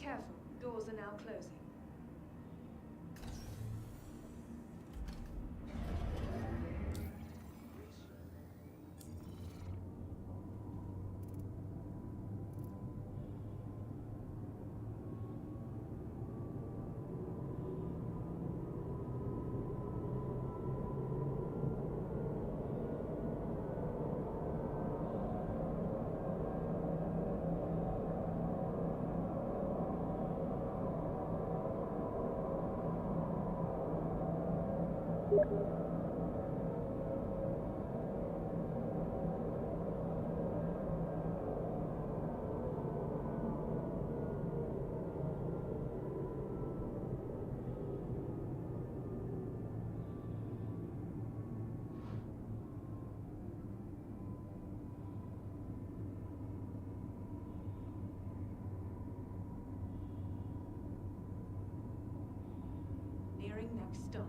Careful, doors are now closing. Nearing next stop.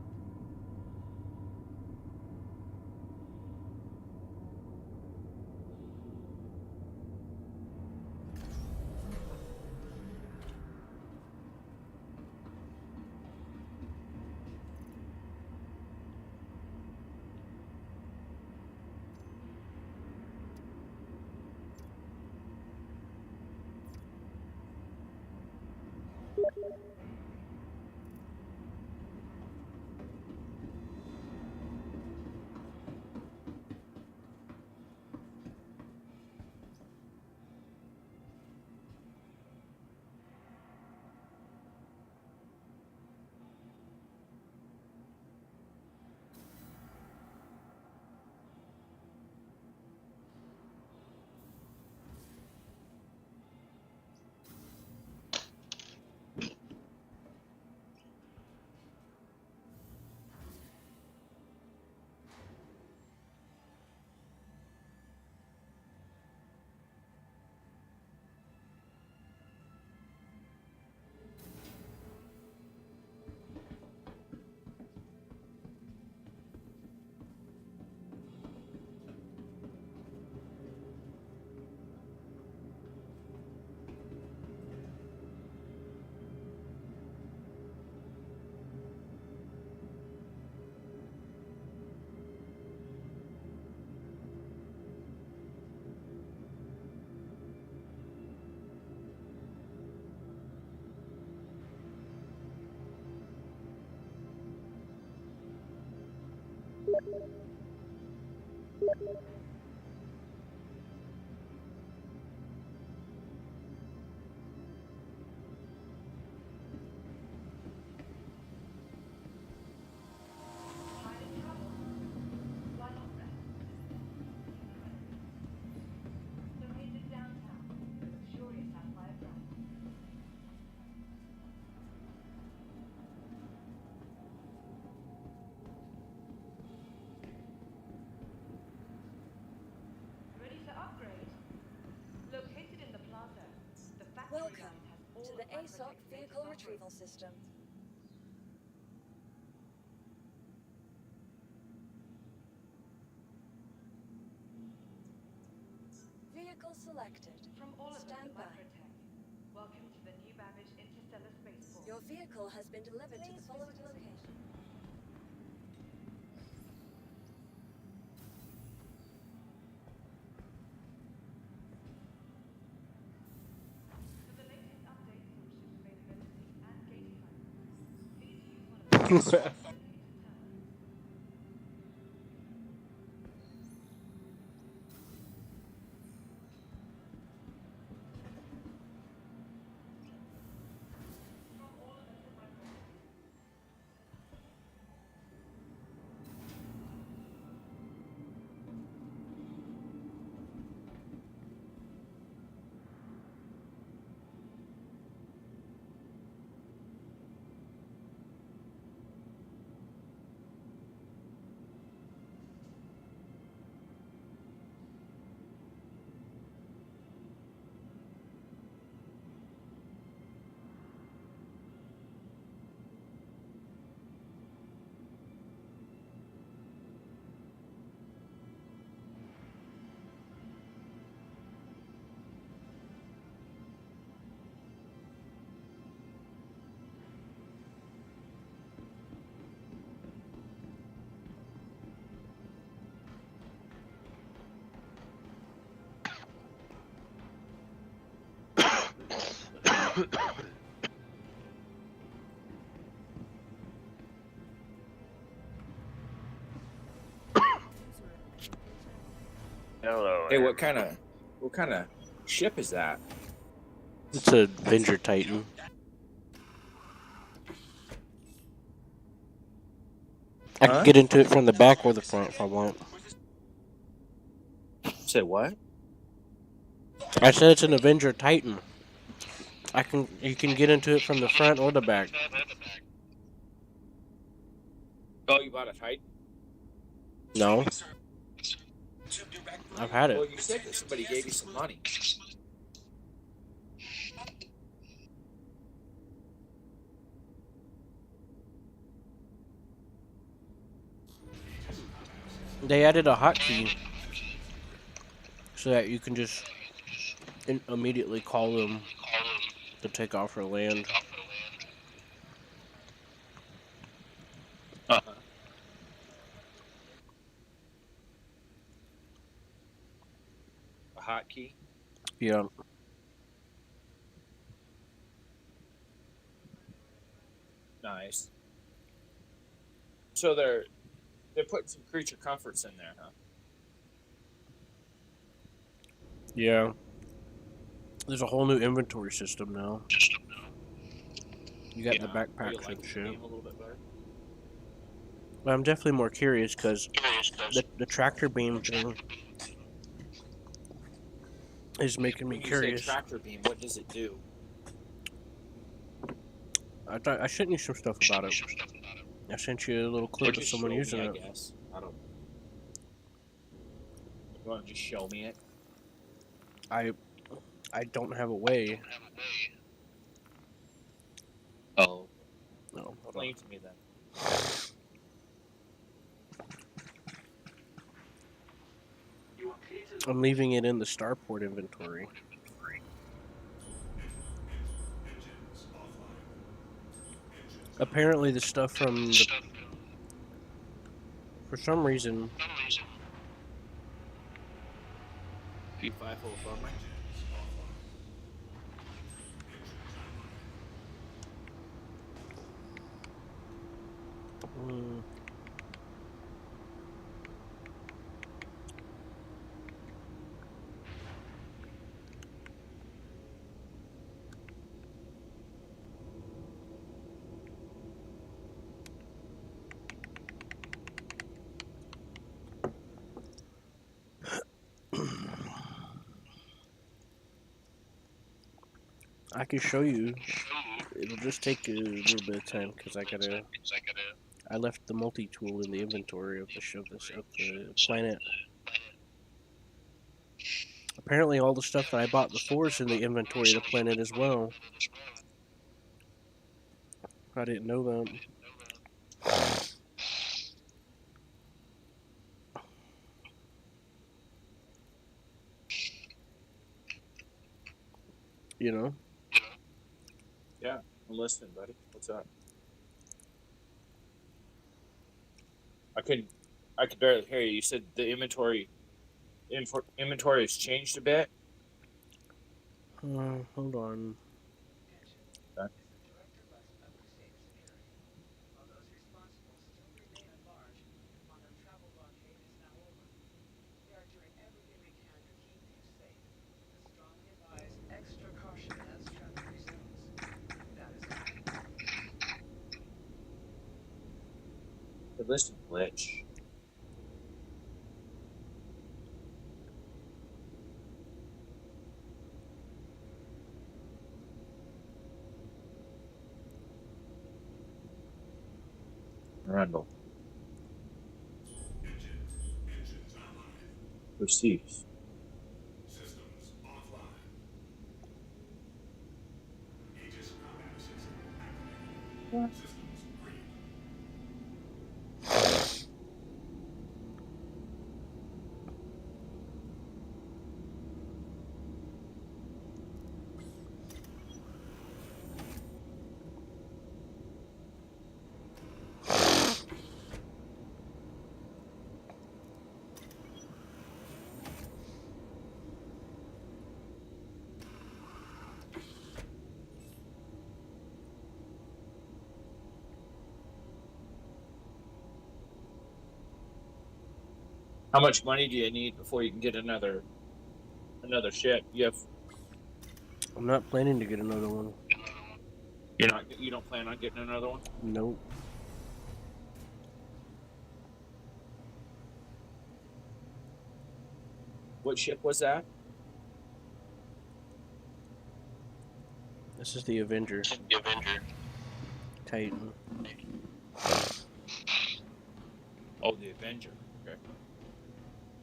Welcome to the ASOC Vehicle Retrieval System. Vehicle selected. From all of us Stand at by. Microtech, welcome to the New Babbage Interstellar Spaceport. Your vehicle has been delivered to the following location. For the latest updates on ship availability and gate timing, please use one of the designated turns. From all of us at Microtech. Hello. Hey, what kind of ship is that? It's a Avenger Titan. I can get into it from the back or the front if I want. Say what? I said it's an Avenger Titan. You can get into it from the front or the back. Oh, you bought a Titan? No. I've had Well, it. you said that somebody gave you some money. They added a hotkey so that you can just immediately call them to take off or land. Uh-huh. A hotkey? Yeah. Nice. So they're putting some creature comforts in there, huh? Yeah. There's a whole new inventory system now. You got the Are you backpacks and liking the shit. game a little bit better? But I'm definitely more curious because the tractor beam thing is making me When you say curious. tractor beam, what does it do? I thought I sent you some stuff about it. I sent you a little Or clip of just someone show using me, I it. guess. I don't. You want to just show me it? I don't have a way. Oh. No, hold on. Explain to me then. I'm leaving it in the starport inventory. Apparently, the stuff from the, for some reason, P5 full of farmer? mm, I can show you. It'll just take a little bit of time because I left the multi-tool in the inventory of the planet. Apparently, all the stuff that I bought before is in the inventory of the planet as well. I didn't know that. You know? Yeah, I'm listening, buddy. What's up? I could barely hear you. You said the inventory has changed a bit. Hold on. Okay. The listing glitch. Randall. Receives. Systems offline. Aegis combat system activated. Systems green. How much money do you need before you can get another ship? I'm not planning to get another one. You don't plan on getting another one? Nope. What ship was that? This is the Avenger. Titan. Oh, the Avenger. Okay.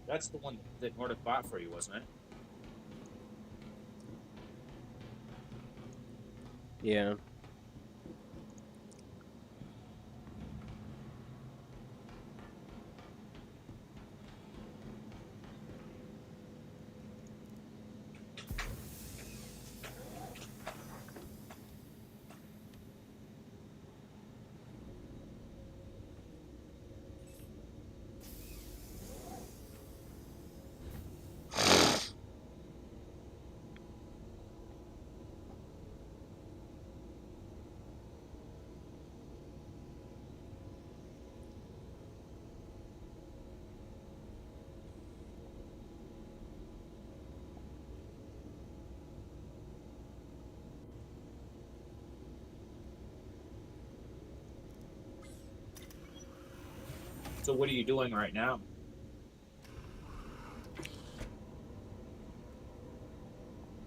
That's the one that Nordic bought for you, wasn't it? Yeah. So what are you doing right now?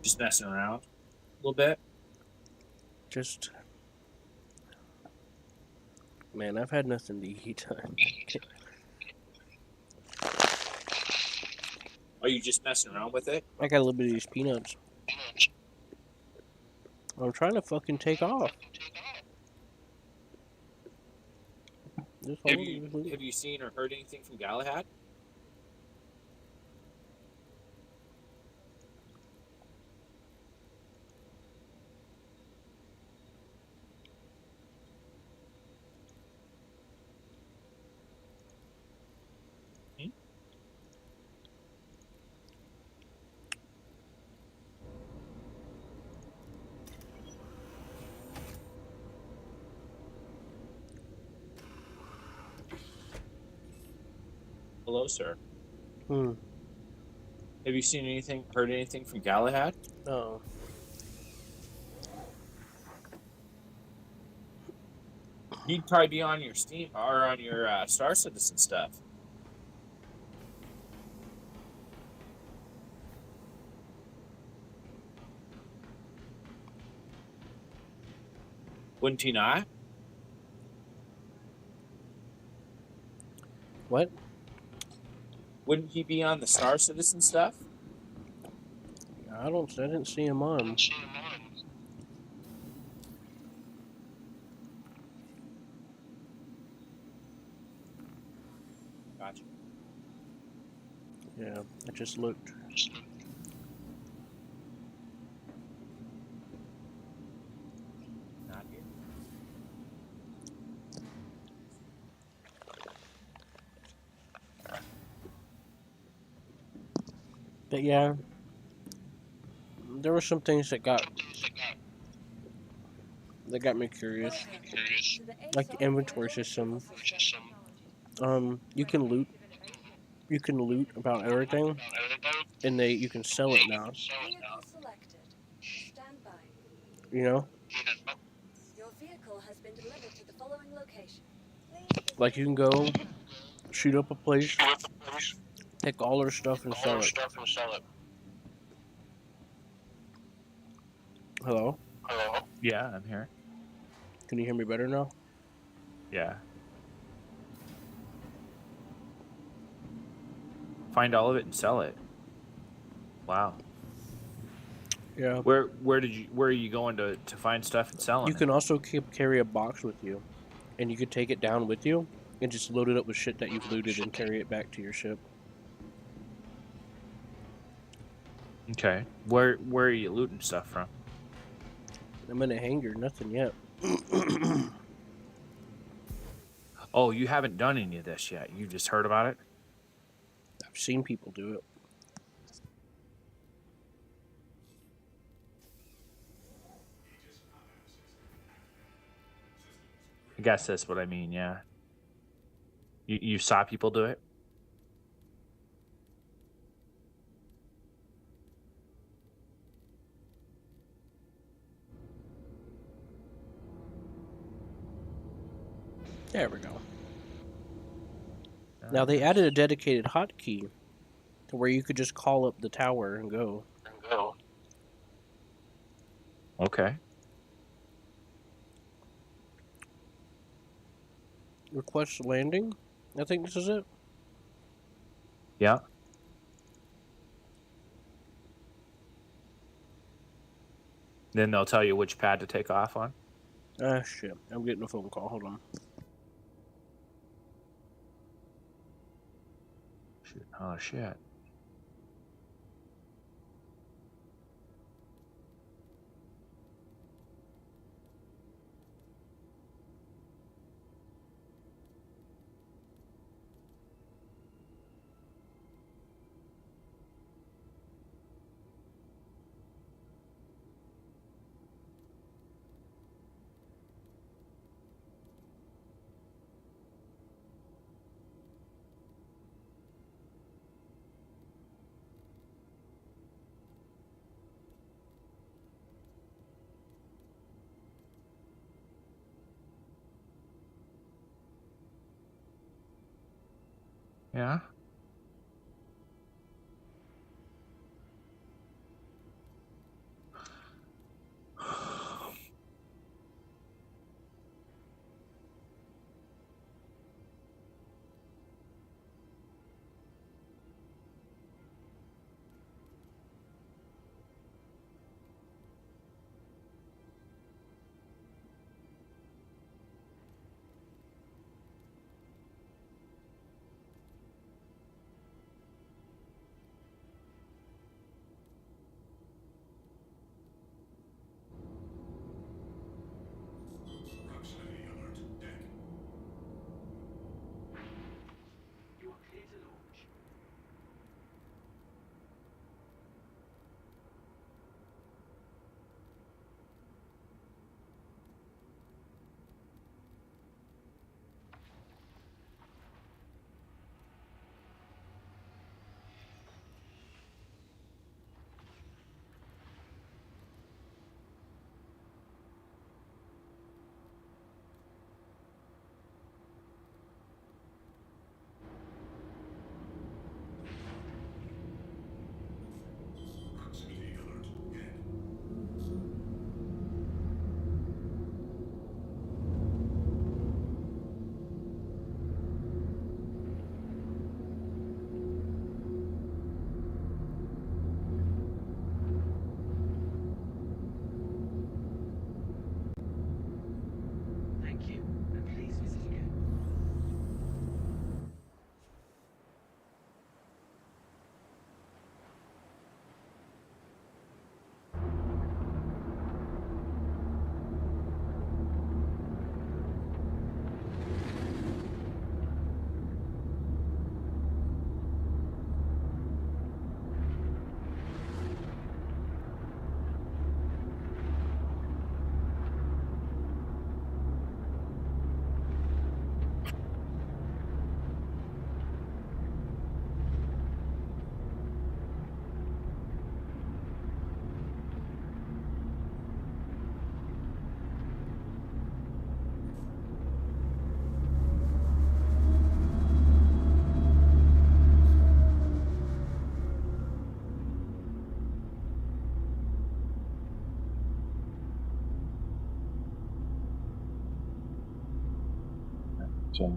Just messing around a little bit? Just. Man, I've had nothing to eat. Are you just messing around with it? I got a little bit of these peanuts. I'm trying to fucking take off. Just Have hold you it. have you seen or heard anything from Galahad? Hmm? Hello, sir. Hmm. Have you seen anything, heard anything from Galahad? Oh. He'd probably be on your Steam or on your Star Citizen stuff. Wouldn't he not? What? Wouldn't he be on the Star Citizen stuff? I didn't see him on. Gotcha. Yeah, I just looked. Not here. But yeah, there were some things that got me curious. Welcome to the Like the ASOC inventory vehicle system. retrieval system. You can loot. You can loot about everything, and you can sell it now. Vehicle selected. Stand by. You know, Your vehicle has been delivered to the following location. like you can go shoot up a place, take all their stuff, and sell it. Hello, Yeah, I'm here. can you hear me better now? Yeah. Find all of it and sell it. Wow. Yeah. Where are you going to find stuff and selling You it? can also carry a box with you, and you could take it down with you and just load it up with shit that you've looted and carry it back to your ship. Okay. Where are you looting stuff from? I'm in a hangar, nothing yet. Oh, you haven't done any of this yet. You just heard about it? I've seen people do it. I guess that's what I mean, yeah. You saw people do it? There we go. Now they added a dedicated hotkey to where you could just call up the tower and go. Okay. Request landing. I think this is it. Yeah. Then they'll tell you which pad to take off on. Ah, shit. I'm getting a phone call. Hold on. Shoot. Oh shit. Yeah. Proximity alert deck. You are clear to launch. Proximity alert deck. Thank you, and please visit again. So,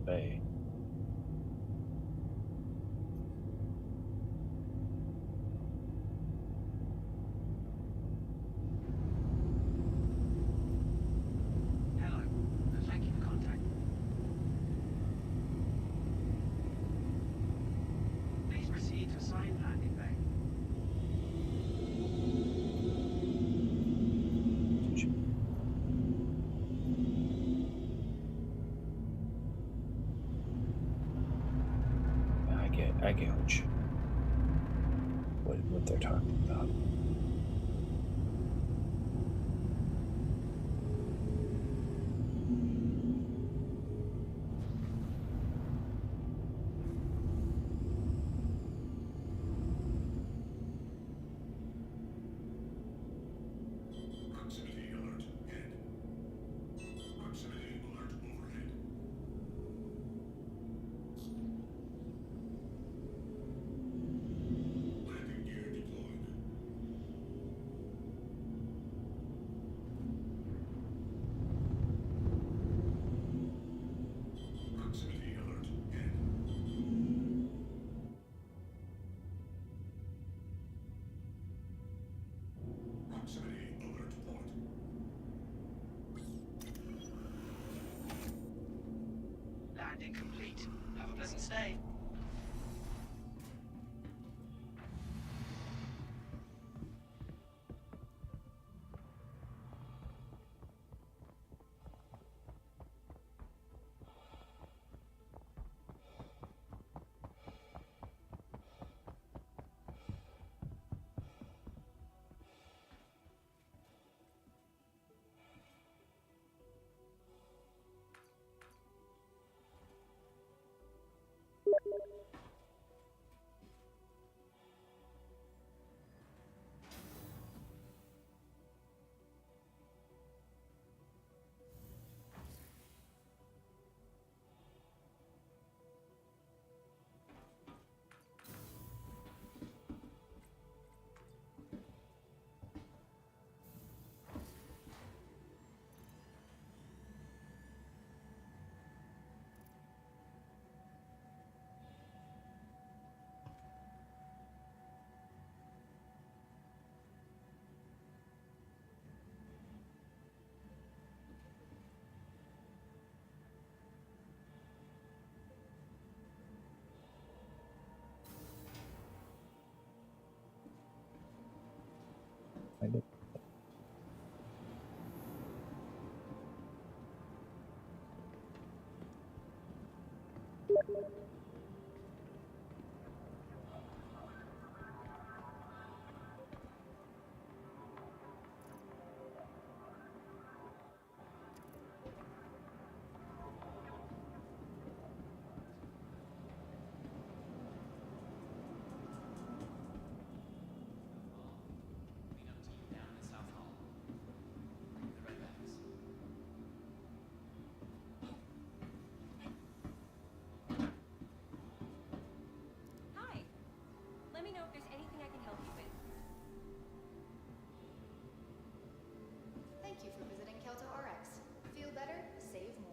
bay. Hello. Thank you for contact. Please proceed to assigned landing bay. I get what they're talking about. Proximity alert head. Proximity alert overhead. Landing gear deployed. Proximity alert head. Proximity alert point. Landing complete. Have a pleasant stay. Hi. Let me know if there's anything I can help you with. Thank you for visiting Kelto RX. Feel better, save more.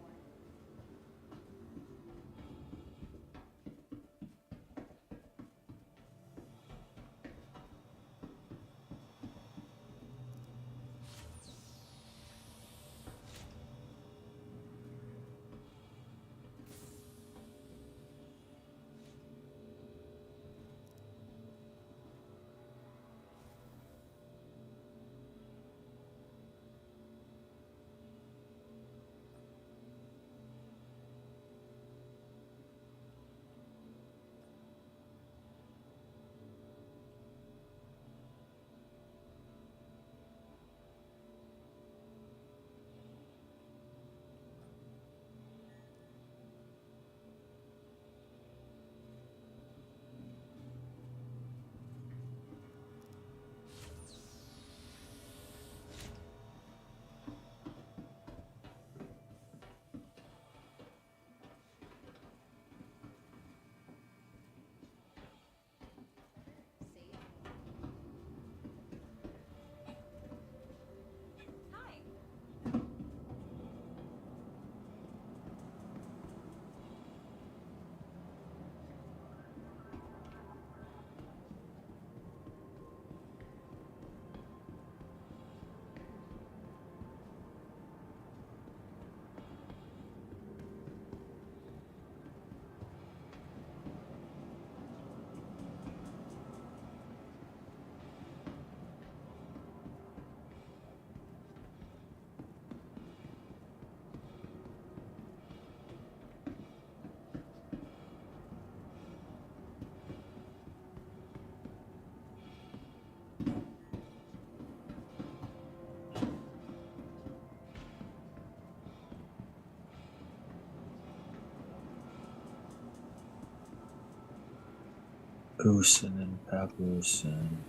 Papoose and Papoose and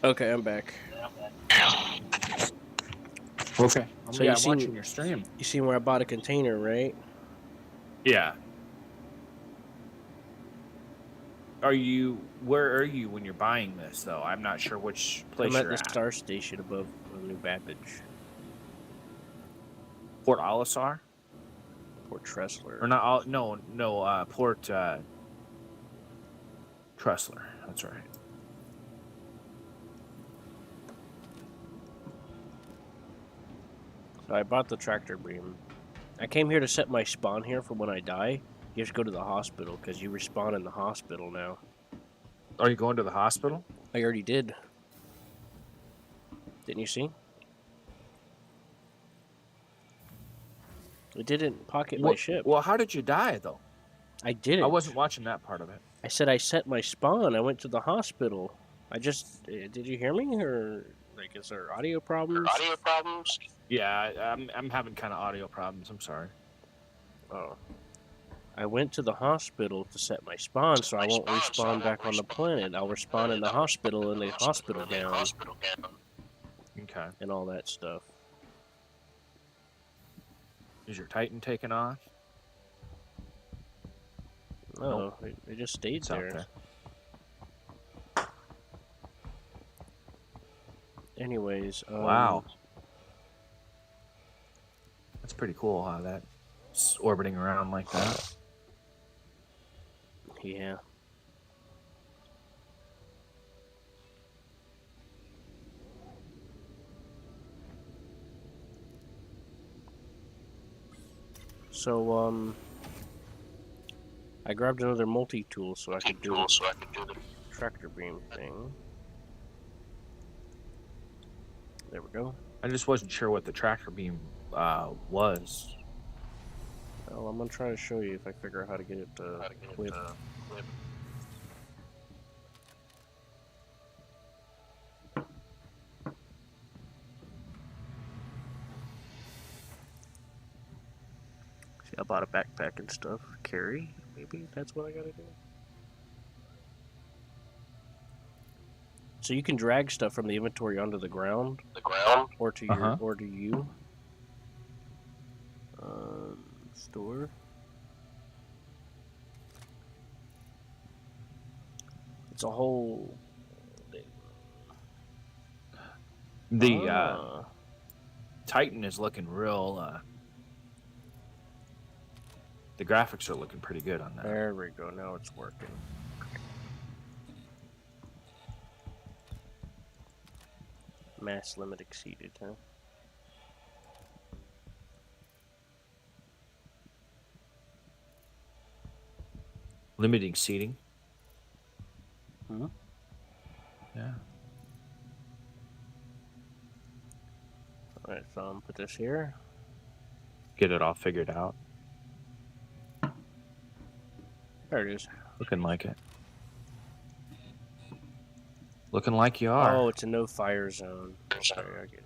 Okay, I'm back. Okay. So Yeah, you I'm seen watching your stream. you seen where I bought a container, right? Yeah. Where are you when you're buying this, though? I'm not sure which place I'm at you're the at. Star Station above New Babbage, Port Olisar? Port Tressler. Or not, no, Port Tressler. That's right. So I bought the tractor beam. I came here to set my spawn here for when I die. You have to go to the hospital because you respawn in the hospital now. Are you going to the hospital? I already did. Didn't you see? It didn't pocket my ship. Well, how did you die, though? I didn't. I wasn't watching that part of it. I said I set my spawn. I went to the hospital. I just... Did you hear me? Or, like, is there audio problems? Yeah, I'm having kind of audio problems. I'm sorry. Oh. I went to the hospital to set my spawn so I won't respawn back on the planet. I'll respawn in the hospital in the hospital gown Okay. and all that stuff. Is your Titan taken off? No, it just stayed It's out there. there. Anyways, Wow. That's pretty cool how that's orbiting around like that. Yeah. So, I grabbed another multi-tool so I could do the tractor beam thing. There we go. I just wasn't sure what the tractor beam was. Well, I'm gonna try to show you if I figure out how to get it to clip. See, I bought a backpack and stuff. Carry, maybe that's what I gotta do. So you can drag stuff from the inventory onto the ground, or to your, or to you. Store. It's a whole. The Titan is looking real. The graphics are looking pretty good on that. There we go. Now it's working. Mass limit exceeded, huh? Limiting seating. Hmm? Yeah. Alright, so I'm gonna put this here. Get it all figured out. There it is. Looking like it. Looking like you are. Oh, it's a no fire zone. Okay, I get it.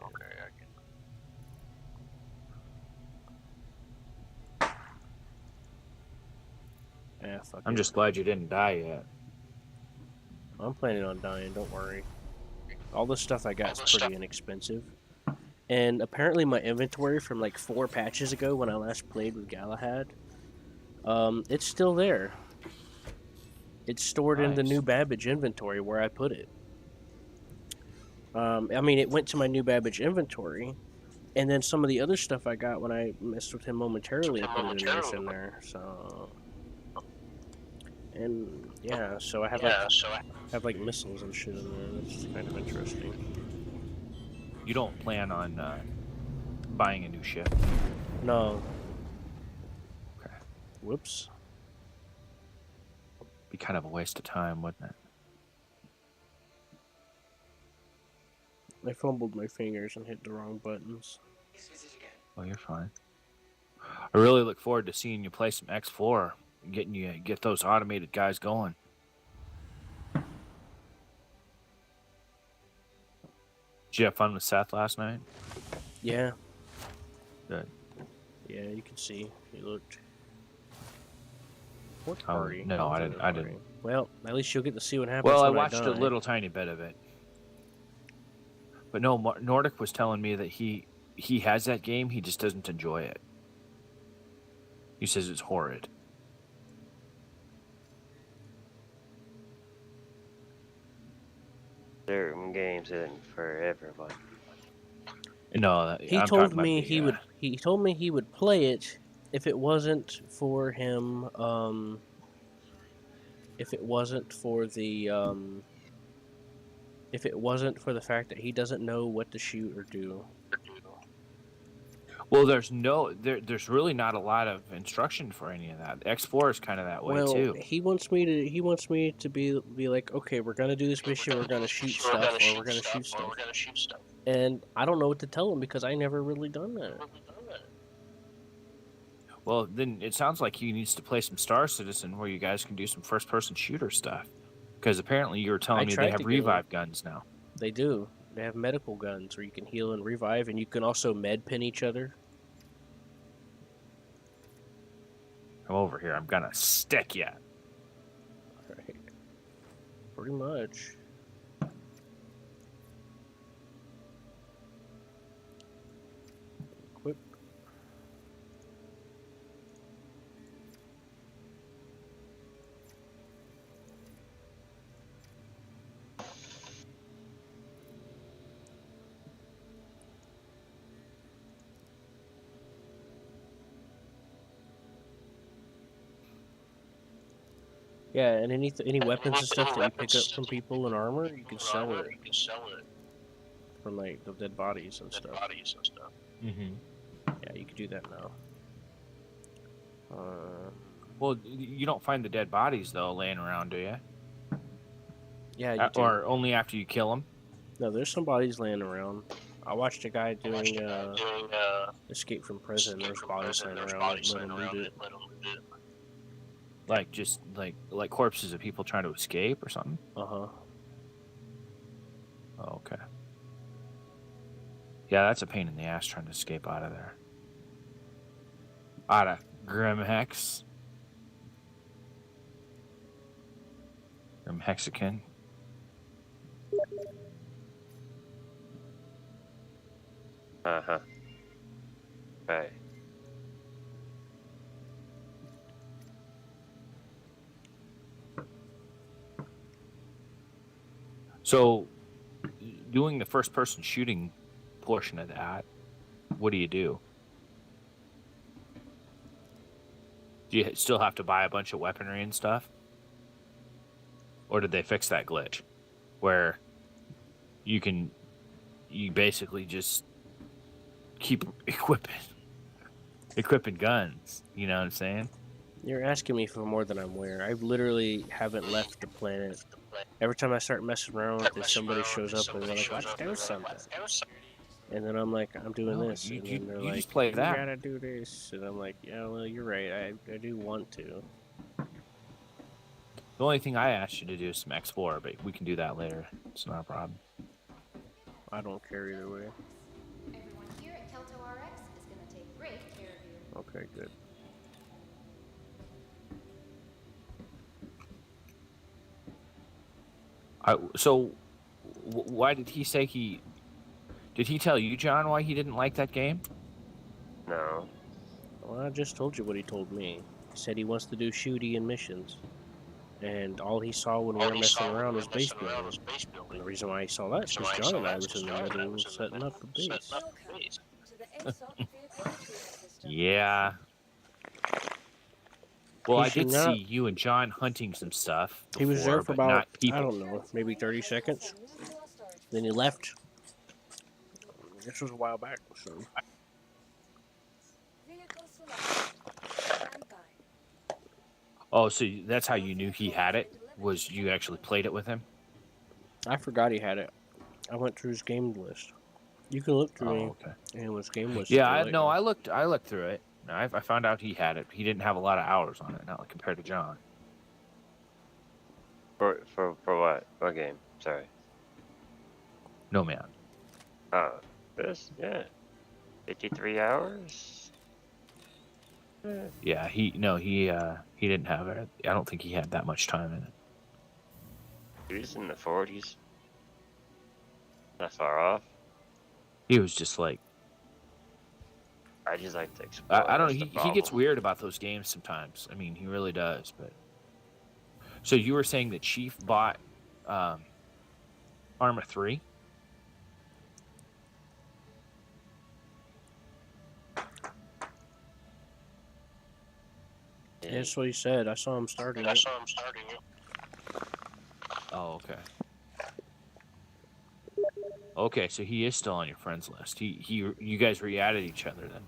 Yeah, fuck I'm it. just glad you didn't die yet. I'm planning on dying, don't worry. All the stuff I got is pretty inexpensive. And apparently my inventory from like 4 patches ago when I last played with Galahad, it's still there. It's stored in the New Babbage inventory where I put it. I mean, it went to my New Babbage inventory, and then some of the other stuff I got when I messed with him momentarily, I put it in there, so... And, yeah, so I have like missiles and shit in there. That's kind of interesting. You don't plan on buying a new ship? No. Okay. Whoops. Be kind of a waste of time, wouldn't it? I fumbled my fingers and hit the wrong buttons. Well, you're fine. I really look forward to seeing you play some X4 and get those automated guys going. Did you have fun with Seth last night? Yeah. Good. Yeah, you can see. He looked... What Oh, party? no, I What didn't. party? Well, at least you'll get to see what happens Well, I when watched a die. little tiny bit of it. But no, Nordic was telling me that he has that game. He just doesn't enjoy it. He says it's horrid. Certain games isn't for everyone. No, He I'm told talking about me the, he would. He told me he would play it if it wasn't for him. If it wasn't for the if it wasn't for the fact that he doesn't know what to shoot or do. Well, there's really not a lot of instruction for any of that. X4 is kind of that way Well, too. he wants me to be like, okay, we're gonna do this mission, we're gonna shoot stuff, or we're gonna shoot stuff. And I don't know what to tell him because I never really done that. Well, then it sounds like he needs to play some Star Citizen where you guys can do some first-person shooter stuff. Because apparently you were telling me they tried have to get revive guns now. They do. They have medical guns where you can heal and revive, and you can also med pin each other. Come over here. I'm gonna stick you. Right. Pretty much. Equip. Yeah, and any weapons and stuff that you pick up from people in armor, you can sell it from like the dead bodies and stuff. Mm-hmm. Yeah, you can do that now. Well, you don't find the dead bodies though laying around, do you? Yeah, you do. Or only after you kill them? No, there's some bodies laying around. I watched a guy doing escape from prison. There's bodies laying around. Let him loot it. Like just like corpses of people trying to escape or something? Uh-huh. Oh, okay. Yeah, that's a pain in the ass trying to escape out of there. Out of Grimhex. Grimhexican. Uh-huh. Right. So, doing the first-person shooting portion of that, what do you do? Do you still have to buy a bunch of weaponry and stuff? Or did they fix that glitch? Where you basically just keep equipping guns. You know what I'm saying? You're asking me for more than I'm aware. I literally haven't left the planet. Every time I start messing around with this, somebody shows up and they're like, let's do something. And then I'm like, I'm doing No, this. you- And you- then they're you like, just play you that. gotta do this. And I'm like, yeah, well, you're right. I do want to. The only thing I asked you to do is some X4, but we can do that later. It's not a problem. I don't care either way. Everyone here at Kelto RX is going to take great care of you. Okay, good. Why did he say he... Did he tell you, John, why he didn't like that game? No. Well, I just told you what he told me. He said he wants to do shooty and missions. And all he saw when we were messing around was base building. And the reason why he saw that is because John and I was in the middle of setting up the base. Yeah. Well, He I should did not- see you and John hunting some stuff. He was there before, for but about, not people. I don't know, maybe 30 seconds. Then he left. This was a while back, so... Oh, so that's how you knew he had it? Was you actually played it with him? I forgot he had it. I went through his game list. You can look through Oh, okay. his game list. Yeah, if you like. I looked through it. I found out he had it. He didn't have a lot of hours on it, not like compared to John. For what? What game? Sorry. No man. Oh, this? Yeah. 53 hours? Yeah, he didn't have it. I don't think he had that much time in it. He was in the 40s. Not far off. He was just like, I just like to explore. I don't know. That's the He gets problem. weird about those games sometimes. I mean, he really does. But so you were saying that Chief bought Arma 3? Yeah, that's what he said. I saw him starting it. Oh, okay. Okay, so he is still on your friends list. You guys re-added each other then,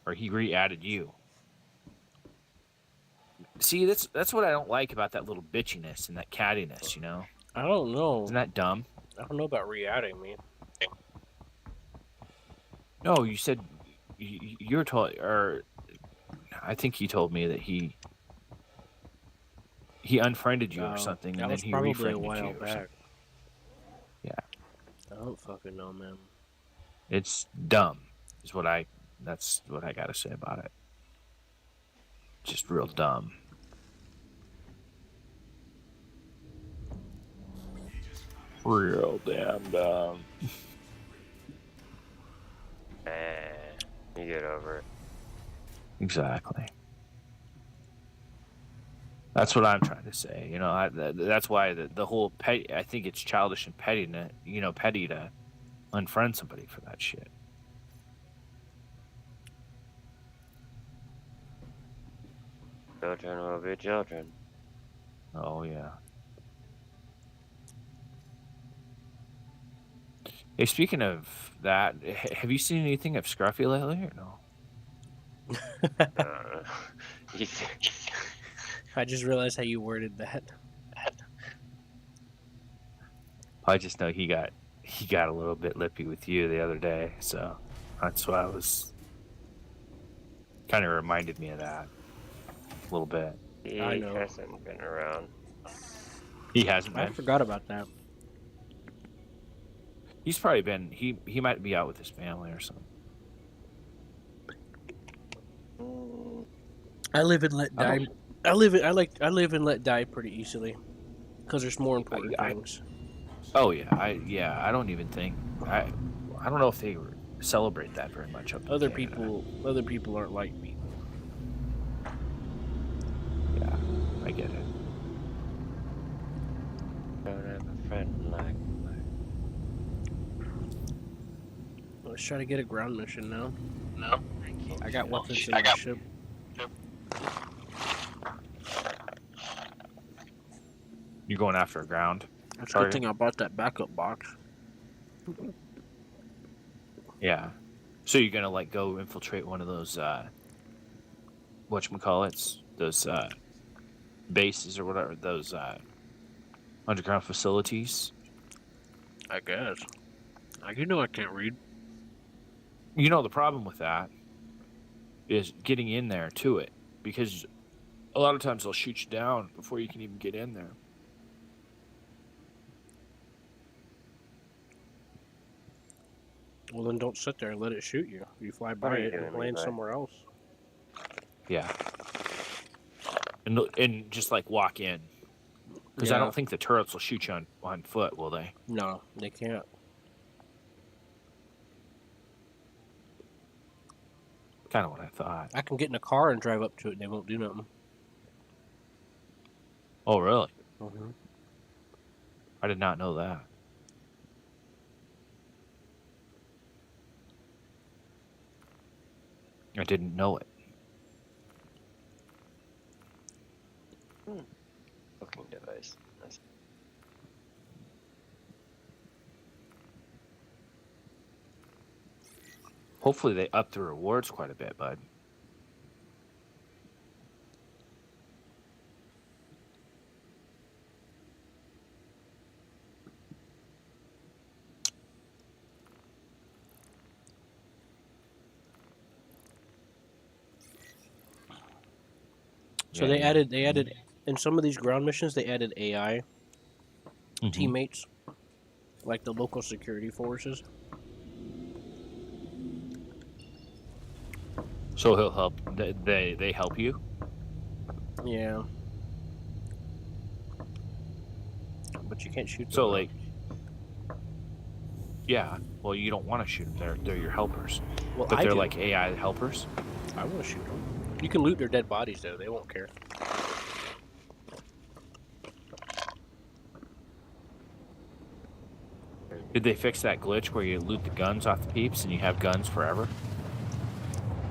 or he re-added you. See, that's what I don't like about that little bitchiness and that cattiness. You know, I don't know. isn't that dumb? I don't know about re-adding me. No, you said you're told, or I think he told me that he unfriended you or something, That and then was he probably a refriended while you or something. back. Yeah, I don't fucking know, man. it's dumb. That's what I gotta say about it. Just real dumb. Real damn dumb. You get over it. Exactly. That's what I'm trying to say. You know, that's why the whole petty. I think it's childish and petty. Petty to unfriend somebody for that shit. Children will be children. Oh yeah. Hey, speaking of that, have you seen anything of Scruffy lately or no? You I just realized how you worded that. I just know he got a little bit lippy with you the other day, so that's why I was kind of reminded me of that a little bit. he I know. hasn't been around. He hasn't I been. forgot about that. He's probably been. He might be out with his family or something. I live and let die. I live and let die pretty easily, because there's more important things. Oh yeah, I don't even think I don't know if they celebrate that very much up in Other Canada. people aren't like me. Yeah, I get it. Don't have a friend like. Let's try to get a ground mission now. Thank you. I got weapons in my ship. You going after a ground? It's a good thing I bought that backup box. Yeah. So you're gonna like go infiltrate one of those whatchamacallits, those bases or whatever, those underground facilities. I guess. You know I can't read. You know the problem with that is getting in there to it, because a lot of times they'll shoot you down before you can even get in there. Well, then don't sit there and let it shoot you. You fly What by are you it and doing, land Levi? somewhere else. Yeah. And just like walk in, because I Yeah. don't think the turrets will shoot you on foot, will they? No, they can't. Kind of what I thought. I can get in a car and drive up to it and they won't do nothing. Oh, really? Mm-hmm. I did not know that. I didn't know it. Booking device. Nice. Hopefully they up the rewards quite a bit, bud. So Yeah, they yeah. added in some of these ground missions they added AI Mhm. teammates, like the local security forces. So he'll help. They help you. Yeah. But you can't shoot them. So though. like, Yeah. Well, you don't want to shoot them. They're your helpers. Well, But I they're do. like AI helpers. I want to shoot them. You can loot their dead bodies though; they won't care. Did they fix that glitch where you loot the guns off the peeps and you have guns forever?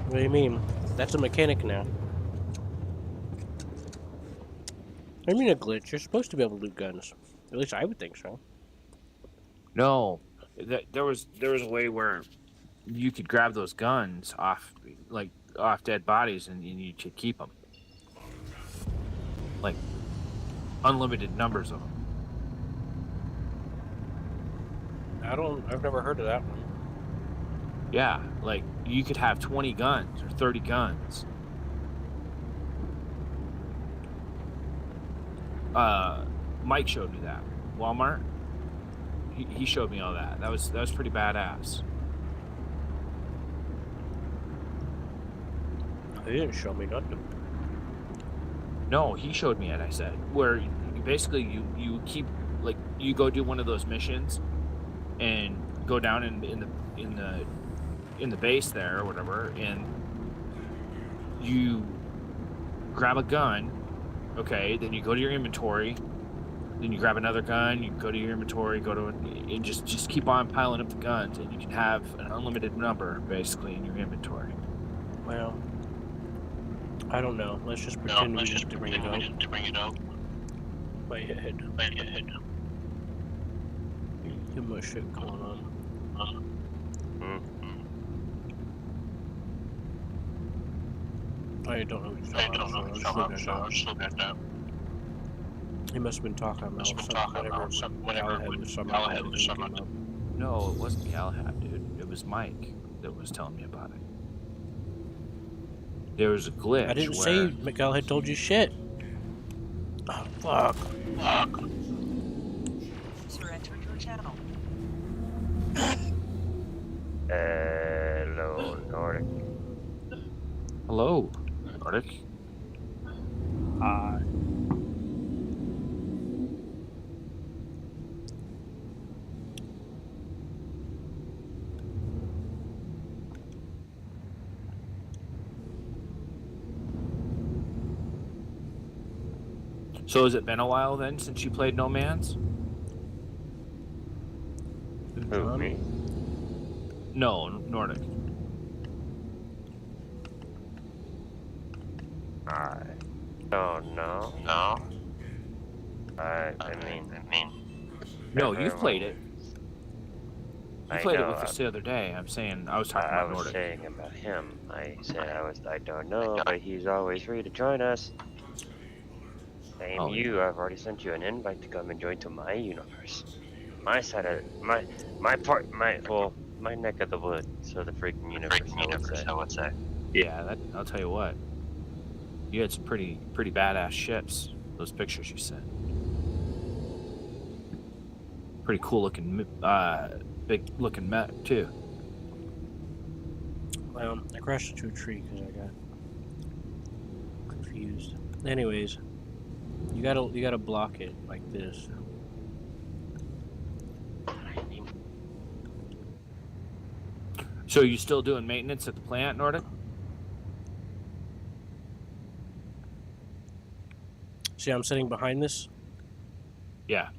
What do you mean? That's a mechanic now. I mean a glitch. You're supposed to be able to loot guns. At least I would think so. No. There was a way where you could grab those guns off dead bodies and you could keep them. Like unlimited numbers of them. I've never heard of that one. Yeah, like you could have 20 guns or 30 guns. Mike showed me that. Walmart. He showed me all that. That was pretty badass. He didn't show me nothing. No, he showed me it. I said where you basically you keep like you go do one of those missions and go down in the base there or whatever, and you grab a gun. Okay, then you go to your inventory. Then you grab another gun. You go to your inventory. And just keep on piling up the guns, and you can have an unlimited number basically in your inventory. Well, I don't know. Let's just pretend we need to bring it up. My head. Too much shit going on. I don't know what he's talking about. I'm just looking at that. He must have been talking about something. Whatever was something. No, it wasn't Galahad, dude. It was Mike that was telling me about it. There was a glitch. I didn't say Miguel had told you shit. Oh, fuck. User entered your channel. Hello, Nordic. Hello, Nordic. Hi. So has it been a while then since you played No Man's? Who, me? No, Nordic. I don't know. No. I mean. No, you've played it. You I played it know, with us the other day. I'm saying I was talking I about was Nordic. saying about him. I said I don't know, but he's always free to join us. Same Oh, you. I've already sent you an invite to come and join to my universe. My side of my neck of the wood. So the freaking universe, I would say. Yeah, I'll tell you what. You had some pretty badass ships. Those pictures you sent. Pretty cool looking, big looking mech too. Well, I crashed into a tree because I got confused. Anyways, you gotta block it like this. So you still doing maintenance at the plant, Nordic? See, I'm sitting behind this. Yeah.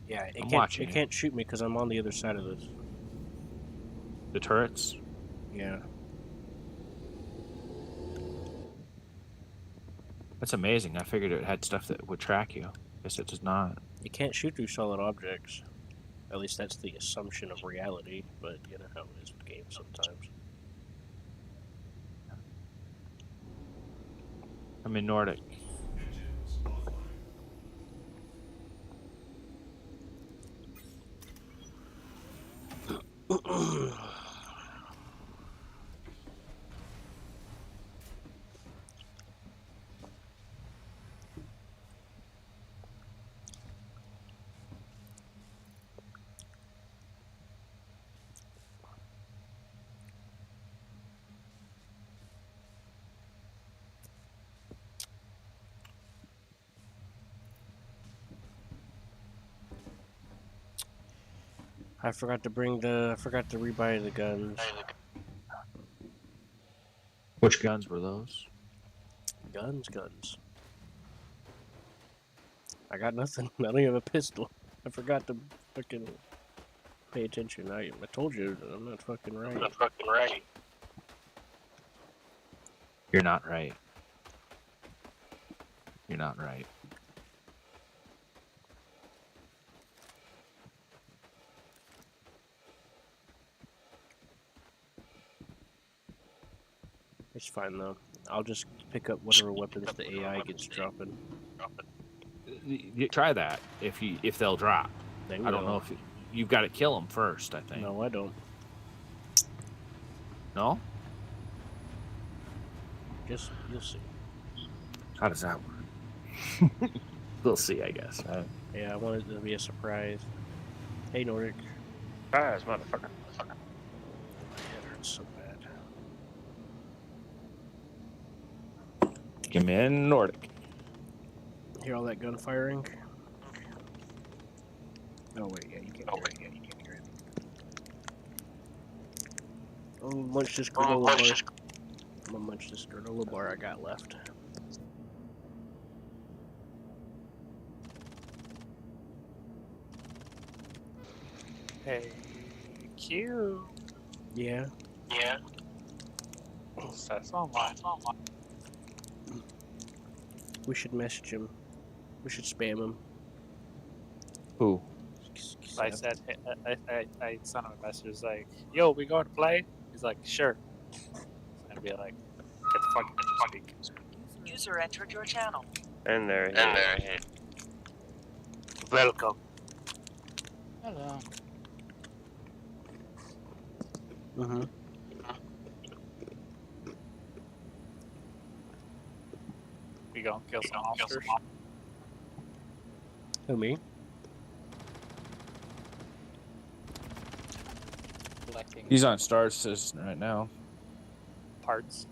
Yeah, I'm watching it you. can't shoot me because I'm on the other side of this. The turrets. Yeah. That's amazing. I figured it had stuff that would track you. Guess it does not. You can't shoot through solid objects. At least that's the assumption of reality, but you know how it is with games sometimes. I'm in Nordic. Engines offline. I forgot to rebuy the guns. Which guns were those? Guns. I got nothing. I don't even have a pistol. I forgot to fucking pay attention. I told you I'm not fucking right. You're not right. You're not right. It's fine though. I'll just pick up whatever weapons the AI gets dropping. You try that if they'll drop. They I don't will. know if you've got to kill them first. I think. No, I don't. No? Just you'll see. How does that work? We'll see, I guess. Yeah, I wanted it to be a surprise. Hey, Nordic. Surprise, motherfucker. My head hurts so bad. Come in, Nordic. Hear all that gun firing? Oh wait, yeah, you can't hear it. Oh, munch this granola bar. I'm gonna munch this granola bar I got left. Hey, Q. Yeah. That's online. We should message him. We should spam him. Who? I said, I sent him a message like, "Yo, we going to play?" He's like, "Sure." And be like, "Get the fuck speak." User entered your channel. And there. Welcome. Hello. Mm-hmm. We gonna kill some officers. Who, me? Collecting He's on Star Citizen right now. parts.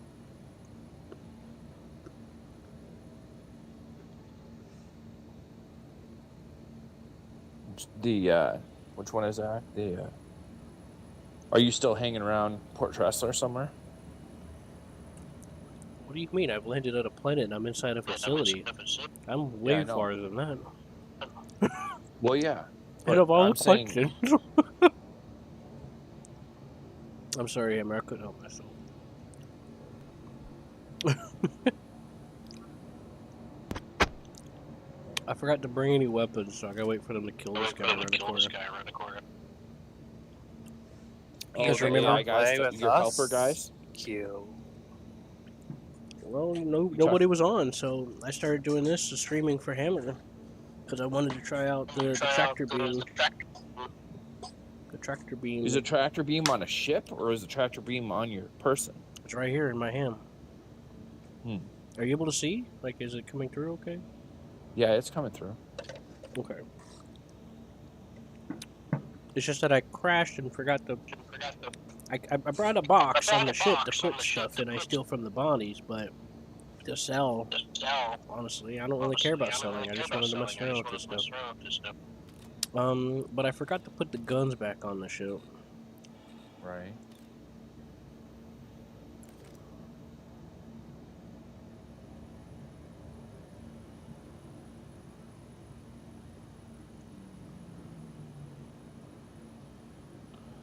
Which one is that? Are you still hanging around Port Tressler somewhere? What do you mean? I've landed at a planet and I'm inside a facility. I'm way I know. farther than that. Well, yeah. And of all I'm the saying- questions. I'm sorry, Hammer. I couldn't help myself. I forgot to bring any weapons, so I gotta wait for them to kill this guy around the corner. You guys the remember? AI guys, Play with your us? helper guys? Q. Well, nobody was on, so I started doing this, streaming for Hammer, because I wanted to try out the tractor beam. The tractor beam. Is a tractor beam on a ship or is a tractor beam on your person? It's right here in my hand. Hmm. Are you able to see? Like, is it coming through okay? Yeah, it's coming through. Okay. It's just that I crashed and forgot to... I brought a box on the ship to put stuff in I steal from the bodies, but to sell, honestly, I don't really care about selling. I just wanted to mess around with this stuff. But I forgot to put the guns back on the ship. Right.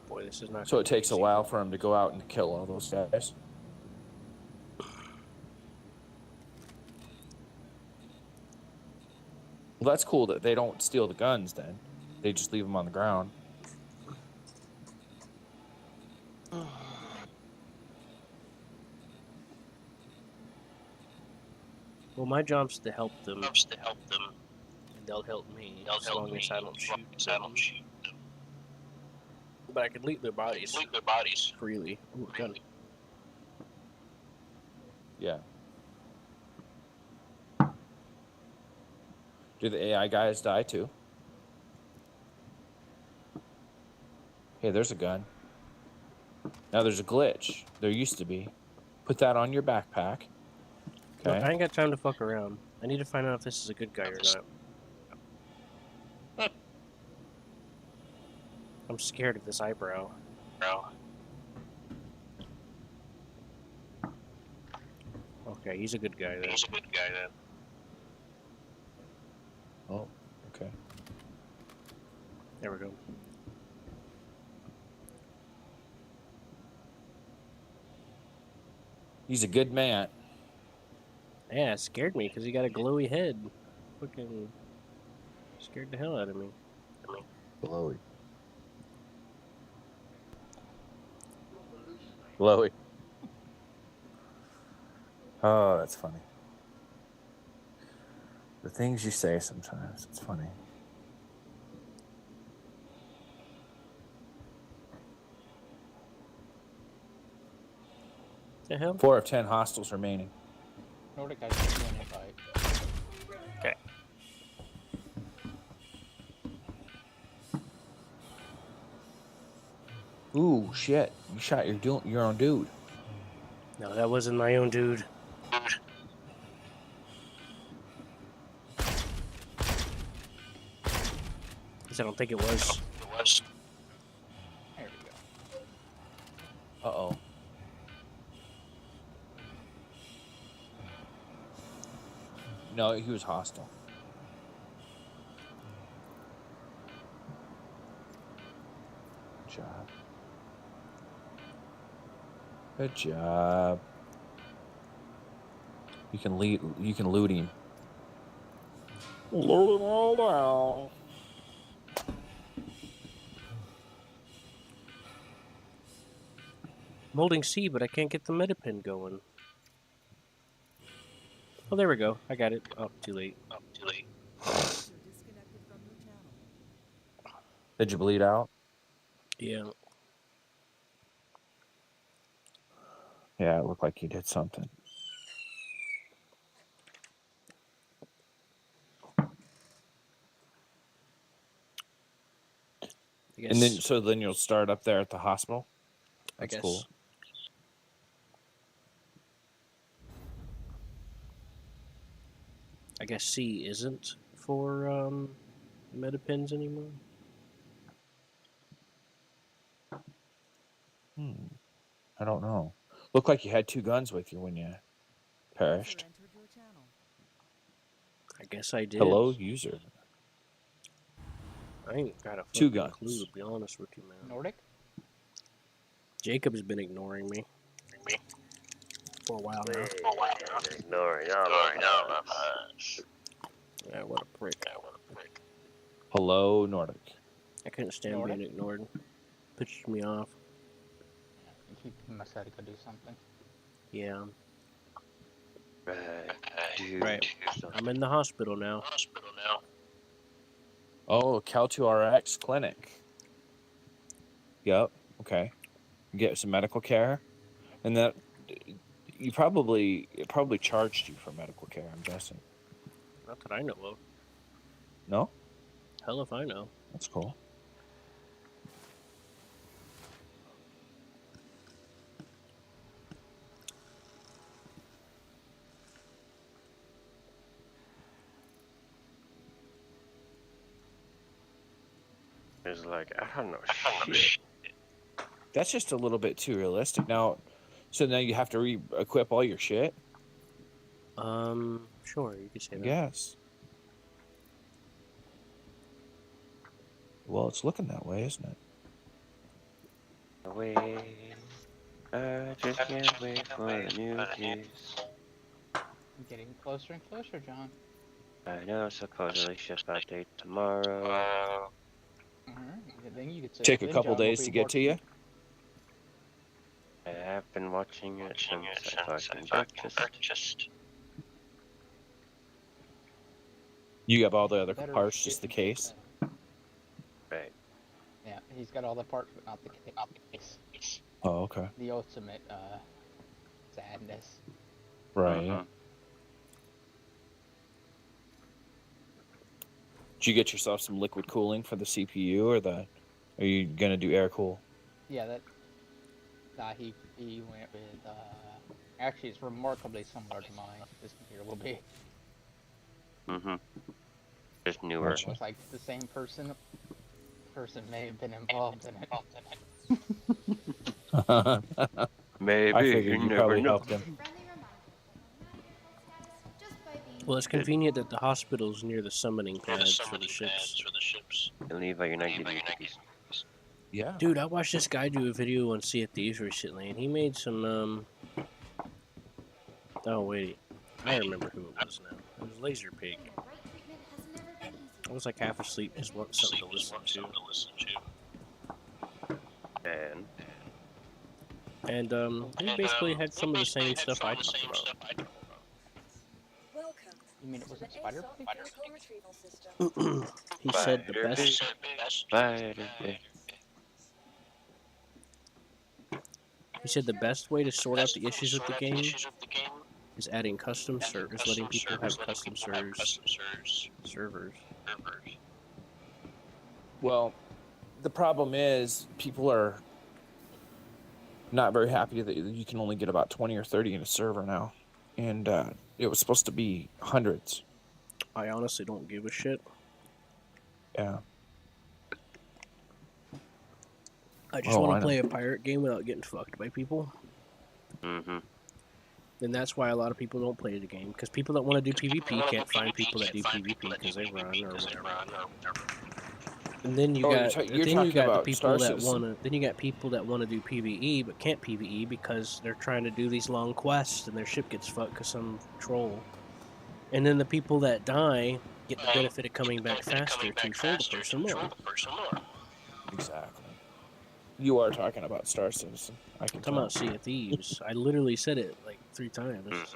Boy, this is not. So gonna it takes be a easy. while for him to go out and kill all those guys. Well, that's cool that they don't steal the guns then. They just leave them on the ground. Well, my job's to help them. And they'll help me as long as I don't shoot them. But I can loot their bodies freely. Ooh, gun. Yeah. Do the AI guys die too? Hey, there's a gun. Now there's a glitch. There used to be. Put that on your backpack. Look, Okay. I ain't got time to fuck around. I need to find out if this is a good guy or not. I'm scared of this eyebrow. Okay, he's a good guy then. Oh, okay. There we go. He's a good man. Yeah, it scared me because he got a glowy head. Fucking scared the hell out of me. Glowy. Glowy. Oh, that's funny. The things you say sometimes, it's funny. The hell? 4 of 10 hostiles remaining. Nordic, I sent you an invite. Okay. Ooh, shit. You shot your own dude. No, that wasn't my own dude. At least I don't think it was. There we go. Uh-oh. No, he was hostile. Good job. Good job. You can loot him. Loot him all down. I'm holding C, but I can't get the meta-pin going. Oh, there we go. I got it. Oh, too late. Did you bleed out? Yeah. Yeah, it looked like you did something. I guess. And then you'll start up there at the hospital? I That's guess. cool. I guess C isn't for meta-pins anymore. I don't know. Looked like you had 2 guns with you when you perished. I guess I did. Hello, user. I ain't got a 2 fucking guns. clue, to be honest with you, man. Nordic? Jacob's been ignoring me for a while now. Ignoring all of us. Yeah, what a prick. Hello, Nordic. I couldn't stand Nordic? being ignored. Pitched me off. He must have to go do something. Yeah. Dude. Right. I'm in the hospital now. Oh, Cal2RX clinic. Yep. Okay. Get some medical care, and that it probably charged you for medical care. I'm guessing. Not that I know of. No, Hell if I know. that's cool. It's like, I don't know shit. That's just a little bit too realistic. Now, so now you have to re-equip all your shit. Sure, you could say that. Yes. Well, it's looking that way, isn't it? Wait, I just can't wait for the new keys. Getting closer and closer, John. I know, supposedly ship update tomorrow. Alright, then you could sit Take a in, couple John, days before to you get bark to you. I have been watching it since I fucking purchased. You have all the other Better parts, shit just the and case. Right. Yeah, he's got all the parts, but not the case. Oh, okay. The ultimate sadness. Right. Mhm. Did you get yourself some liquid cooling for the CPU, or are you gonna do air cool? Yeah, he went with actually it's remarkably similar to mine. This computer will be. Mhm. Just newer. Gotcha. Looks like the same person person may have been involved in it. Maybe, I you figured you never probably know. helped him. Friendly reminder that you'll not hear full status just by being Well, it's convenient that the hospital's near the summoning pads for the ships. And Levi, you're not getting cookies. Yeah. Dude, I watched this guy do a video on Sea of Thieves recently, and he made some, Oh, wait. I remember who it was now. It was Laser Pig. getting the right treatment has never been easier. I was like half asleep, just want something to listen to. And And, he basically had some of the same stuff I talked about. Welcome You mean it to wasn't the Spider ASOP Pig? vehicle retrieval system. He said the best... Spider Pig. He said the best way to sort out the issues with the game is adding custom servers, letting people have custom servers. Well, the problem is people are not very happy that you can only get about 20 or 30 in a server now. And it was supposed to be hundreds. I honestly don't give a shit. Yeah. I just Oh, want I to know. play a pirate game without getting fucked by people. Mm-hmm. And that's why a lot of people don't play the game, because people that want to do PvP can't find people that do PvP because they run or whatever. And then you Oh, got you're then you talking got the about people Star that Citizen. want to then you got people that want to do PvE but can't PvE because they're trying to do these long quests and their ship gets fucked because some troll. And then the people that die get the benefit of coming back faster to troll the person more. Exactly. You are talking about Star Citizen. I can I'm talking tell. about Sea of Thieves. I literally said it like 3 times.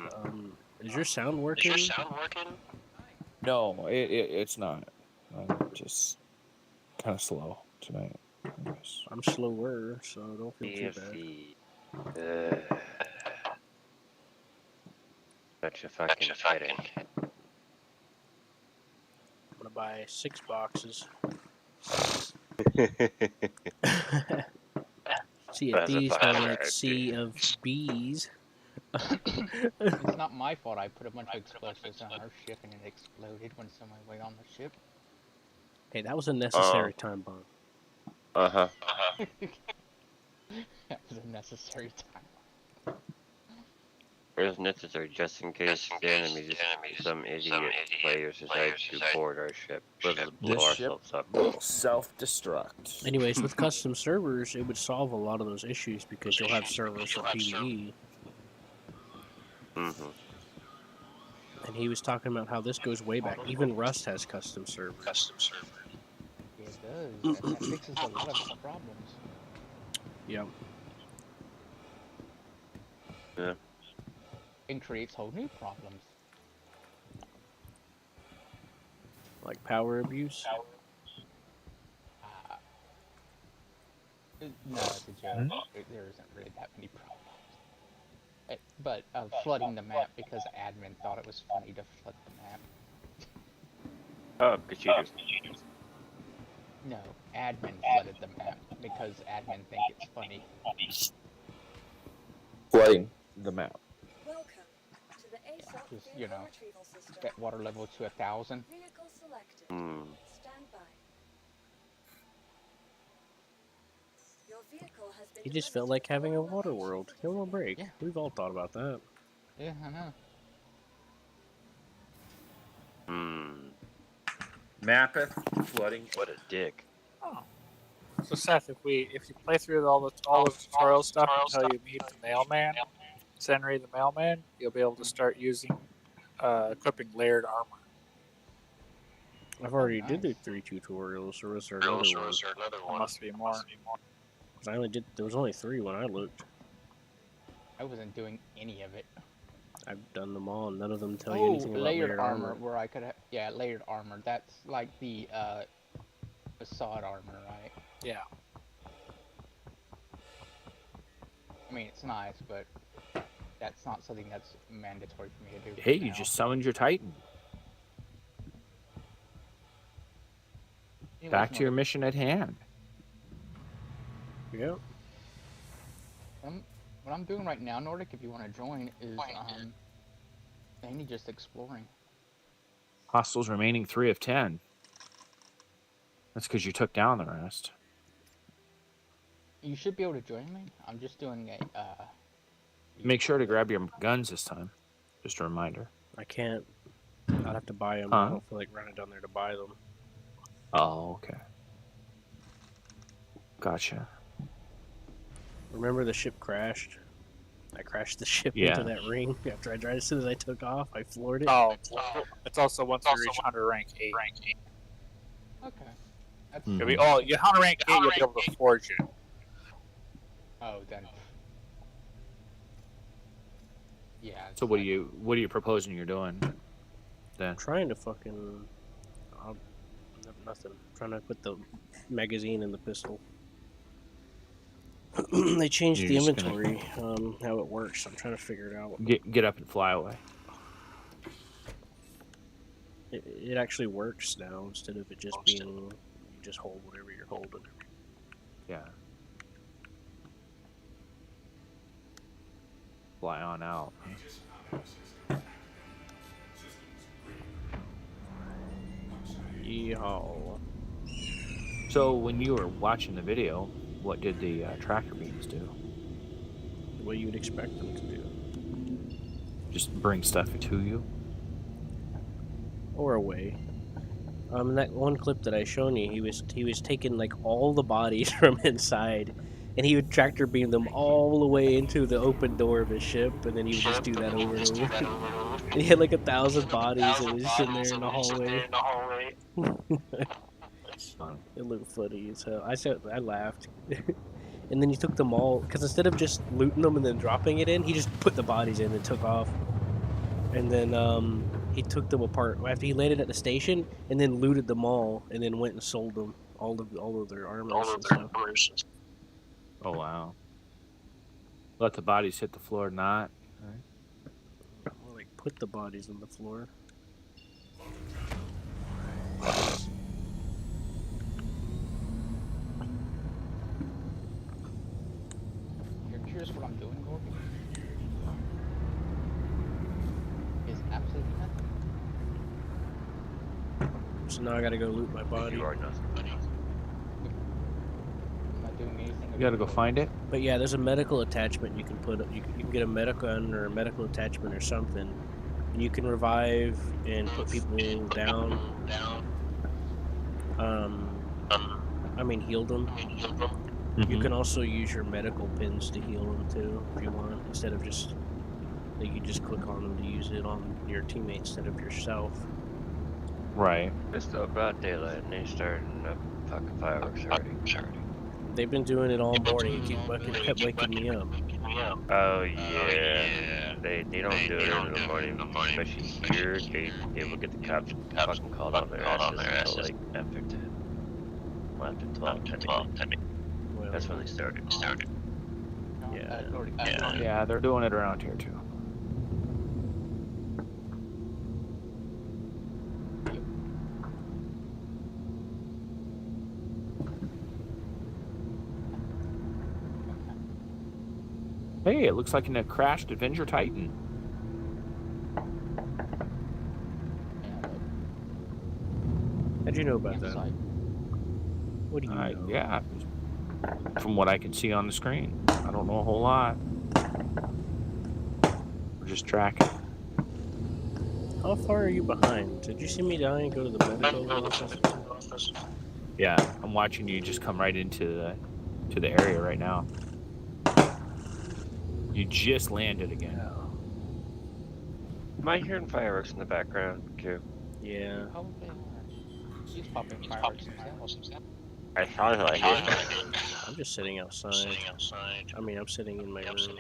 Is your sound working? No, it's not. I'm just kind of slow tonight. I guess. I'm slower, so don't feel too bad. CFC. Such a fucking headache. I'm gonna buy 6 boxes. Sea of Thieves, more like Sea of Bees. It's not my fault I put a bunch of explosives on our ship and it exploded when someone went on the ship. Hey, that was a necessary time bomb. Uh-huh. That was a necessary time. It was necessary just in case the enemy, some idiot players decide to board our ship. Let's just blow This ship ourselves up. will self-destruct. Anyways, with custom servers, it would solve a lot of those issues because you'll have servers for PvE. Mm-hmm. And he was talking about how this goes way back. Even Rust has custom servers. Yeah, it does. And that fixes a lot of the problems. Yep. Yeah. And creates whole new problems. Like power abuse. No, it's a joke. There isn't really that many problems. But flooding the map because admin thought it was funny to flood the map. Oh, because you do. No, admin flooded the map because admin think it's funny. Flooding the map. Welcome to the ASOP Just, vehicle retrieval system. Get water level to 1,000. Vehicle selected. Hmm. Stand by. Your vehicle has been He just delivered felt like to the having a final water location world. for Give him a delivery. break. Yeah. We've all thought about that. Yeah, I know. Mappeth flooding. What a dick. Oh. So Seth, if you play through all the tutorial stuff until you meet the mailman, Senri the mailman, you'll be able to start using equipping layered armor. I've already nice. did the 3 tutorials, or was there another one? There must be more. 'Cause I only did. There was only 3 when I looked. I wasn't doing any of it. I've done them all, and none of them tell you anything about layered armor, where I could have... Yeah, layered armor. That's like the facade armor, right? Yeah. I mean, it's nice, but that's not something that's mandatory for me to do. Hey, right you now. just summoned your Titan. Anyways, Back to your Mother, mission at hand. Yep. What I'm doing right now, Nordic, if you want to join, is mainly just exploring. Hostiles remaining 3 of 10. That's because you took down the rest. You should be able to join me. I'm just doing a. Make sure to grab your guns this time. Just a reminder. I can't. I'd have to buy them. Huh? I don't feel like running down there to buy them. Oh, okay. Gotcha. Remember the ship crashed? I crashed the ship Yeah. into that ring after I tried. As soon as I took off, I floored it. Oh, it's also once you reach hunter rank 8. Okay. That's. Mhm. You'll be, oh, you hunter rank 8, you'll be able to forge it. Oh, then. Yeah. So what are you proposing you're doing? Then I'm trying to fucking. Nothing. I'm trying to put the magazine in the pistol. They changed You're the just gonna- inventory, how it works. I'm trying to figure it out. get up and fly away. It actually works now instead of it just being you just hold whatever you're holding. Yeah. Fly on out. Yeehaw. So when you were watching the video, what did the tractor beams do? What you would expect them to do. Just bring stuff to you? Or away. In that one clip that I shown you, he was taking like all the bodies from inside, and he would tractor beam them all the way into the open door of his ship, and then he would just do that over and over. And he had like 1,000 bodies that was just in there in the hallway. It looked funny as hell. I laughed. And then he took them all, because instead of just looting them and then dropping it in, he just put the bodies in and took off. And then he took them apart after he landed at the station, and then looted them all, and then went and sold them all of their armors and stuff. Oh wow. Let the bodies hit the floor, not. Or like put the bodies on the floor. You're curious what I'm doing, Gorby? Is absolutely nothing. So now I gotta go loot my body. You are nothing. I'm not doing anything. You gotta go find it. But yeah, there's a medical attachment you can put. You can get a medical gun or a medical attachment or something, and you can revive and put people down. I mean, heal them. You can also use your medical pins to heal them too, if you want, instead of just like you just click on them to use it on your teammates instead of yourself. Right. It's still broad daylight and they started up fucking fireworks already. They've been doing it all morning. It kept waking me up. Oh yeah. They don't do it in the morning, especially here. They will get the cops fucking called on their asses until like after 10. Well, after 12, technically. Well, That's when they started. No, Yeah. already- Yeah, they're doing it around here too. Hey, it looks like a crashed Avenger Titan. how'd you know about Yeah, that? so What do you know? Yeah, from what I can see on the screen. I don't know a whole lot. We're just tracking. How far are you behind? Did you see me die and go to the medical office? Yeah, I'm watching you just come right into the area right now. You just landed again. Am I hearing fireworks in the background, Q? Yeah. Probably are. He's popping fireworks himself. I thought I did. I'm just sitting outside. I mean, I'm sitting in my room.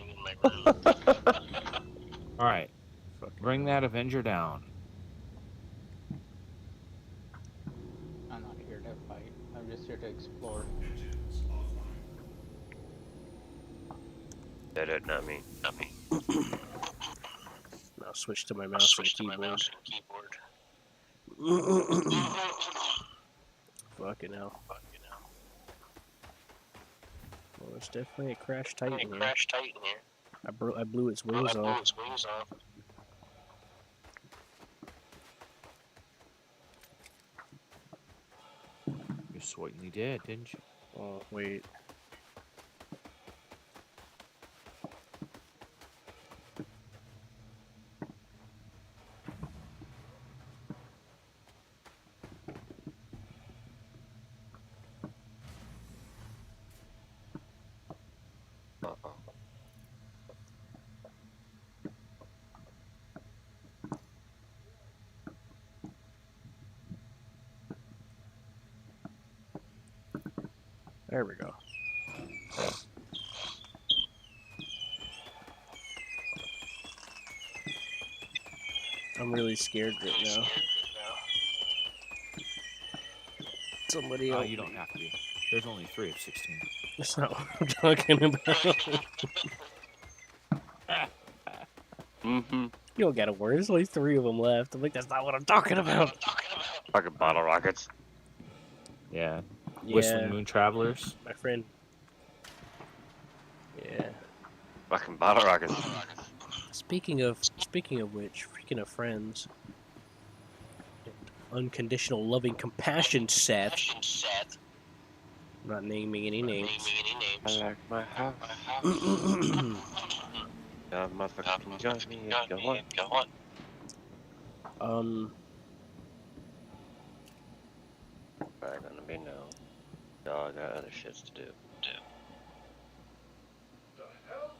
All right, bring that Avenger down. I'm not here to fight. I'm just here to explore. That not me. I'll switch to my mouse and keyboard. Fucking hell. Well, it's definitely a crash titan here. I blew its wings off. Just That's what you did, didn't you? Oh, wait. Uh-oh. There we go. I'm really scared right now. Somebody Oh, help you don't me. have to be. There's only 3 of 16. That's not what I'm talking about. Mm-hmm. You don't gotta worry. There's only 3 of them left. I'm like, that's not what I'm talking about. Fucking bottle rockets. Yeah. Yeah, Whistling Moon Travelers. my friend. Yeah. Fucking bottle rockets. Speaking of which, freaking of friends, and unconditional loving compassion set. I'm not naming any names. I like my house. Yeah, motherfucker, can you join me if you want? Probably gonna be no. Y'all got other shits to do. The hell?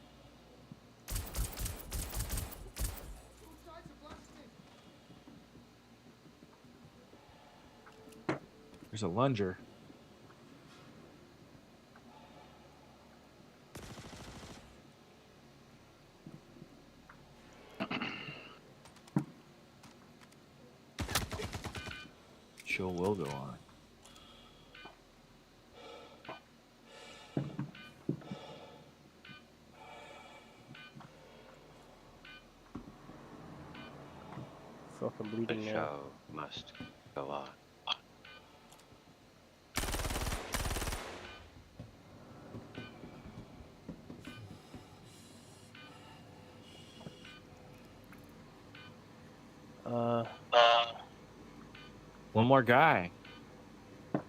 There's a lunger. Show will go on. Fucking The bleeding now. show must go on. One more guy. That's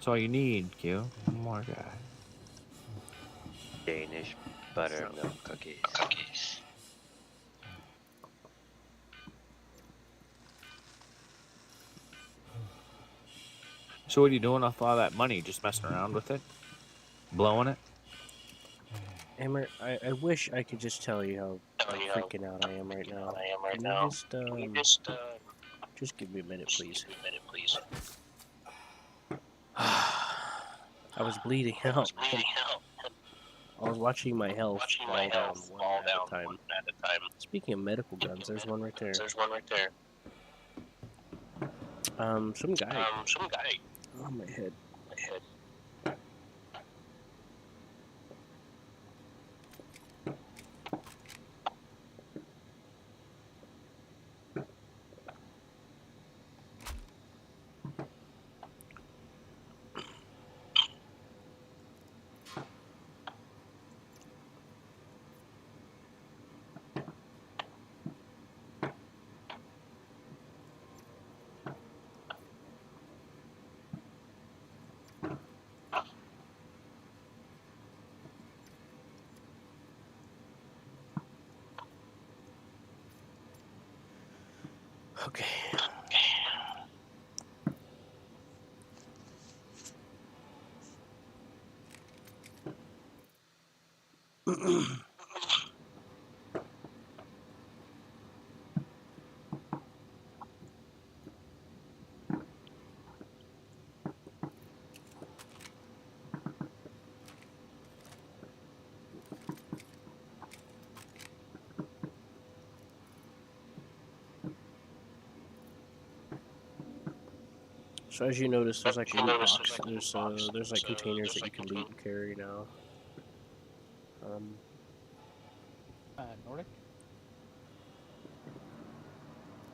all you need, Q. One more guy. Danish buttermilk cookies. So what are you doing with all that money? Just messing around with it? Blowing it? Emmer, I wish I could just tell you how freaking out I am right now. Can you just give me a minute, please? I was bleeding out. I was watching my health fall down one at a time. Speaking of medical guns, there's one right there. Some guy on my head. Okay. So as you notice, there's like loot box. There's like containers that you can loot and carry now. Nordic?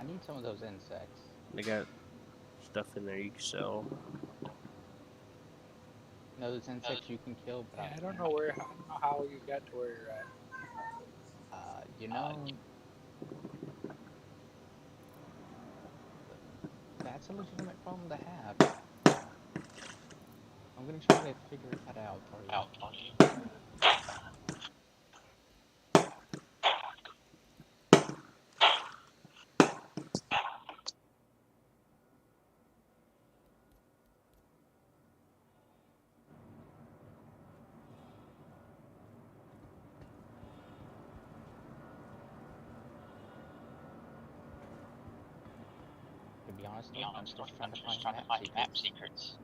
I need some of those insects. They got stuff in there you can sell. No, those insects you can kill, but Yeah, I don't know how you got to where you're at. you know, that That's a legitimate problem to have. I'm gonna try to figure that out for you. To be honest, though, I'm still trying to find map secrets.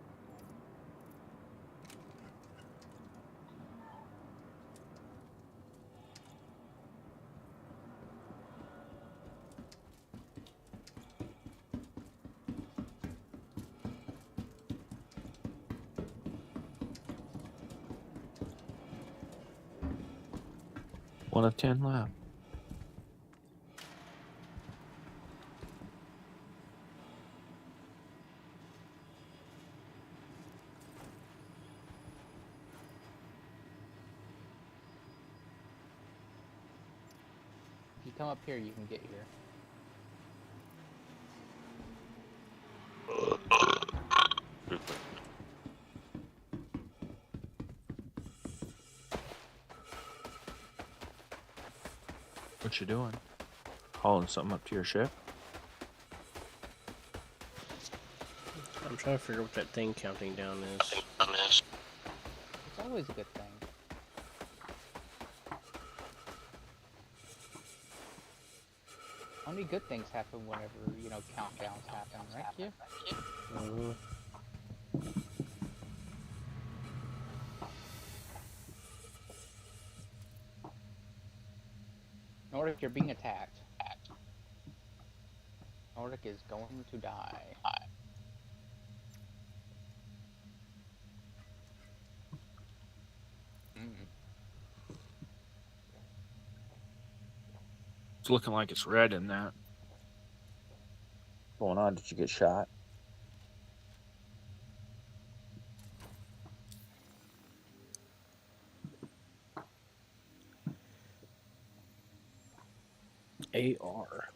One of 10 left. If you come up here, you can get here. What you doing? Hauling something up to your ship? I'm trying to figure out what that thing counting down is. It's always a good thing. Only good things happen whenever, you know, countdowns happen, right, Q? Nordic, you're being attacked. Nordic is going to die. It's looking like it's red in that. What's going on? Did you get shot? AR.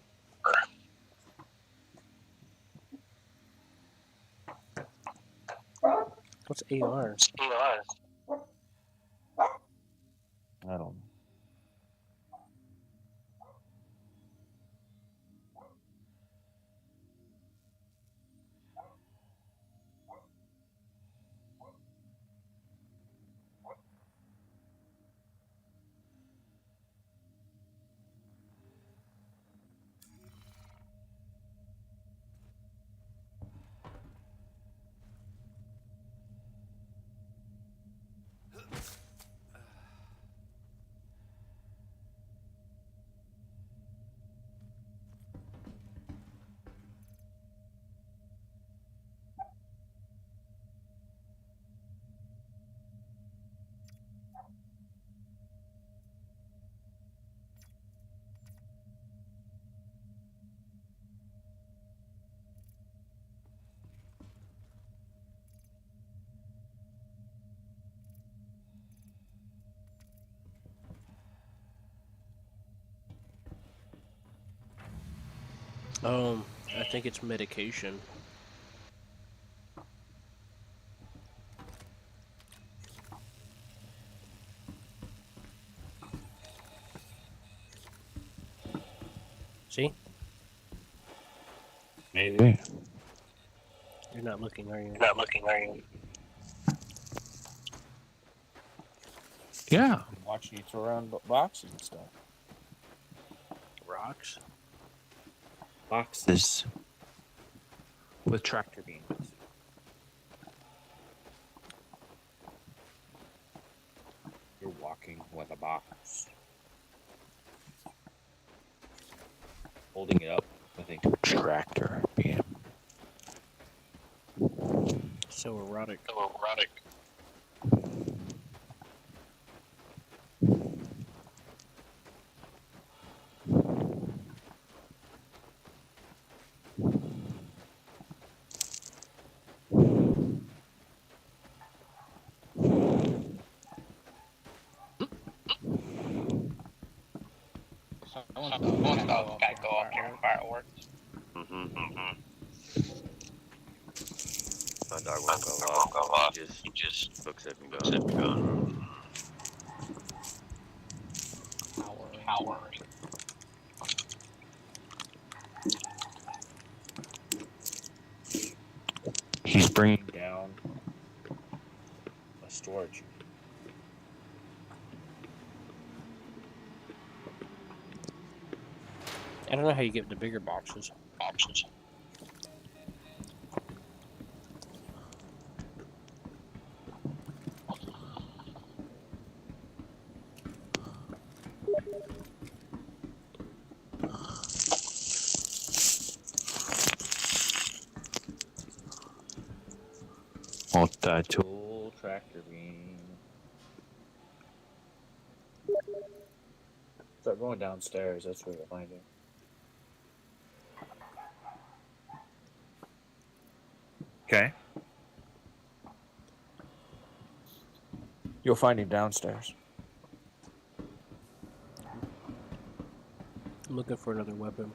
What's AR? I don't know. I think it's medication. See? Maybe. You're not looking, are you? Yeah, I'm watching you throw around boxes and stuff. Rocks? Boxes with tractor beams. You're walking with a box. Holding it up with a tractor beam. So erotic. Someone's dog got to go off during fireworks. My dog won't go off. He just hooks it and goes. Powering. He's bringing down my storage. I don't know how you get the bigger boxes. Multi-tool tractor beam. Start going downstairs. That's where you'll find it. Okay. You'll find him downstairs. I'm looking for another weapon.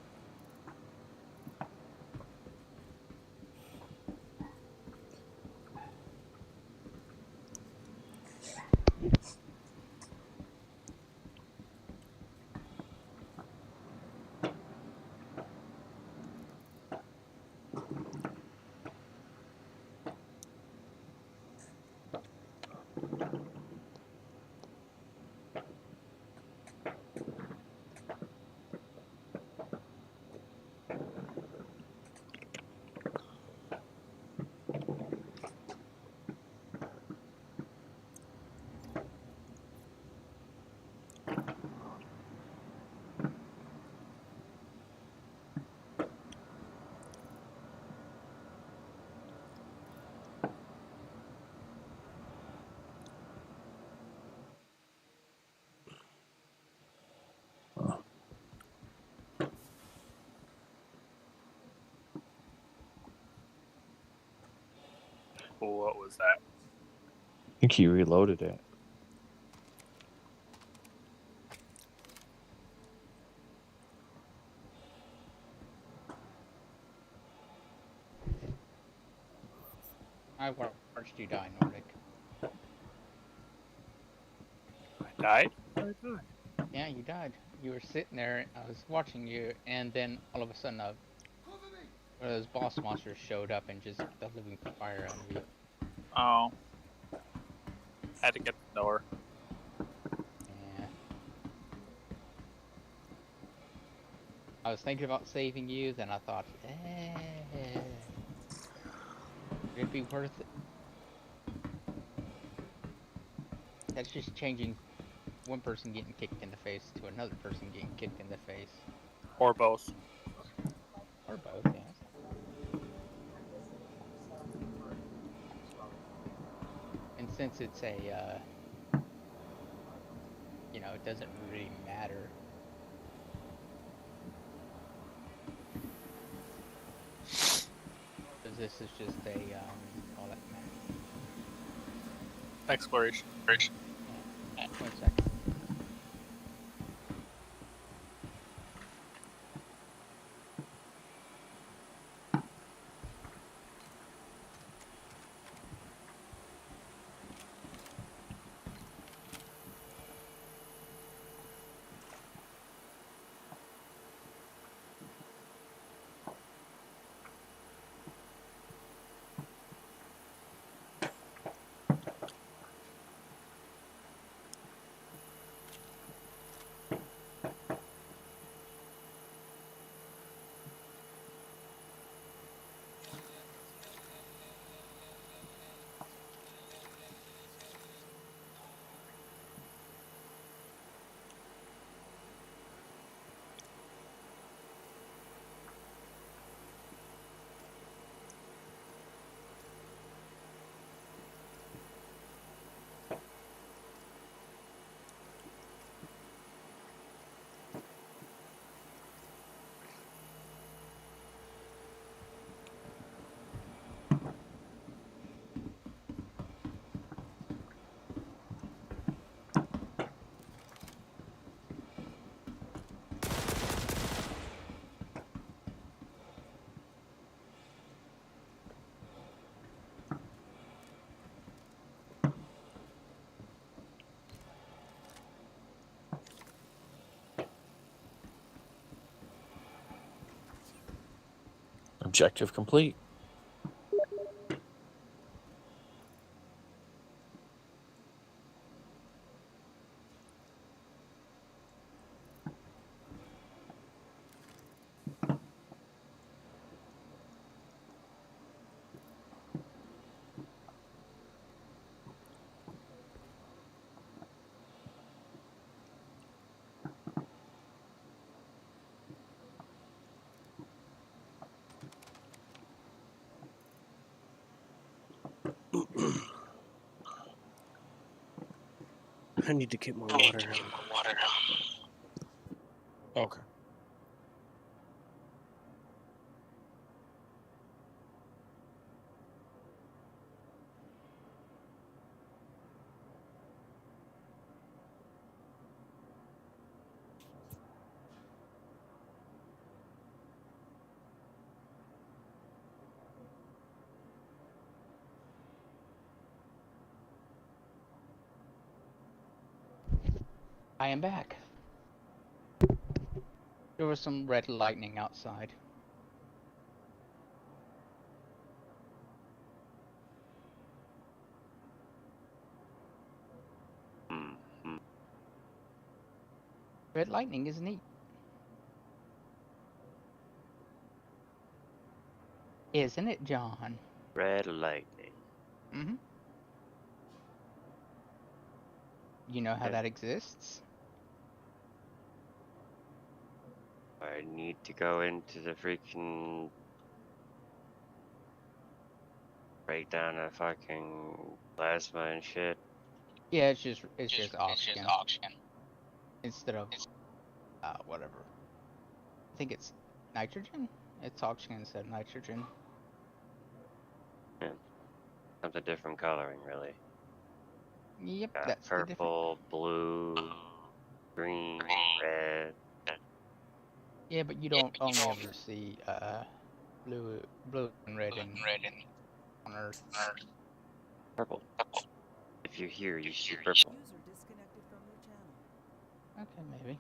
What was that? I think he reloaded it. I watched you die, Nordic. I died? I died. Yeah, you died. You were sitting there, I was watching you, and then all of a sudden one of those boss monsters showed up and just the living fire out of you. Oh. Had to get the door. Yeah. I was thinking about saving you, then I thought, would it be worth it? That's just changing one person getting kicked in the face to another person getting kicked in the face. Or both. Or both, yes. And since it's a, it doesn't really matter. Because this is just a, all that matters. Exploration. Yeah. 1 second. Objective complete. I need to get more water. Okay. I am back. There was some red lightning outside. Mm-hmm. Red lightning is neat. Isn't it, John? Red lightning. Mm-hmm. You know how Yeah. that exists? I need to go into the freaking break down the fucking plasma and shit. Yeah, it's just oxygen. Instead of whatever. I think it's nitrogen? It's oxygen instead of nitrogen. Yeah. Something different coloring, really. Yep, Got that's the difference. purple, blue, green, red. Yeah, but you don't only ever see blue and red on Earth. Purple. If you're here, you see purple. User disconnected from your channel. Okay, maybe.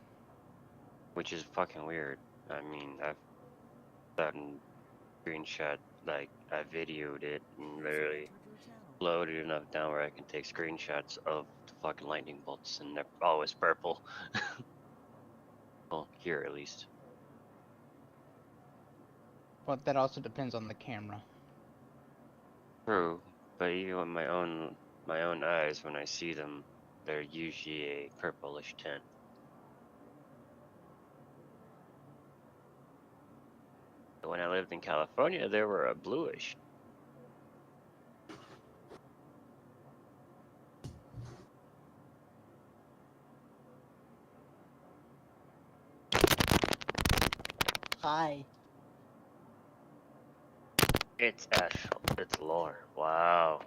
Which is fucking weird. I mean, I've done screenshot, like, I videoed it and literally Entered your channel. loaded enough down where I can take screenshots of the fucking lightning bolts and they're always purple. Well, here at least. But that also depends on the camera. True, but even with my own eyes, when I see them, they're usually a purplish tint. But when I lived in California, they were a bluish. Hi. It's Ashel. It's lore. Wow.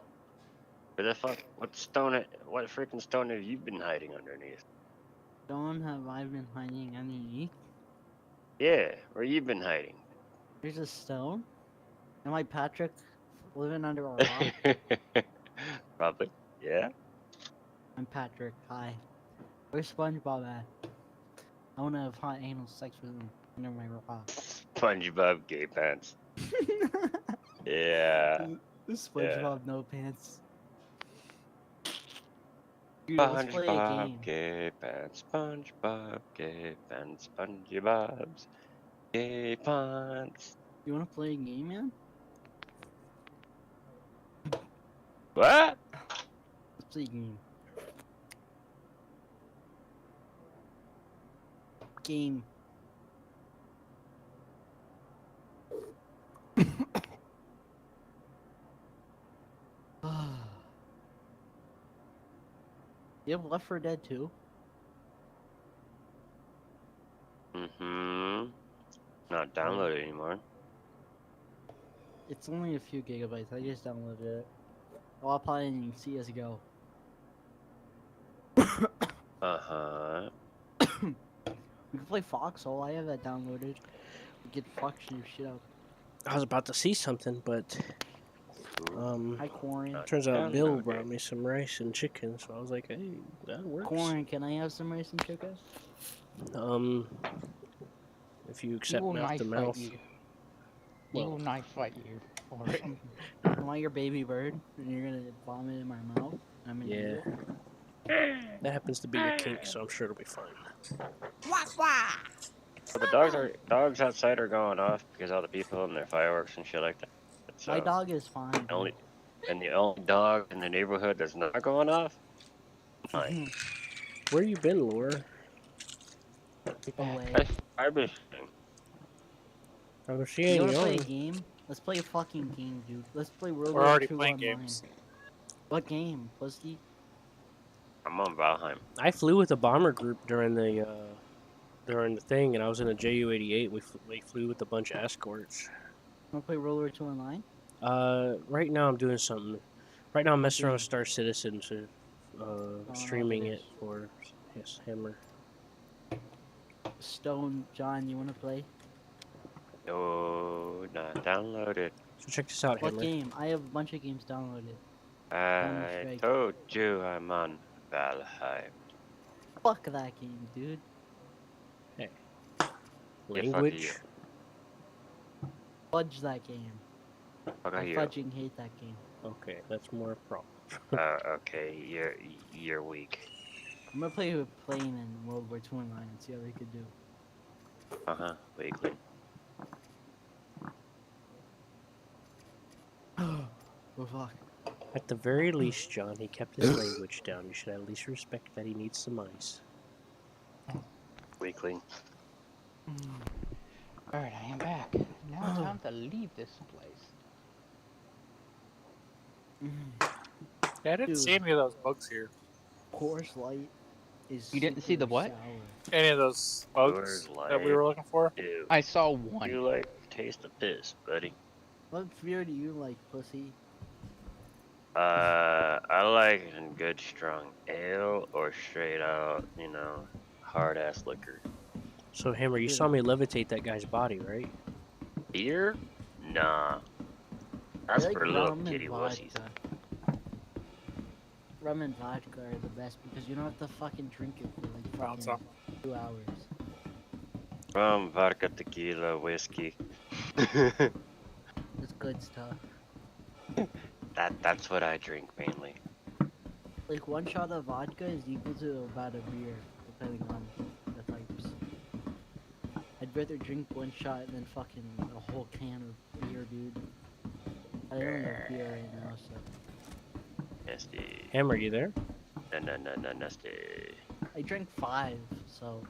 Where the fuck? What freaking stone have you been hiding underneath? Don't have I been hiding underneath? Yeah, where you been hiding? There's a stone? Am I Patrick living under a rock? Probably. Yeah. I'm Patrick. Hi. Where's SpongeBob at? I wanna have hot anal sex with him under my rock. SpongeBob gay pants. Yeah. SpongeBob no pants. Dude, let's play a SpongeBob game. gay pants. SpongeBob gay pants. SpongeBob's gay pants. You wanna play a game, man? What? Let's play a game. Game. You have Left 4 Dead 2? Mm-hmm. Not downloaded anymore. It's only a few gigabytes. I just downloaded it. While playing CSGO. Uh-huh. We can play Foxhole. I have that downloaded. We get fucked shit up. I was about to see something, but Hi, Corin. turns out Download Bill it. brought me some rice and chicken, so I was like, hey, that works. Corin, can I have some rice and chicken? If you accept He will mouth to knife fight mouth. you. He Well, will not fight you for it. I want your baby bird, and you're gonna vomit in my mouth. I'm gonna yeah. eat it. That happens to be your kink, so I'm sure it'll be fine. But the dogs outside are going off because all the people and their fireworks and shit like that. So My dog is fine. dude. only and the only dog in the neighborhood that's not going off. Mine. Where you been, Laura? Away. I've been. Oh, she You ain't wanna play a young. game? Let's play a fucking game, dude. Let's play World We're War already II playing online. games. What game, pussy? I'm on Valheim. I flew with a bomber group during the thing, and I was in a Ju-88. We flew with a bunch of escorts. Wanna play World War II online? Right now I'm doing something. Right now I'm messing around with game? Star Citizen, so know streaming what it it for his Hammer. Stone, John, you wanna play? No, not downloaded. So check this out, What Hammer. game? I have a bunch of games downloaded. I Strike. told you I'm on Valheim. Fuck that game, dude. Hey. Yeah, fuck Language. you. Fudge that game. Fuck I you. fudging hate that game. Okay, that's more a problem. Okay, you're weak. I'm gonna play with Plane in World War II online and see how they could do. Weakling. Oh fuck. At the very least, John, he kept his language down. You should at least respect that he needs some ice. Weakling. Alright, I am back. Now it's time to leave this place. Yeah, I didn't Dude. see any of those bugs here. Course Light is. You didn't see the super what? sour. Any of those bugs Coors that we were looking for? Ew. I saw one. You like taste the piss, buddy. What beer do you like, pussy? I like a good strong ale or straight out, hard ass liquor. So, Hammer, you saw me levitate that guy's body, right? Beer? Nah. That's I like for little rum and kitty wussies. vodka. Rum and vodka are the best because you don't have to fucking drink it for like Found fucking some. 2 hours. Rum, vodka, tequila, whiskey. It's good stuff. That's what I drink mainly. Like one shot of vodka is equal to about a beer, depending on the types. I'd rather drink one shot than fucking a whole can of beer, dude. I don't have beer right now, so. Nasty. Hammer, you there? No, nasty. I drank 5, so.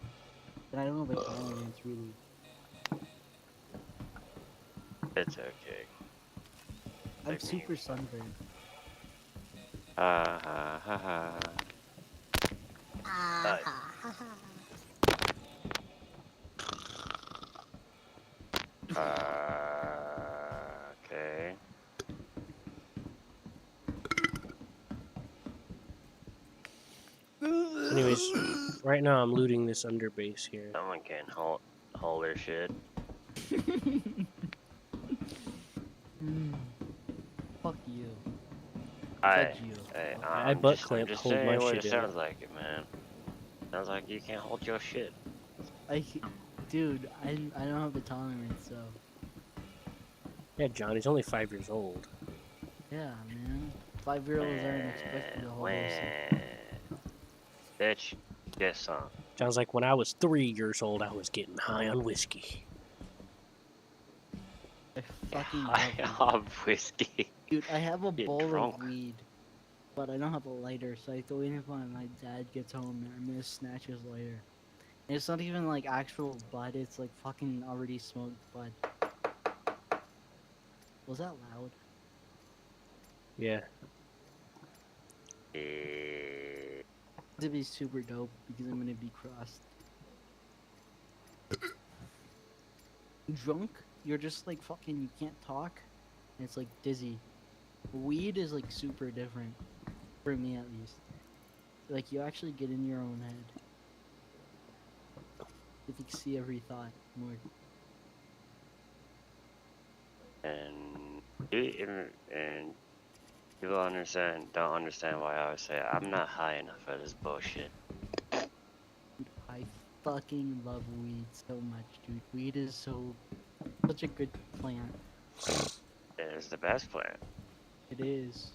And I don't have a gallon, it's really. It's okay. I'm Like me. super sunburned. Ha ha ha ha. Okay. Anyways, right now I'm looting this underbase here. Someone can haul their shit. Fuck you. I Fudge you. I I'm butt just, clamp I'm just hold saying my what shit it in. sounds like, it man. Sounds like you can't hold your shit. Dude, I don't have the tolerance, so. Yeah, John, he's only 5 years old. Yeah, man. 5-year-olds aren't expected to hold their shit. Bitch, yes, son. John's like, when I was 3 years old, I was getting high on whiskey. I fucking love I weed. have whiskey. Dude, I have a Get bowl drunk. of weed, but I don't have a lighter, so I have to wait until my dad gets home and I'm gonna snatch his lighter. And it's not even like actual bud, it's like fucking already smoked bud. Was that loud? Yeah. Eh, It's gonna be super dope because I'm gonna be crossed. Drunk, you're just like fucking, you can't talk, and it's like dizzy. Weed is like super different, for me at least. Like you actually get in your own head. You can see every thought more. and people don't understand why I always say I'm not high enough for this bullshit. I fucking love weed so much, dude. Weed is such a good plant. It is the best plant. It is.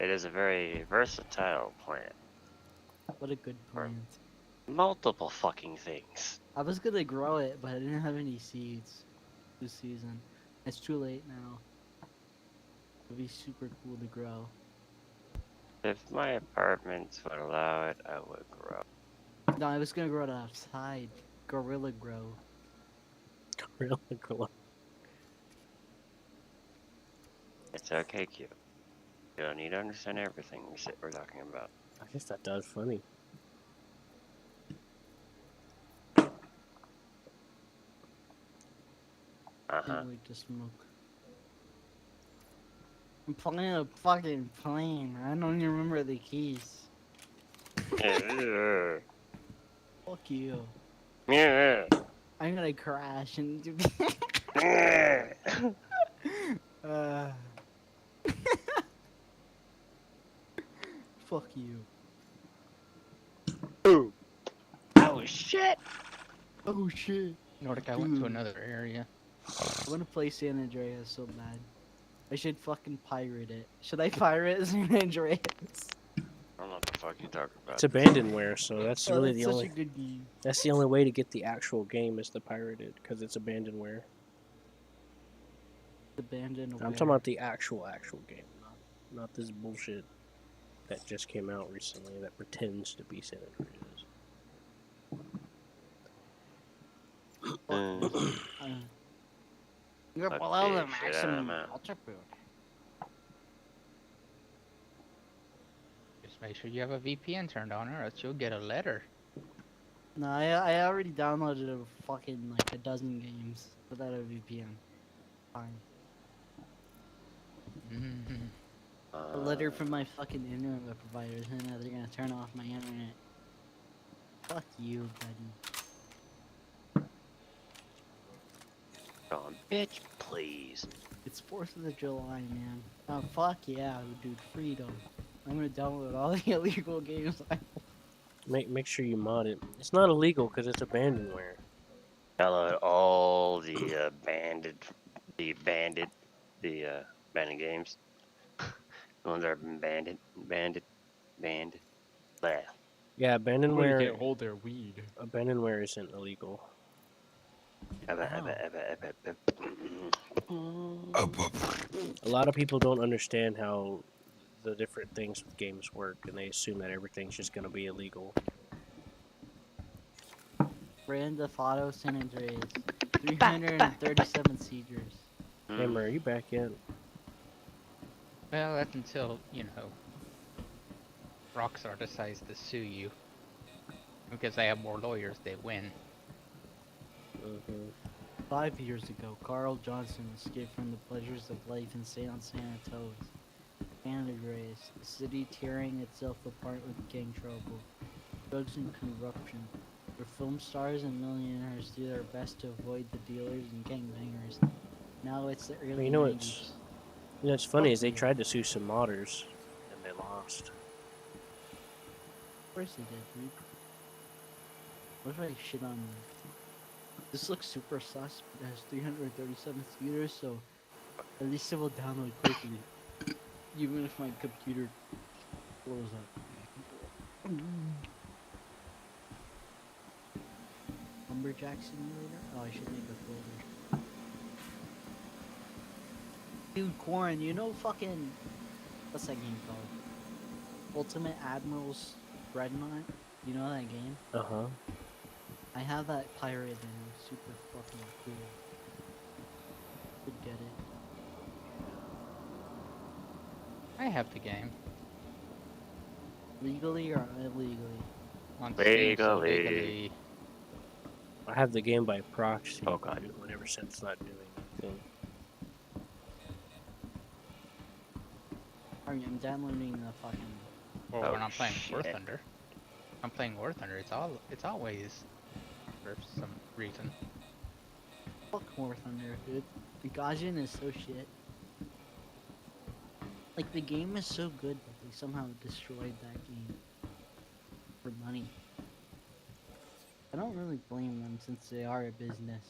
It is a very versatile plant What a good for plant. multiple fucking things. I was gonna grow it, but I didn't have any seeds this season. It's too late now. It'd be super cool to grow. If my apartments would allow it, I would grow. No, I was gonna grow it outside. Gorilla grow. Really cool. It's okay, Q. You don't need to understand everything we're talking about. I guess that was funny. Uh-huh. Can't wait to smoke. I'm playing a fucking plane. I don't even remember the keys. Yeah. Fuck you. Yeah. I'm gonna crash and uh, fuck you. Oh shit! Oh shit. Nordic, I went to Dude. another area. I wanna play San Andreas so bad. I should fucking pirate it. Should I pirate San Andreas? I don't know what the fuck you talking about. It's abandonware, so that's Oh, really that's the such only. a good game. That's the only way to get the actual game is to pirate it because it's abandonware. Abandoned. I'm talking about the actual game, not this bullshit that just came out recently that pretends to be San Andreas. You're Fuck below the this shit, I don't maximum know. altitude. Just make sure you have a VPN turned on, or else you'll get a letter. No, I already downloaded a fucking like a dozen games without a VPN. Fine. A letter from my fucking internet provider saying that they're gonna turn off my internet. Fuck you, buddy. Oh, bitch, please. It's 4th of July, man. Oh, fuck yeah, dude, freedom. I'm gonna download all the illegal games I Make sure you mod it. It's not illegal because it's abandonware. Download all the abandoned games. The ones that have been banned. Blah. Yeah, abandonware. hold their weed. Abandonware isn't illegal. A lot of people don't understand how the different things with games work, and they assume that everything's just gonna be illegal. Grand Theft Auto San Andreas. 337 seizures. Hammer, are you back yet? Well, that's until, you know, Rockstar decides to sue you. Because they have more lawyers, they win. 5 years ago, Carl Johnson escaped from the pleasures of life in San Santos. San Andreas, a city tearing itself apart with gang trouble, drugs and corruption, where film stars and millionaires do their best to avoid the dealers and gangbangers. Now it's the early 90s. What's funny is they Fuck you. tried to sue some modders, and they lost. Of course they did, dude. What if I shit on you? This looks super sus, but it has 337 speeders, so at least it will download quickly. Even if my computer blows up. Lumberjack Simulator? Oh, I should make a folder. Dude, Corin, you know fucking... What's that game called? Ultimate Admiral's Dreadnought? You know that game? Uh-huh. I have that pirated and it's super fucking cool. Could get it. I have the game. Legally or illegally? On Steam, so Legally. legally. I have the game by proxy. Oh, God. Whenever since not doing anything. Alright, I'm downloading the fucking... Or Oh, when I'm playing War shit. Thunder. I'm playing War Thunder, it's always for some reason. Fuck War Thunder, dude. The Gaijin is so shit. Like, the game is so good that they somehow destroyed that game. For money. I don't really blame them since they are a business.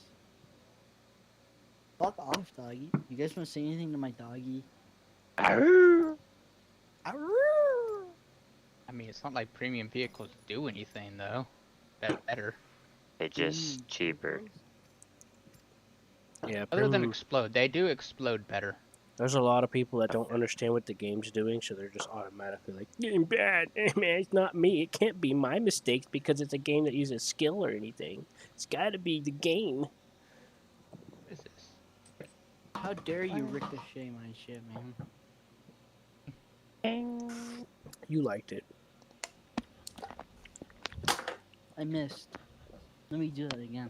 Fuck off, doggy. You guys want to say anything to my doggy? Arrgh. I mean, it's not like premium vehicles do anything though. That better. They just cheaper. Yeah, Other than premium. explode, they do explode better. There's a lot of people that don't understand what the game's doing, so they're just automatically like, "Game bad, man. It's not me. It can't be my mistakes because it's a game that uses skill or anything. It's got to be the game." What is this? How dare you ricochet my shit, man? You liked it. I missed. Let me do that again.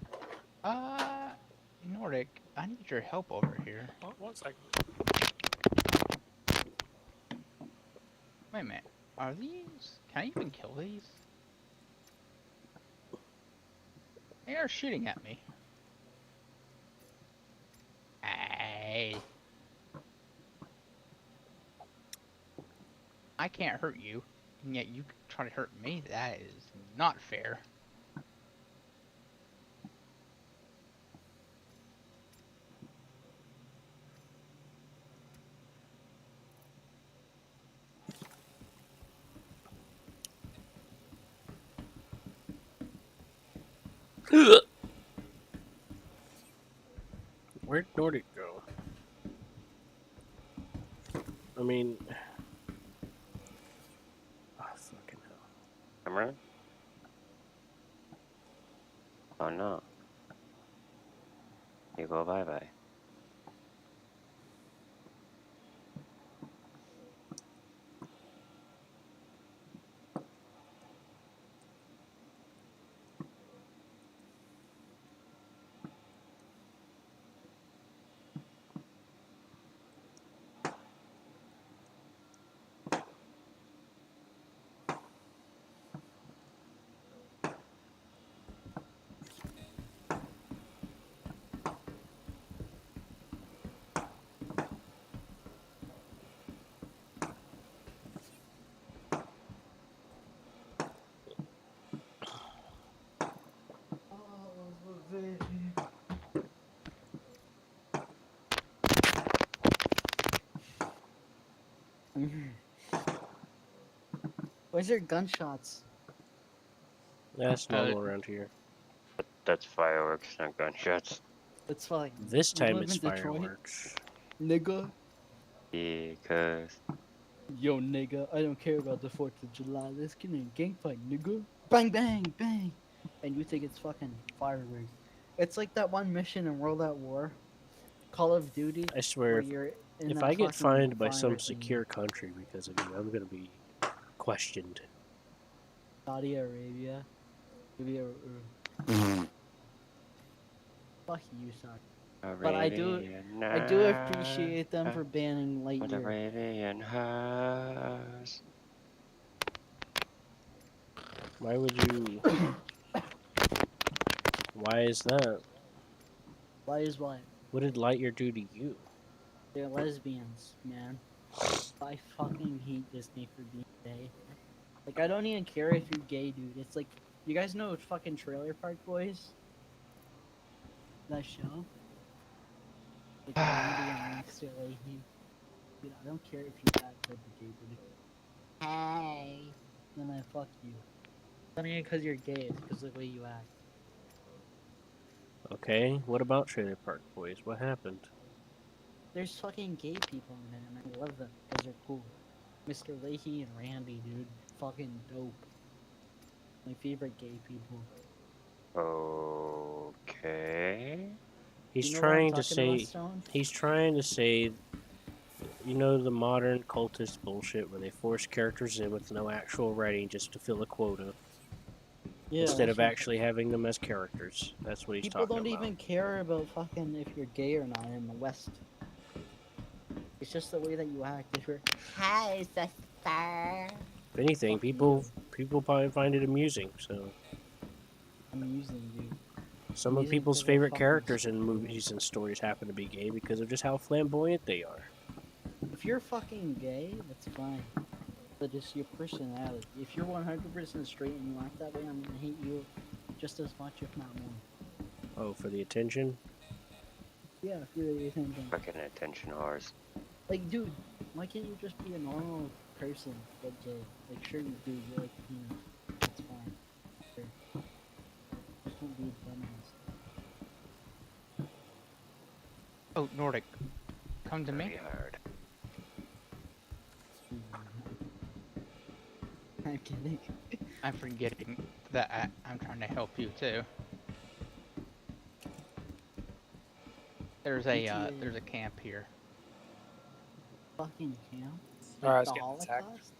Nordic, I need your help over here. One second. Wait a minute. Are these? Can I even kill these? They are shooting at me. Hey. I can't hurt you, and yet you try to hurt me. That is not fair. Where'd Nordic go? I mean, oh, fucking hell. Camera? Oh no. You go bye bye. Where's your gunshots? That's normal around here. That's fireworks, not gunshots. It's fine. This You time live it's in Detroit? fireworks. Nigga. Because Yo, nigga, I don't care about the 4th of July. Let's get in a gang fight, nigga. Bang, bang, bang. And you think it's fucking fireworks. It's like that one mission in World at War, Call of Duty. I swear, where you're in if that I get fucking fined by fire some thing. secure country because of you, I'm gonna be questioned. Saudi Arabia. Fuck you, Saudi. But I do appreciate them for banning With Lightyear. Arabian Nights. Why would you? Why is that? Why is what? What did Lightyear do to you? They're lesbians, man. I fucking hate Disney for being gay. Like, I don't even care if you're gay, dude. It's like, you guys know fucking Trailer Park Boys? That show? Like, Randy and Mr. Leahy. Dude, I don't care if you're that type of gay, dude. Hey! Then I fuck you. It's not even because you're gay, it's because of the way you act. Okay, what about Trailer Park Boys? What happened? There's fucking gay people in there, and I love them because they're cool. Mr. Leahy and Randy, dude. Fucking dope. My favorite gay people. Okay. He's You know what I'm trying to talking about, say. Stone? He's trying to say. You know the modern cultist bullshit where they force characters in with no actual writing just to fill a quota. Yeah, Instead that's of what- actually having them as characters. That's what he's People talking don't about. even care about fucking if you're gay or not in the West. It's just the way that you act. If you're hi sister. If anything, Fuck you. people probably find it amusing. So I'm using you. some of Amusing people's for their favorite fucking characters in movies and stories happen to be gay because of just how flamboyant they are. If you're fucking gay, that's fine. But it's your personality. If you're 100% straight and you act that way, I'm gonna hate you just as much, if not more. Oh, for the attention? Yeah, do the same thing. Fucking attention whores. Like, dude, why can't you just be a normal person but gay? Like, sure you do, you're like penis. That's fine. Sure. Just don't be a dumbass. Oh, Nordic, come to me. Pretty hard. I'm kidding. I'm forgetting that I'm trying to help you too. There's a camp here. Fucking camp? Alright, I Like was the getting attacked. Holocaust?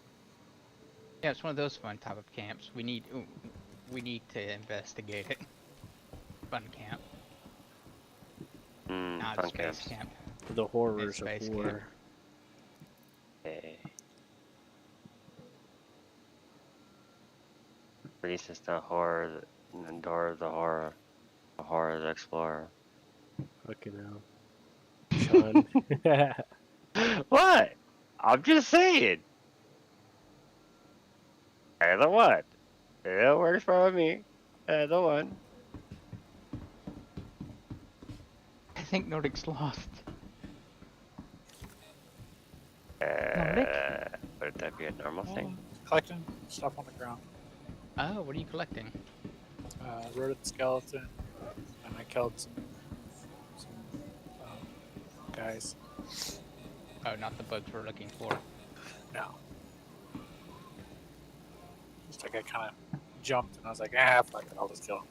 Yeah, it's one of those fun type of camps. We need to investigate it. Fun camp, not a Fun space camps. camp. The horrors of space war. camp. Hey. Reese is the horror, and Dora the horror. The horror the explorer. Fucking hell. Sean. What? I'm just saying. Either one. It works for me. Either one. I think Nordic's lost. Would that be a normal thing? Collecting stuff on the ground. Oh, what are you collecting? Rodent skeleton, and I killed some guys. Oh, not the bugs we're looking for. No. Just like I kind of jumped and I was like, fuck it, I'll just kill him.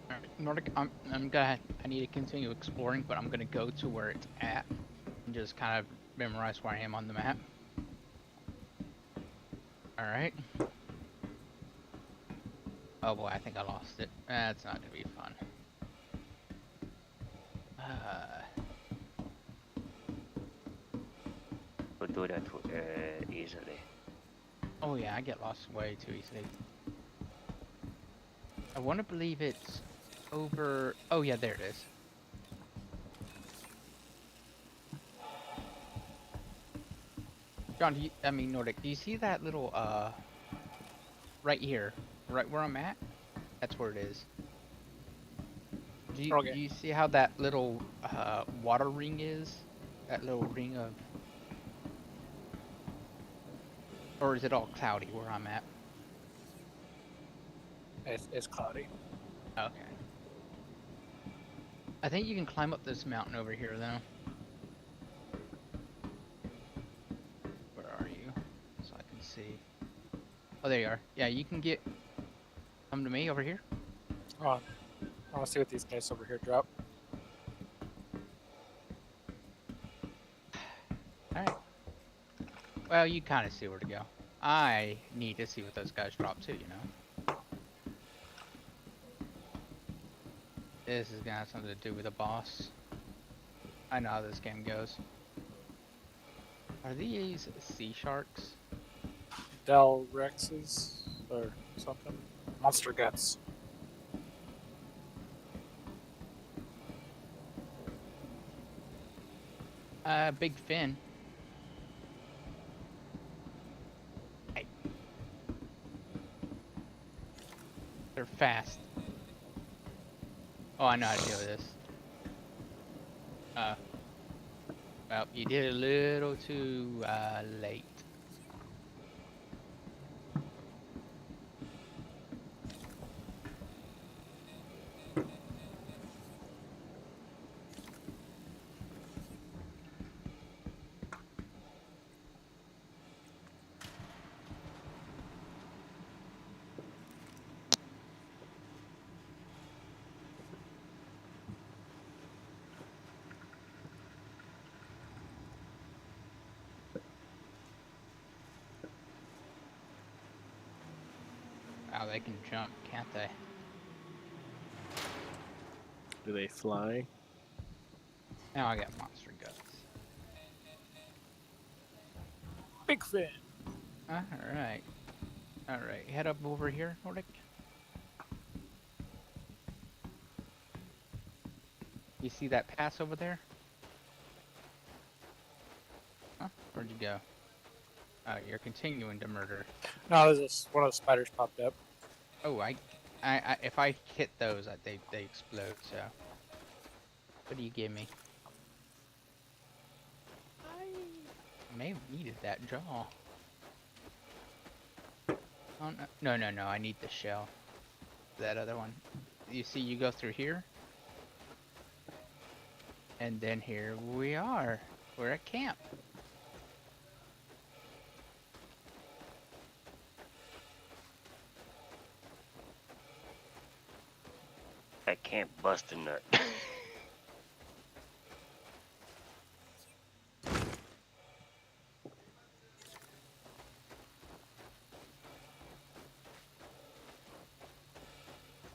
Alright, Nordic, I'm gonna. I need to continue exploring, but I'm gonna go to where it's at and just kind of memorize where I am on the map. All right. Oh boy, I think I lost it. That's not gonna be fun. We'll do that easily. Oh yeah, I get lost way too easily. I want to believe it's over. Oh yeah, there it is. John, Nordic, do you see that little, right here, right where I'm at? That's where it is. Okay. Do you see how that little, water ring is? That little ring of... Or is it all cloudy where I'm at? It's cloudy. Okay. I think you can climb up this mountain over here, though. Where are you? So I can see. Oh, there you are. Yeah, you can get... Come to me over here. Hold on. I want to see what these guys over here drop. Alright. Well, you kind of see where to go. I need to see what those guys drop too, you know? This is gonna have something to do with the boss. I know how this game goes. Are these sea sharks? Del Rexes or something. Monster guts. Big fin. Hey. They're fast. Oh, I know how to deal with this. Well, you did it a little too, late. Wow, they can jump, can't they? Do they fly? Now I got monster guts. Big fin. Alright. Alright, head up over here, Nordic. You see that pass over there? Huh? Where'd you go? Oh, you're continuing to murder. No, there's this, one of the spiders popped up. Oh, if I hit those, they explode, so. What do you give me? I may have needed that jaw. Oh, no, I need the shell. That other one. You see, you go through here. And then here we are. We're at camp. I can't bust a nut.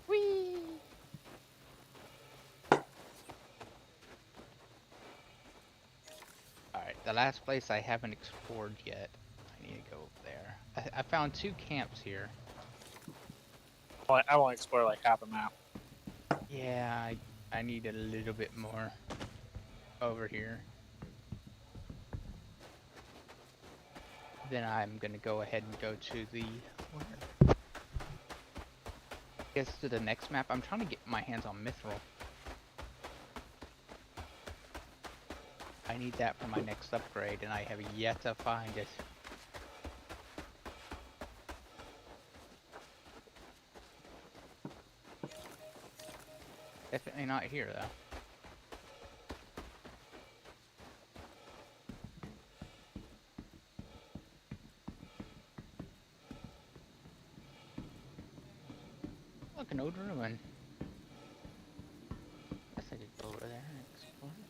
Whee! Alright, the last place I haven't explored yet. I need to go there. I found 2 camps here. I won't explore like half a map. Yeah, I need a little bit more over here. Then I'm gonna go ahead and go to the where? I guess to the next map. I'm trying to get my hands on mithril. I need that for my next upgrade, and I have yet to find it. Definitely not here, though. Look, an old ruin. Guess I could go over there and explore it.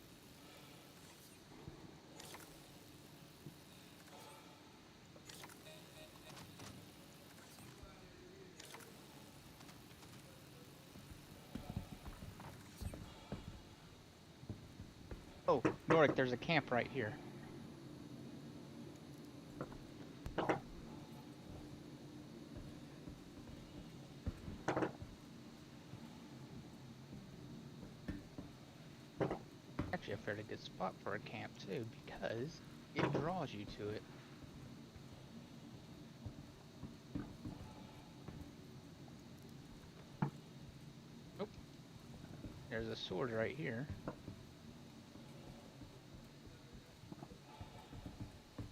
Oh, Nordic, there's a camp right here. Actually a fairly good spot for a camp too, because it draws you to it. Nope. There's a sword right here.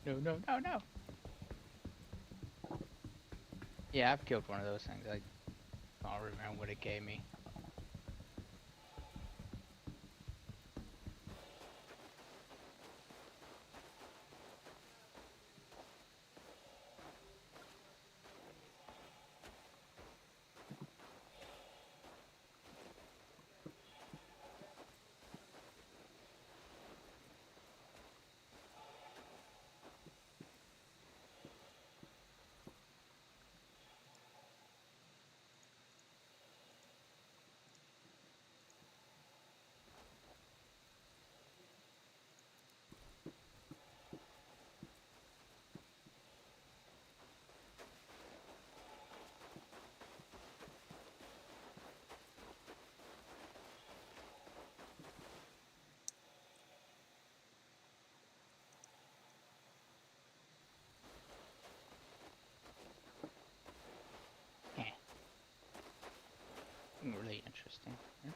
No. Yeah, I've killed one of those things. I don't remember what it gave me. Really interesting. Yeah.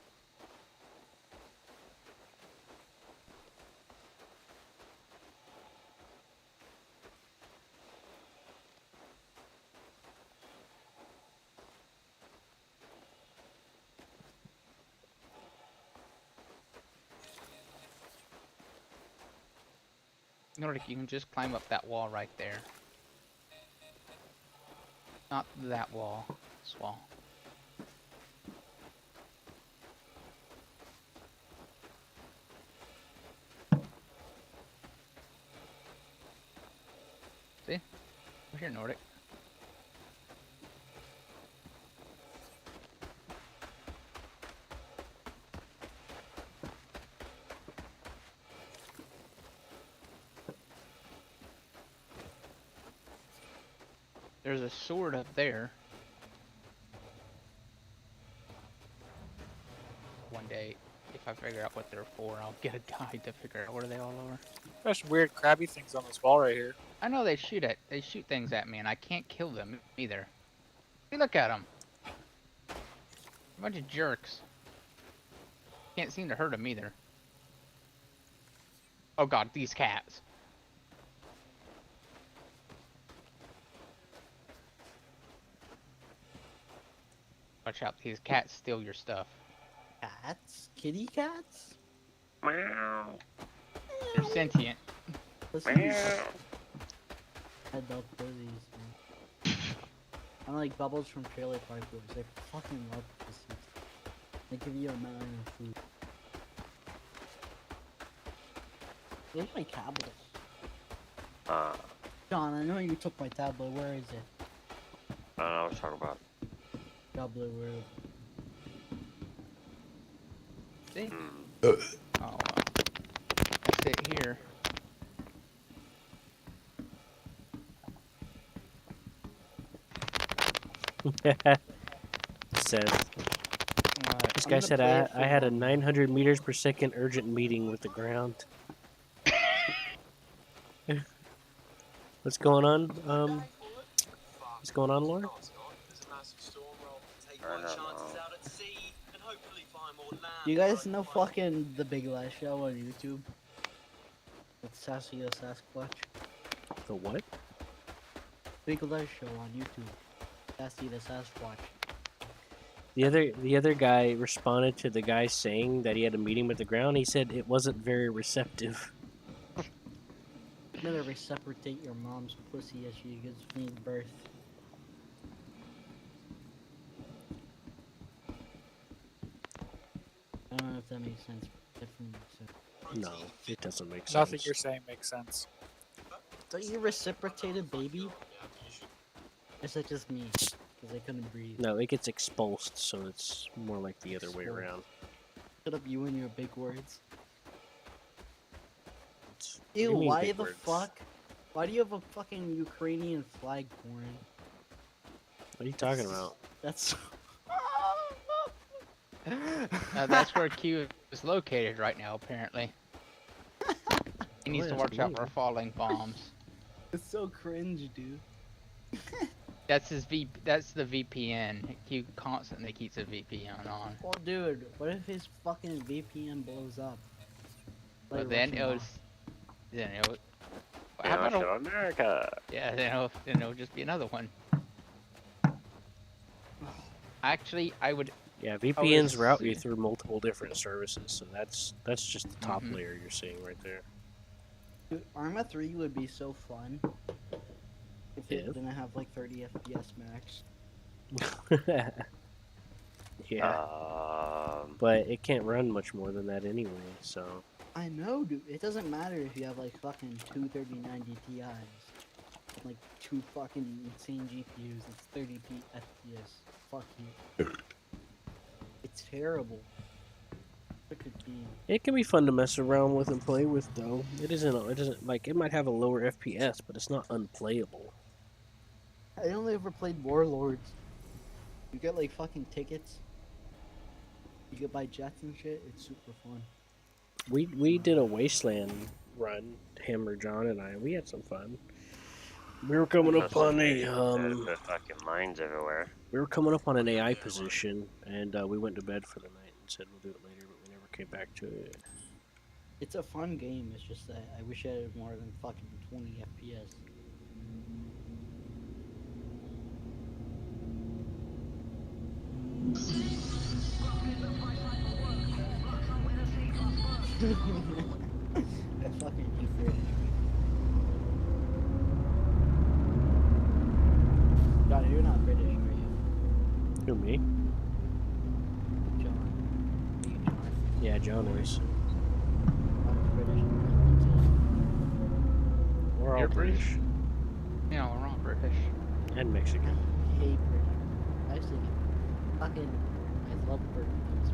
Nordic, you can just climb up that wall right there. Not that wall. This wall. See? Over here, Nordic. There's a sword up there. One day, if I figure out what they're for, I'll get a guide to figure out what they all are. There's some weird crabby things on this wall right here. I know they shoot things at me, and I can't kill them either. Hey, look at them. A bunch of jerks. Can't seem to hurt them either. Oh god, these cats. Watch out, these cats steal your stuff. Cats? Kitty cats? Meow. They're sentient. Pussies? Meow. I love pussies, man. I'm like Bubbles from Trailer Park Boys. I fucking love pussies. They give you a mountain of food. Where's my tablet? John, I know you took my tablet. Where is it? I don't know what I was talking about. Tablet, where is See? Hmm. Oh well. Let's sit here. Says What? this I'm guy gonna said play it I for had a long. 900 meters per second urgent meeting with the ground. What's going on? What's going on, Lauren? I don't know. You guys know fucking The Big Last Show on YouTube? With Sassy the Sasquatch? The what? Big Last Show on YouTube. Sassy the Sasquatch. The other guy responded to the guy saying that he had a meeting with the ground. He said it wasn't very receptive. You better reciprocate your mom's pussy as she gives me birth. I don't know if that makes sense. Definitely makes sense. No, it doesn't make sense. Nothing you're saying makes sense. Don't you reciprocate a baby? Is that just me? Because I couldn't breathe. No, it gets expulsed, so it's more like the other way Expulsed. around. Shut up, you and your big words. What do Ew, you mean why big the words? fuck? Why do you have a fucking Ukrainian flag porn? What are you talking about? That's... That's where Q is located right now, apparently. He needs Oh, to yeah, watch out it's for falling bombs. It's so cringe, dude. That's That's the VPN. Q constantly keeps a VPN on. Well, dude, what if his fucking VPN blows up? But Like then Russian it bomb. was. Then it was. You How know, about show a, America. yeah, then it'll just be another one. Actually, I would. Yeah, VPNs route you see. through multiple different services, so that's just the top Mhm. layer you're seeing right there. Dude, Arma 3 would be so fun if it Yeah. didn't have like 30 FPS max. Yeah, but it can't run much more than that anyway, so... I know, dude. It doesn't matter if you have like fucking two 3090 Ti's. Like two fucking insane GPUs. It's 30 FPS. Fuck you. It's terrible. It could be. It can be fun to mess around with and play with, though. It isn't like, it might have a lower FPS, but it's not unplayable. I only ever played Warlords. You get like fucking tickets. You get buy jets and shit. It's super fun. We did a Wasteland run, Hammer John and I. We had some fun. We were coming up on a The fucking mines everywhere. we were coming up on an AI position, and we went to bed for the night and said we'll do it later, but we never came back to it. It's a fun game. It's just that I wish I had more than fucking 20 FPS. I fucking hate British people. God, you're not British, are you? Who, me? John. Are you John? Yeah, John is. I'm British. We're all You're British. British? Yeah, we're all British. And Mexican. I hate British. Actually, fucking, I love burritos.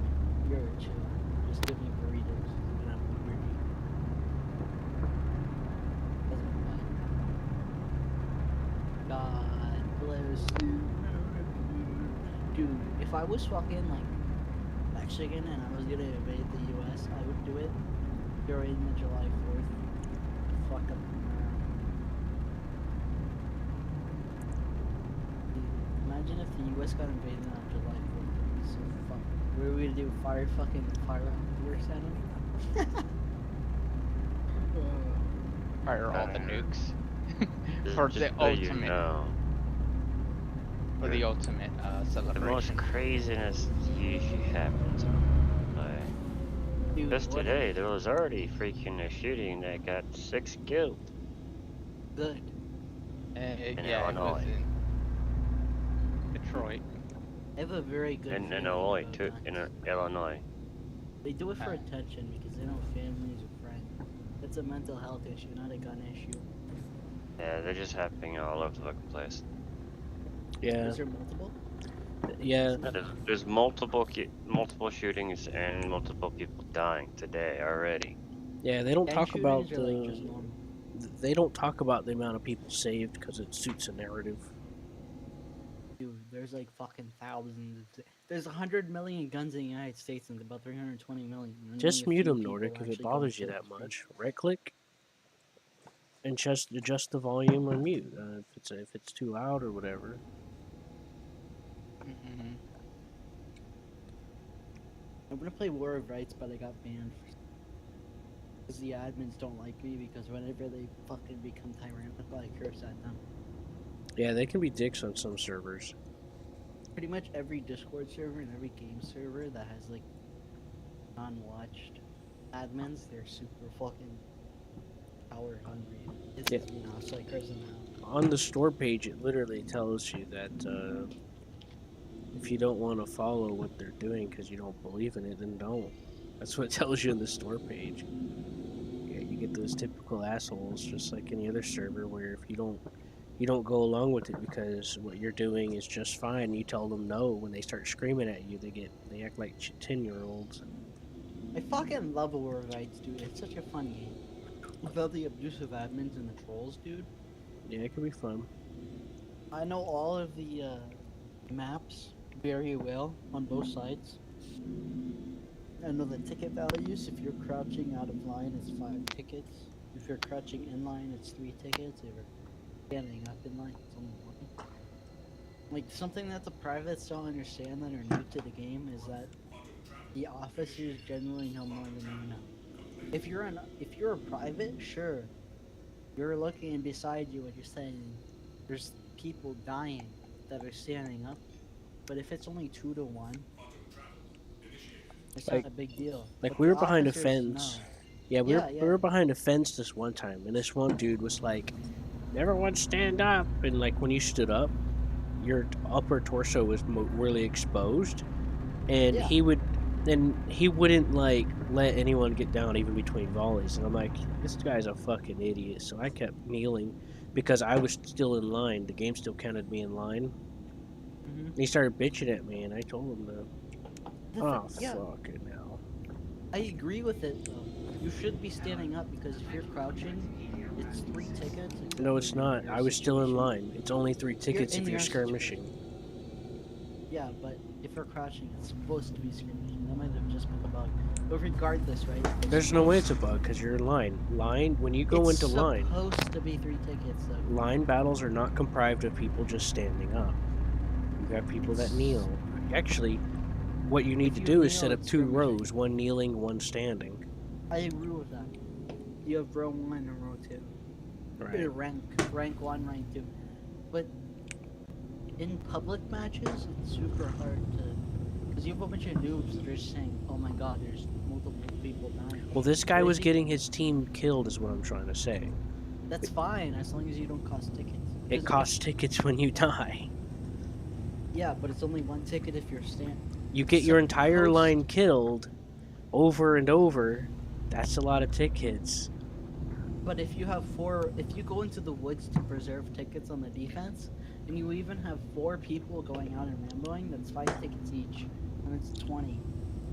You're chill. Just give me burritos and I'm British. Doesn't matter. God bless you. Dude, if I was fucking like Mexican and I was gonna invade the US, I would do it during the July 4th. Fuck up America. Dude, imagine if the US got invaded on July 4th. It'd be so fucking. What are we gonna do? Fire fireworks at them? fire all the nukes Just, for just the so you ultimate know, for the ultimate the most celebration. craziness usually happens. Dude, Just what today, if? there was already freaking a shooting that got 6 killed Good. in Yeah, it was Illinois. in Detroit. I have a very good In feeling Illinois, about too. In guns. Illinois. They do it for Uh. attention because they know families or friends. It's a mental health issue, not a gun issue. Yeah, they're just happening all over the fucking place. Yeah, Is there multiple? yeah. There's multiple shootings and multiple people dying today already. Yeah, they don't Gang talk about shootings are like just normal. they don't talk about the amount of people saved because it suits a narrative. Dude, there's like fucking thousands. There's 100 million guns in the United States and about 320 million. And Just only a mute few them, people Nordic, if it actually go bothers you and that kill these much. Right click and just adjust the volume or mute if it's too loud or whatever. Mm-hmm. I'm gonna play War of Rights, but I got banned because the admins don't like me because whenever they fucking become tyrannical, I curse at them. Yeah, they can be dicks on some servers. Pretty much every Discord server and every game server that has like non-watched admins, they're super fucking power hungry. It's Yeah. me off, so I curse them out. On the store page, it literally tells you that if you don't want to follow what they're doing because you don't believe in it, then don't. That's what it tells you in the store page. Yeah, you get those typical assholes, just like any other server, where if you don't go along with it because what you're doing is just fine, you tell them no. When they start screaming at you, they act like 10-year-olds. I fucking love War of Rights, dude. It's such a fun game. Without the abusive admins and the trolls, dude. Yeah, it can be fun. I know all of the maps very well on both sides. I know the ticket values. If you're crouching out of line, it's 5 tickets. If you're crouching in line, it's 3 tickets. If you're standing up in line, it's only 1. Like, something that the privates don't understand that are new to the game is that the officers generally know more than you know. If you're a private, sure, you're looking beside you and you're saying there's people dying that are standing up. But if it's only 2 to 1, it's Like- not a big deal. Like But we the were behind a officers fence. know. Yeah, we Yeah, were behind a fence this one time, and this one dude was like, "Everyone stand up!" And like when you stood up, your upper torso was really exposed, and Yeah. he wouldn't like let anyone get down even between volleys. And I'm like, this guy's a fucking idiot. So I kept kneeling because I was still in line. The game still counted me in line. Mhm. And he started bitching at me, and I told him to. Oh, Yeah, fucking hell. I agree with it though. You should be standing up because if you're crouching, it's 3 tickets. except No, for it's in not. your I was still in situation. line. It's only 3 tickets in if you're your skirmishing. Yeah, but if you're crouching, it's supposed to be skirmishing. That might have just been a bug. But regardless, right? There's no way it's a bug because you're in line. When you go into line, It's supposed to be 3 tickets though. line battles are not comprised of people just standing up. You have people that kneel. Actually, what you need If to you do is kneel, set up it's 2 skirmishing. rows, one kneeling, one standing. I agree with that. You have row 1 and row 2. Right. Rank 1, rank 2. But in public matches, it's super hard to, because you have a bunch of noobs that are just saying, "Oh my God, there's multiple people dying." Well, this guy But was if you- getting his team killed, is what I'm trying to say. That's fine as long as you don't cost tickets. It 'Cause costs tickets when you die. Yeah, but it's only 1 ticket if you're standing. You get your entire Supposed- line killed over and over. That's a lot of tickets. But if you have 4, if you go into the woods to preserve tickets on the defense, and you even have 4 people going out and rambling, that's 5 tickets each, and it's 20.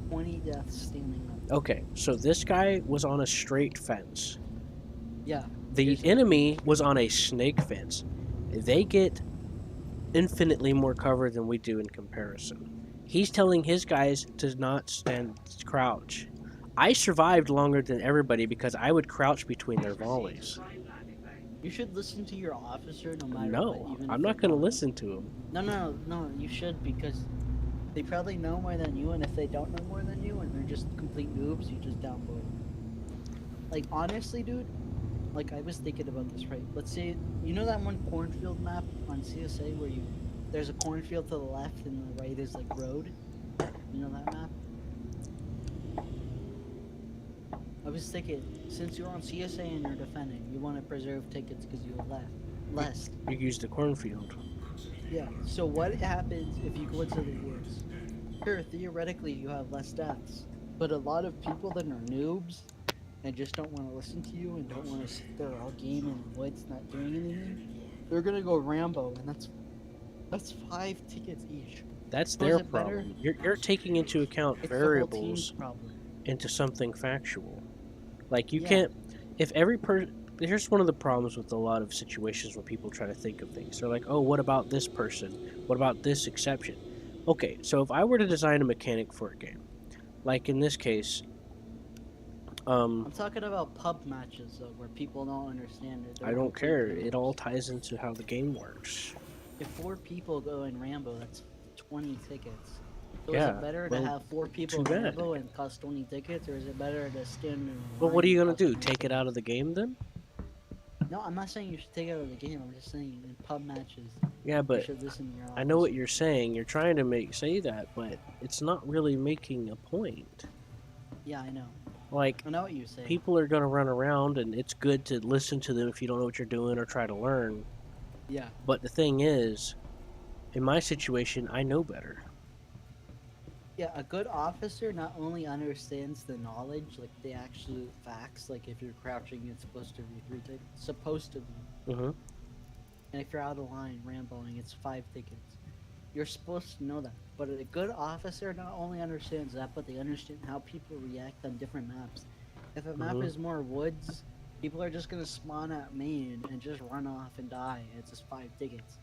20 deaths standing up. Okay, so this guy was on a straight fence. Yeah. The Here's- enemy was on a snake fence. They get infinitely more cover than we do in comparison. He's telling his guys to not crouch. I survived longer than everybody because I would crouch between their volleys. You should listen to your officer no matter what. No, Even I'm if not they're going to wrong. listen to him. No, you should because they probably know more than you, and if they don't know more than you and they're just complete noobs, you just downvote them. Like, honestly, dude, like I was thinking about this, right? Let's say you know that one cornfield map on CSA where there's a cornfield to the left and the right is like road. You know that map? I was thinking, since you're on CSA and you're defending, you want to preserve tickets because you have less. You use the cornfield. Yeah. So what happens if you go into the woods? Sure, theoretically you have less deaths, but a lot of people that are noobs and just don't want to listen to you and don't want to sit there all game in the woods not doing anything, they're gonna go Rambo, and that's 5 tickets each. That's So is their it better? problem. You're taking into account It's the whole team's variables problem. into something factual. Like you Yeah. can't. If every person. Here's one of the problems with a lot of situations when people try to think of things. They're like, oh, what about this person? What about this exception? Okay, so if I were to design a mechanic for a game, like in this case, I'm talking about pub matches though, where people don't understand it. I They're don't complete care. It all noobs. ties into how the game works. If 4 people go in Rambo, that's 20 tickets. So is Yeah, it better well, to have 4 people too in bad. Rambo and cost 20 tickets, or is it better to stand in a Well, line what are you and gonna cost do? 20 Take it out tickets? of the game then? No, I'm not saying you should take it out of the game. I'm just saying in pub matches, Yeah, you but should listen to your I know what officer. you're saying. You're trying to say that, but it's not really making a point. Yeah, I know. Like, I know what you're saying. people are gonna run around, and it's good to listen to them if you don't know what you're doing or try to learn. Yeah. But the thing is, in my situation, I know better. Yeah, a good officer not only understands the knowledge, like the absolute facts, like if you're crouching, it's supposed to be 3 tickets. Supposed to be. Mm-hmm. And if you're out of line, Ramboing, it's 5 tickets. You're supposed to know that. But a good officer not only understands that, but they understand how people react on different maps. If a map Mhm. is more woods, people are just gonna spawn at main and just run off and die. It's just 5 tickets.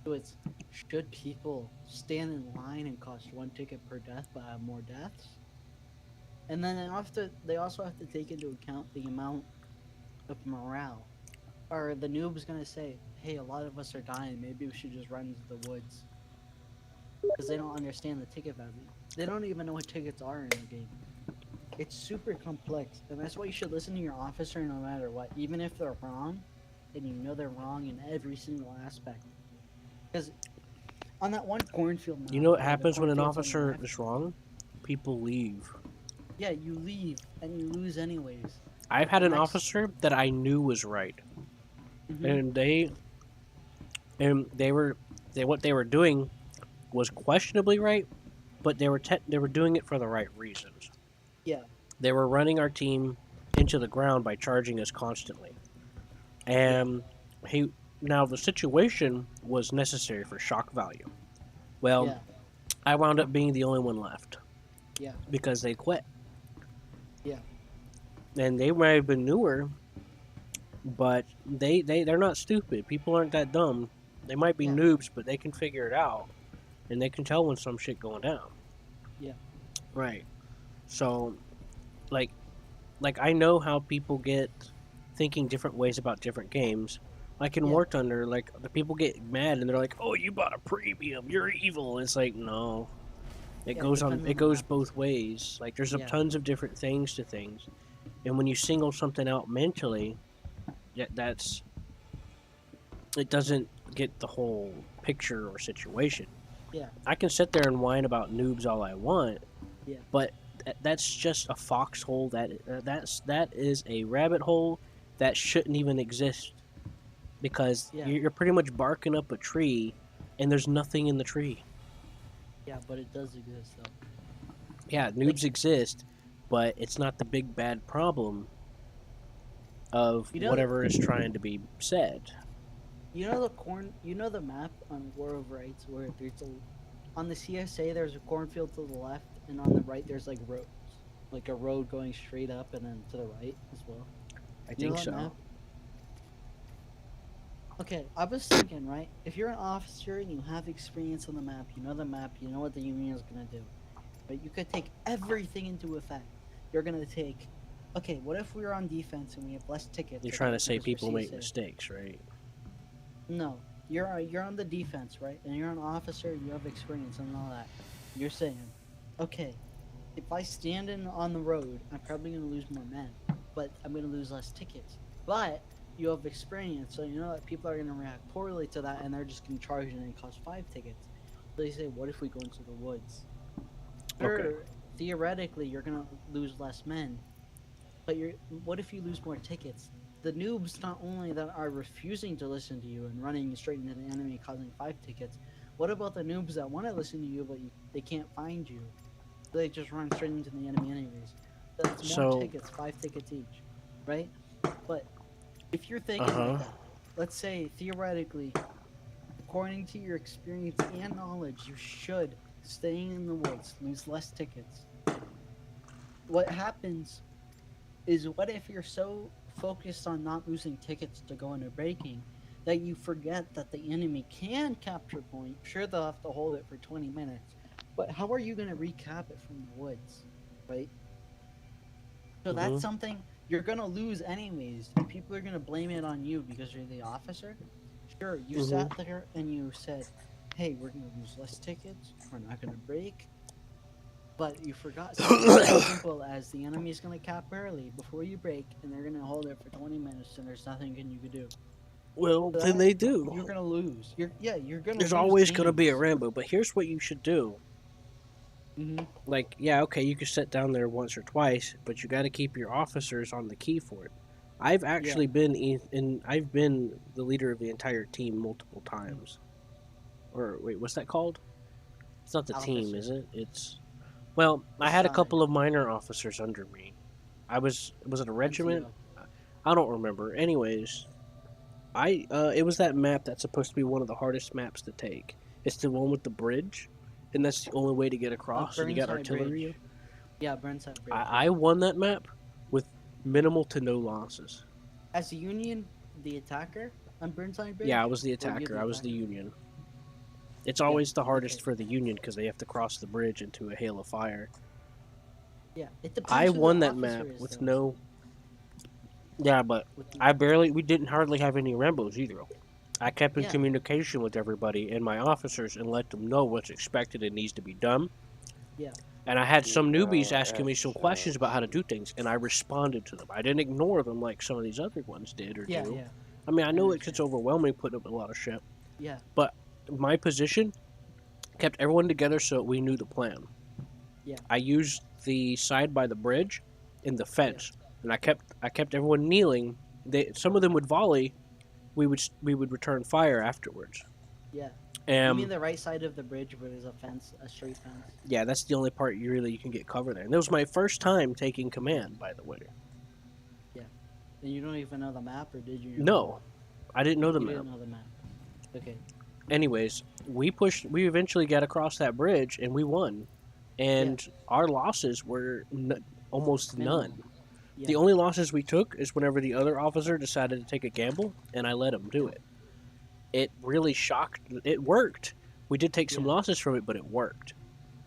So it's, should people stand in line and cost 1 ticket per death but have more deaths? And then they also have to take into account the amount of morale. Are the noobs gonna say, hey, a lot of us are dying, maybe we should just run into the woods? Because they don't understand the ticket value. They don't even know what tickets are in the game. It's super complex, and that's why you should listen to your officer no matter what, even if they're wrong, and you know they're wrong in every single aspect. Because on that one cornfield map, You know what where the happens when an cornfield's on the officer left, is wrong? People leave. yeah, you leave and you lose anyways. I've had The an next- officer that I knew was right, Mhm. and what they were doing was questionably right, but they were doing it for the right reasons. Yeah. They were running our team into the ground by charging us constantly, and now the situation was necessary for shock value. Well, Yeah. I wound up being the only one left. Yeah. Because they quit. Yeah. And they might have been newer, but they're not stupid. People aren't that dumb. They might be Yeah. noobs, but they can figure it out, and they can tell when some shit going down. Yeah. Right. So, like I know how people get thinking different ways about different games. Like in Yeah. War Thunder, like the people get mad and they're like, "Oh, you bought a premium. You're evil." And it's like, no. It Yeah, goes depends on the goes map. both ways. Like there's Yeah. tons of different things to things, and when you single something out mentally, it doesn't get the whole picture or situation. Yeah. I can sit there and whine about noobs all I want, Yeah. but that's just a foxhole. That is a rabbit hole that shouldn't even exist, because Yeah. you're pretty much barking up a tree, and there's nothing in the tree. Yeah, but it does exist though. Yeah, noobs exist, but it's not the big bad problem of You know- whatever is trying to be said. You know the map on War of Rights where on the CSA there's a cornfield to the left, and on the right there's like roads, like a road going straight up and then to the right as well. I You know think that so. map? Okay, I was thinking, right? If you're an officer and you have experience on the map, you know what the Union is gonna do. But you could take everything into effect. You're gonna take, okay, what if we're on defense and we have less tickets? You're like trying to say because we're people make CSA? mistakes, right? No, you're on the defense, right? And you're an officer, you have experience and all that. You're saying, okay, if I stand on the road, I'm probably gonna lose more men, but I'm gonna lose less tickets. But you have experience, so you know that people are going to react poorly to that, and they're just going to charge it and cause 5 tickets. So they say, what if we go into the woods? Okay. Sure, theoretically, you're going to lose less men, but what if you lose more tickets? The noobs not only that are refusing to listen to you and running straight into the enemy causing 5 tickets, what about the noobs that want to listen to you but they can't find you? They just run straight into the enemy anyways. That's more So, tickets, 5 tickets each, right? But if you're uh thinking like huh. that, let's say theoretically, according to your experience and knowledge, you should staying in the woods lose less tickets. What happens is, what if you're so focused on not losing tickets to go into breaking that you forget that the enemy can capture point? Sure, they'll have to hold it for 20 minutes, but how are you going to recap it from the woods, right? So that's Mhm. something you're going to lose anyways, and people are going to blame it on you because you're the officer. Sure, you Mhm. sat there and you said, hey, we're going to lose less tickets, we're not going to break. But you forgot something so simple as the enemy's gonna cap early before you break, and they're gonna hold it for 20 minutes, and there's nothing you can do. Well, So then that they you're do. gonna lose. You're gonna There's lose always gonna be a games. Rambo, but here's what you should do. Mm-hmm. Like, yeah, okay, you can sit down there once or twice, but you got to keep your officers on the key for it. I've Yeah. actually been I've been the leader of the entire team multiple times. Or wait, what's that called? It's not the team, Officer. is it? It's well, The I had a side. couple of minor officers under me. Was it a regiment? NCO. I don't remember. Anyways, it was that map that's supposed to be one of the hardest maps to take. It's the one with the bridge, and that's the only way to get across. And you got Burnside artillery. Bridge. Yeah, Burnside Bridge. I won that map with minimal to no losses. As a Union, the attacker on Burnside Bridge. Yeah, I was the Were you attacker. the I was the attacker? Union. It's Yeah. always the Okay. hardest for the Union because they have to cross the bridge into a hail of fire. Yeah. It I depends who the won that officer map is, with though. no. Yeah, but With the, we didn't hardly have any Rambos either. I kept in yeah. communication with everybody and my officers and let them know what's expected and needs to be done. Yeah. And I had See, some newbies no, asking me some questions about how to see. do things, and I responded to them. I didn't ignore them like some of these other ones did or Yeah. do. Yeah. I mean, I I know it understand. gets overwhelming putting up with a lot of shit, Yeah. but my position kept everyone together so we knew the plan. Yeah. I used the side by the bridge and the Yeah. fence, and I kept everyone kneeling. Some of them would volley. We would return fire afterwards. Yeah. You mean And the right side of the bridge where there's a fence, a straight fence? yeah, that's the only part you can get cover there. And that was my first time taking command, by the way. Yeah. And you don't even know the map, or did you? No, I didn't know the You map. didn't know the map. Okay. Anyways, we eventually got across that bridge and we won. And our losses were almost Minimal. none. Yeah. The only losses we took is whenever the other officer decided to take a gamble, and I let him do it. It really shocked. It worked. We did take some Yeah. losses from it, but it worked.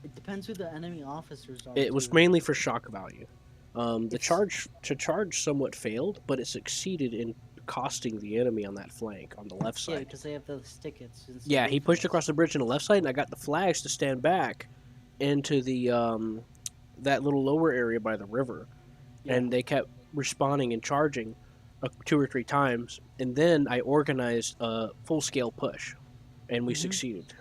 It depends who the enemy officers are. It was too. mainly for shock value. The It's- charge somewhat failed, but it succeeded in costing the enemy on that flank on the left Yeah, side. because they have those tickets. Yeah, he pushed across the bridge on the left side, and I got the flags to stand back into the that little lower area by the river, and they kept responding and charging 2 or 3 times, and then I organized a full-scale push, and we Mhm. succeeded.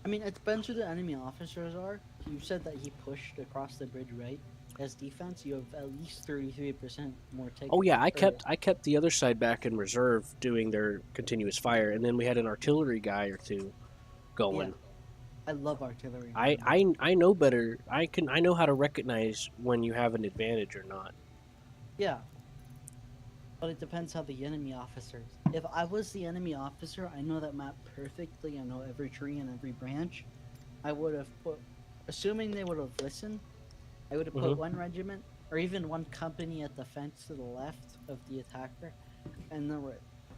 I mean, it depends who the enemy officers are. You said that he pushed across the bridge, right? As defense, you have at least 33% more tickets. Oh yeah, I kept the other side back in reserve doing their continuous fire, and then we had an artillery guy or two going. Yeah. I love artillery. I know better. I know how to recognize when you have an advantage or not. Yeah. But it depends how the enemy officers. If I was the enemy officer, I know that map perfectly. I know every tree and every branch. I would have put, assuming they would have listened, I would have put Mhm. one regiment or even one company at the fence to the left of the attacker, and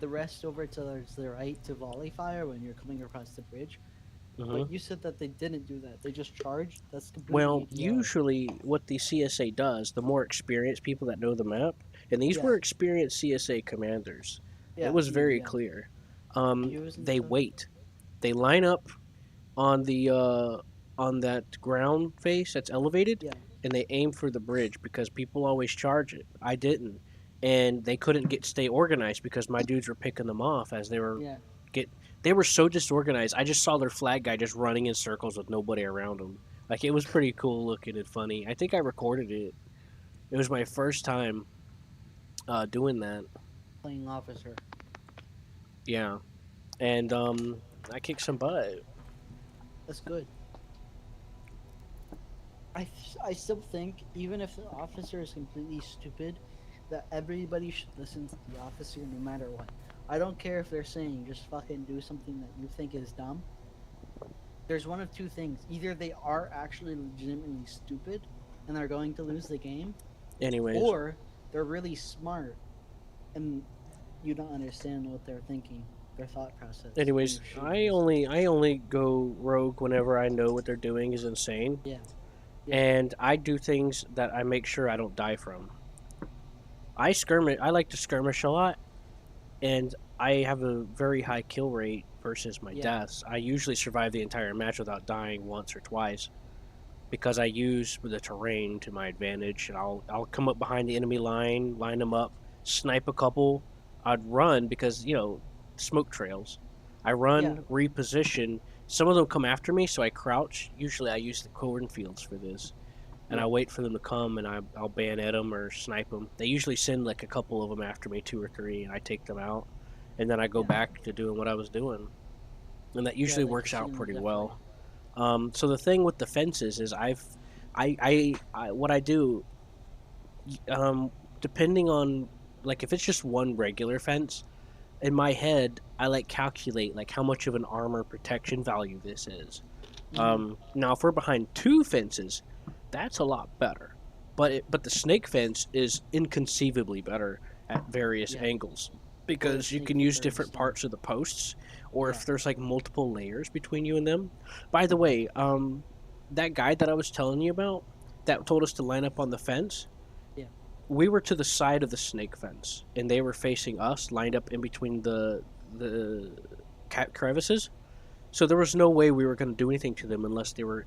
the rest over to the right to volley fire when you're coming across the bridge. Mhm. But you said that they didn't do that. They just charged. That's completely Well, ADR. usually what the CSA does, the more experienced people that know the map, and these Yeah. were experienced CSA commanders. Yeah, It was very yeah. clear. Viewers and They stuff? wait. They line up on the on that ground face that's elevated, Yeah. and they aim for the bridge because people always charge it. I didn't. and they couldn't stay organized because my dudes were picking them off as they were Yeah. They were so disorganized. I just saw their flag guy just running in circles with nobody around him. Like, it was pretty cool looking and funny. I think I recorded it. It was my first time doing that. Playing officer. Yeah, and I kicked some butt. That's good. I still think, even if the officer is completely stupid, that everybody should listen to the officer no matter what. I don't care if they're saying just fucking do something that you think is dumb. There's one of two things. Either they are actually legitimately stupid and they're going to lose the game, Anyways, or they're really smart and you don't understand what they're thinking, their thought process. and anyways, you're I only go rogue whenever I know what they're doing is insane, Yeah. Yeah. and I do things that I make sure I don't die from. I skirmish. I like to skirmish a lot, and I have a very high kill rate versus my Yeah. deaths. I usually survive the entire match without dying once or twice because I use the terrain to my advantage, and I'll come up behind the enemy line them up, snipe a couple. I'd run because smoke trails. I run, Yeah. reposition. Some of them come after me, so I crouch. Usually, I use the cornfields for this, and Yeah. I wait for them to come, and I'll bayonet them or snipe them. They usually send like a couple of them after me, 2 or 3, and I take them out, and then I go Yeah. back to doing what I was doing, and that usually like works you out said, pretty definitely. well. So the thing with the fences is I what I do, depending on, like, if it's just one regular fence, in my head I like calculate like how much of an armor protection value this is. Now if we're behind 2 fences, that's a lot better, but the snake fence is inconceivably better at various Yeah. angles Or the because you snake can is use very different strong. parts of the posts, or Yeah. if there's like multiple layers between you and them. By the way, that guy that I was telling you about that told us to line up on the fence, Yeah. we were to the side of the snake fence and they were facing us, lined up in between the crevices, so there was no way we were going to do anything to them unless they were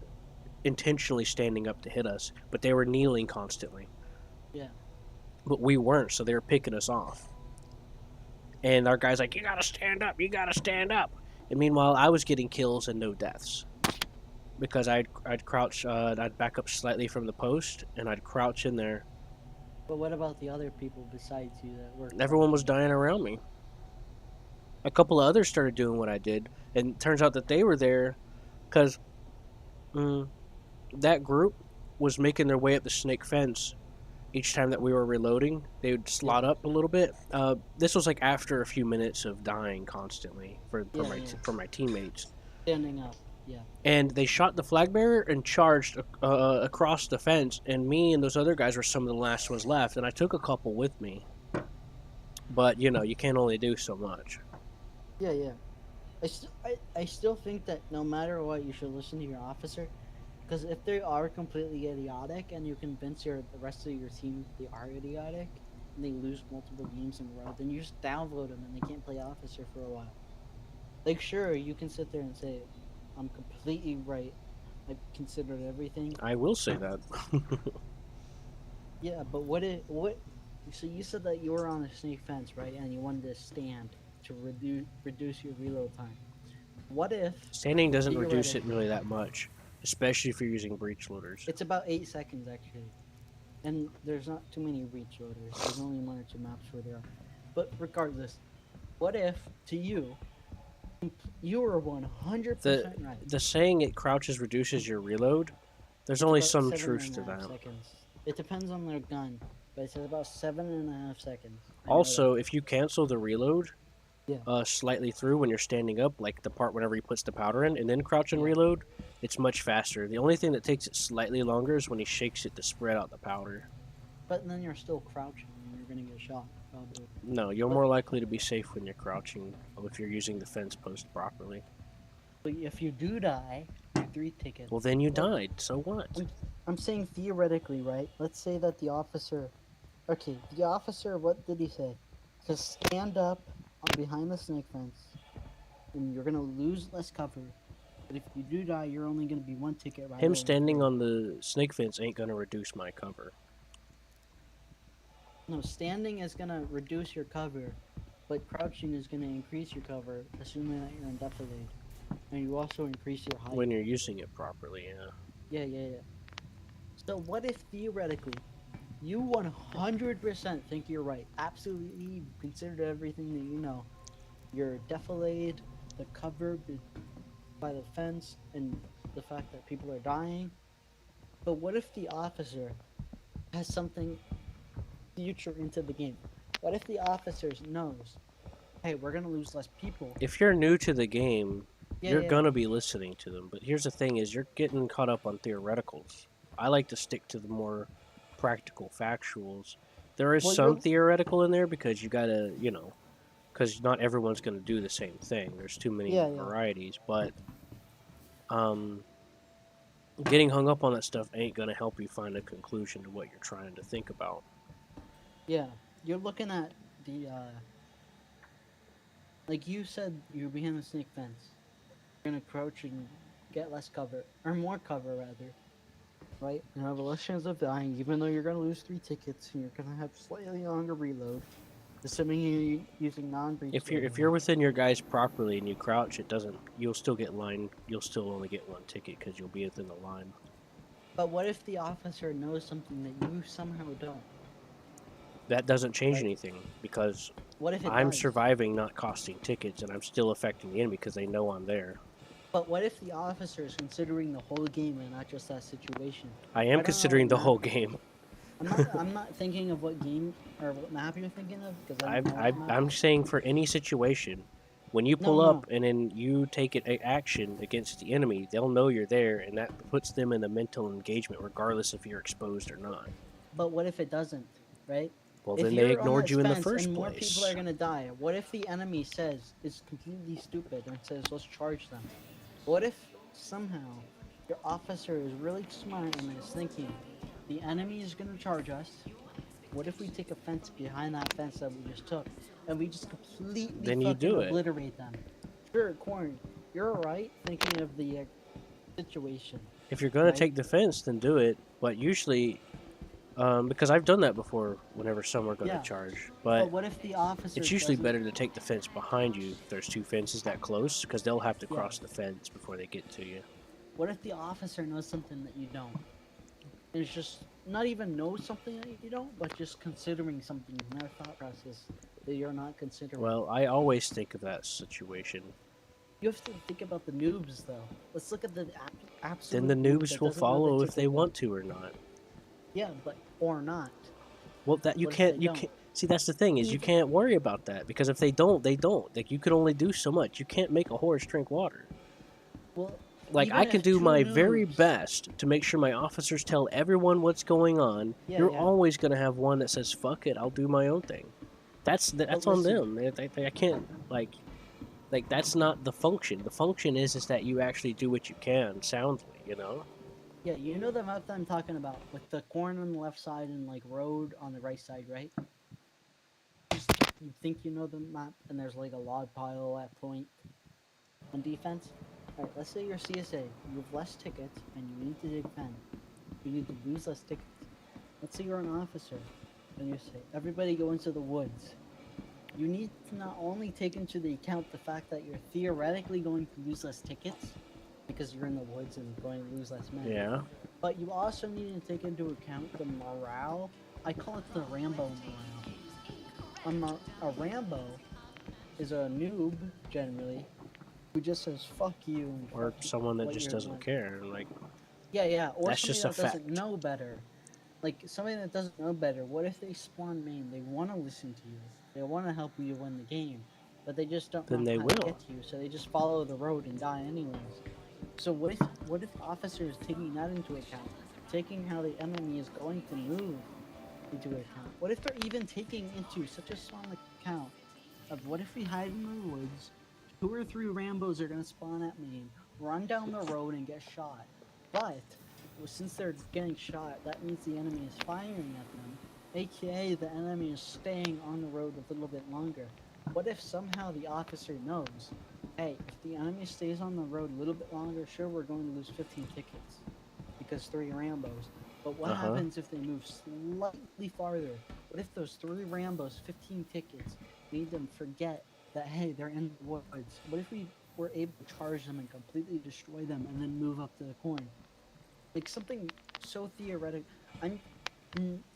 intentionally standing up to hit us, but they were kneeling constantly. Yeah. But we weren't, so they were picking us off. And our guy's like, you gotta stand up, you gotta stand up. And meanwhile, I was getting kills and no deaths. Because I'd crouch, I'd back up slightly from the post, and I'd crouch in there. But what about the other people besides you that were? Everyone was dying around me. A couple of others started doing what I did, and it turns out that they were there because that group was making their way up the snake fence. Each time that we were reloading, they would slot up a little bit. This was like after a few minutes of dying constantly for my teammates. Standing up. Yeah. And they shot the flag bearer and charged across the fence, and me and those other guys were some of the last ones left, and I took a couple with me. But you can't only do so much. Yeah. Yeah. I still think that no matter what, you should listen to your officer, because if they are completely idiotic and you convince the rest of your team they are idiotic and they lose multiple games in a row, then you just downvote them and they can't play officer for a while. Like, sure, you can sit there and say, I'm completely right. I've considered everything. I will say that. Yeah, but what? So you said that you were on a snake fence, right? And you wanted to stand to reduce your reload time. What if Standing doesn't reduce it theoretically- really that much, especially if you're using breach loaders. It's about 8 seconds actually, and there's not too many breach loaders. There's only 1 or 2 maps where there are. But regardless, what if to you, you were 100% right? The saying it crouches reduces your reload, there's only About some 7 truth to and a half that. Seconds. It depends on their gun, but it says about 7.5 seconds. I know Also, if you cancel the reload Yeah. slightly through when you're standing up, like the part whenever he puts the powder in, and then crouch and Yeah. reload, it's much faster. The only thing that takes it slightly longer is when he shakes it to spread out the powder. But then you're still crouching and you're gonna get shot, probably. No, you're more likely to be safe when you're crouching if you're using the fence post properly. But if you do die, you're 3 tickets. Well, then you died, so what? I'm saying theoretically, right? Let's say that the officer... Okay, the officer, what did he say? To stand up behind the snake fence, and you're gonna lose less cover. But if you do die, you're only gonna be 1 ticket right Him away. standing on the snake fence ain't gonna reduce my cover. No, standing is gonna reduce your cover, but crouching is gonna increase your cover, assuming that you're in defilade. And you also increase your height. When you're using it properly, yeah. Yeah. So what if theoretically you 100% think you're right? Absolutely, you've considered everything that you know. You're defilade, the cover by the fence, and the fact that people are dying. But what if the officer has something future into the game? What if the officer knows, hey, we're gonna lose less people? If you're new to the game, you're Yeah. gonna be listening to them. But here's the thing: is you're getting caught up on theoreticals. I like to stick to the more practical factuals. There is Well, some you're theoretical in there because you gotta, because not everyone's gonna do the same thing. There's too many yeah. varieties. But um, getting hung up on that stuff ain't gonna help you find a conclusion to what you're trying to think about. Yeah, you're looking at the like you said, you're behind the snake fence. You're gonna crouch and get less cover, or more cover rather, right? You have less chance of dying, even though you're gonna lose 3 tickets, and you're gonna have slightly longer reload, assuming you're using non-breach. If you're within your guys properly and you crouch, it doesn't. You'll still get line. You'll still only get one ticket because you'll be within the line. But what if the officer knows something that you somehow don't? That doesn't change Right. anything because What if it I'm does? surviving, not costing tickets, and I'm still affecting the enemy because they know I'm there. But what if the officer is considering the whole game and not just that situation? I am don't know considering what the map- whole game. I'm not thinking of what game or what map you're thinking of because I don't know what map. I'm saying for any situation, when you pull No. up and then you take action against the enemy, they'll know you're there, and that puts them in a mental engagement, regardless if you're exposed or not. But what if it doesn't, right? Well, If then they you're on ignored that you in the fence first and more people place. are gonna die, what if the enemy says is completely stupid and says let's charge them? What if somehow your officer is really smart and is thinking the enemy is gonna charge us? What if we take a fence behind that fence that we just took and we just completely Then you fucking do it. obliterate them? Sure, Corn, you're right thinking of the situation. If you're gonna Right. take the fence, then do it. But usually, because I've done that before, whenever some are gonna Yeah. charge. But But what if the officer it's usually doesn't- better to take the fence behind you if there's two fences that close, because they'll have to Yeah. cross the fence before they get to you. What if the officer knows something that you don't? It's just not even know something that you don't, but just considering something in their thought process that you're not considering. Well, I always think of that situation. You have to think about the noobs, though. Let's look at the absolute. Then the noob noobs that will doesn't know follow the if they ticket want to or not. Yeah, but or not. Well, that you What if can't. they You don't? can't. See, that's the thing is you Even- can't worry about that because if they don't, they don't. Like you can only do so much. You can't make a horse drink water. Well, Like even I can if do two my very noobs- best to make sure my officers tell everyone what's going on. Yeah, You're yeah. always gonna have one that says "fuck it, I'll do my own thing." That's on listen. them. I can't like that's not the function. The function is that you actually do what you can soundly. You know. Yeah, you know the map that I'm talking about, with the corn on the left side and like road on the right side, right? You think you know the map, and there's like a log pile at point on defense. All right, let's say you're CSA, you have less tickets, and you need to defend. You need to lose less tickets. Let's say you're an officer, and you say, everybody go into the woods. You need to not only take into the account the fact that you're theoretically going to lose less tickets, because you're in the woods and going to lose less men. Yeah. But you also need to take into account the morale. I call it the Rambo morale. A Rambo is a noob, generally, who just says "fuck you" and Or fuck someone that what just you're doesn't doing. care. Like Yeah, or That's somebody just a that doesn't fact. know better. Like somebody that doesn't know better. What if they spawn main? They want to listen to you. They want to help you win the game, but they just don't Then know they how to will. get to you. So they just follow the road and die anyways. So what if officers taking that into account, taking how the enemy is going to move into account? What if they're even taking into such a small account of what if we hide in the woods, 2 or 3 Rambos are gonna spawn at main, run down the road and get shot. But since they're getting shot, that means the enemy is firing at them, aka the enemy is staying on the road a little bit longer. What if somehow the officer knows, hey, if the enemy stays on the road a little bit longer, sure, we're going to lose 15 tickets because 3 Rambos. But what happens if they move slightly farther? What if those 3 Rambos, 15 tickets, made them forget that, hey, they're in the woods? What if we were able to charge them and completely destroy them and then move up to the corn? Like something so theoretic.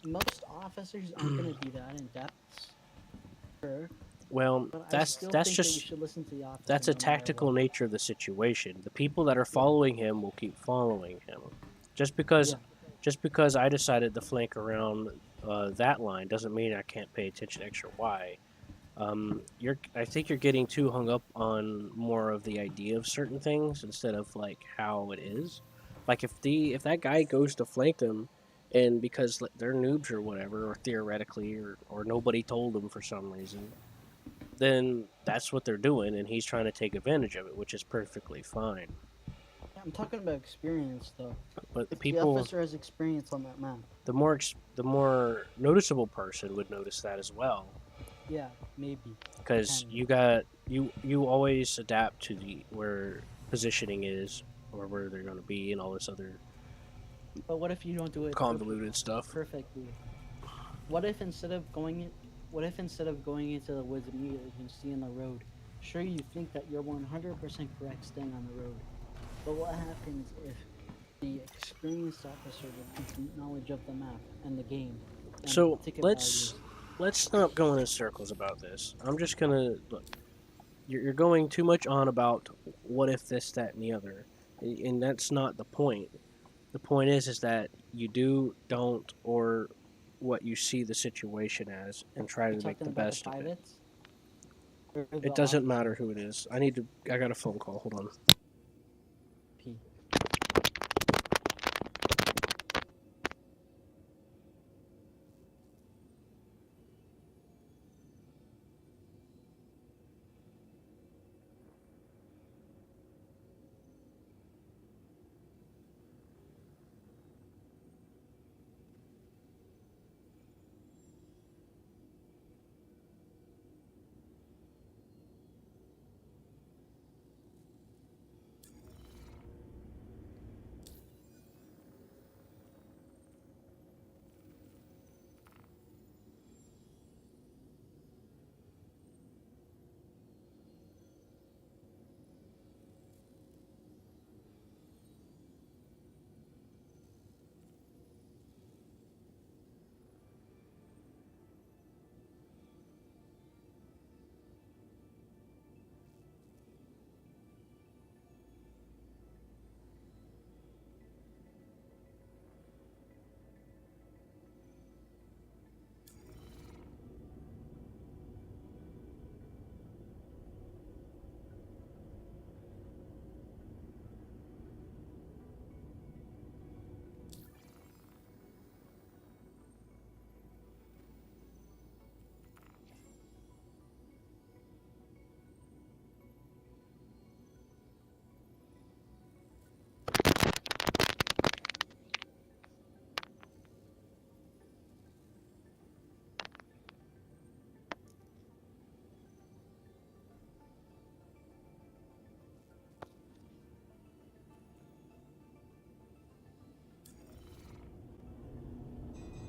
Most officers aren't going to be that in depth, sure. Well, But I that's still that's think that you just should listen to the officer that's a no matter tactical what. nature of the situation. The people that are Yeah. following him will keep following him. Just Yeah. because I decided to flank around that line doesn't mean I can't pay attention to X or Y. I think you're getting too hung up on more of the idea of certain things instead of like how it is. Like if that guy goes to flank them, and because they're noobs or whatever, or theoretically, or nobody told them for some reason, then that's what they're doing, and he's trying to take advantage of it, which is perfectly fine. I'm talking about experience, though. But the If the people, officer has experience on that map, the more noticeable person would notice that as well, yeah, maybe. because Depends. you always adapt to the where positioning is or where they're going to be and all this other But what if you don't do it convoluted stuff. perfectly? What if instead of going into the woods immediately, you can see on the road? Sure, you think that you're 100% correct staying on the road, but what happens if the experienced officer with complete knowledge of the map and the game and So ticket let's stop going in circles about this. I'm just gonna look. You're going too much on about what if this, that, and the other, and that's not the point. The point is that you do, don't, or what you see the situation as, and try to make talking the about the best of it. privates or the It doesn't officer? matter who it is. I got a phone call. Hold on. P.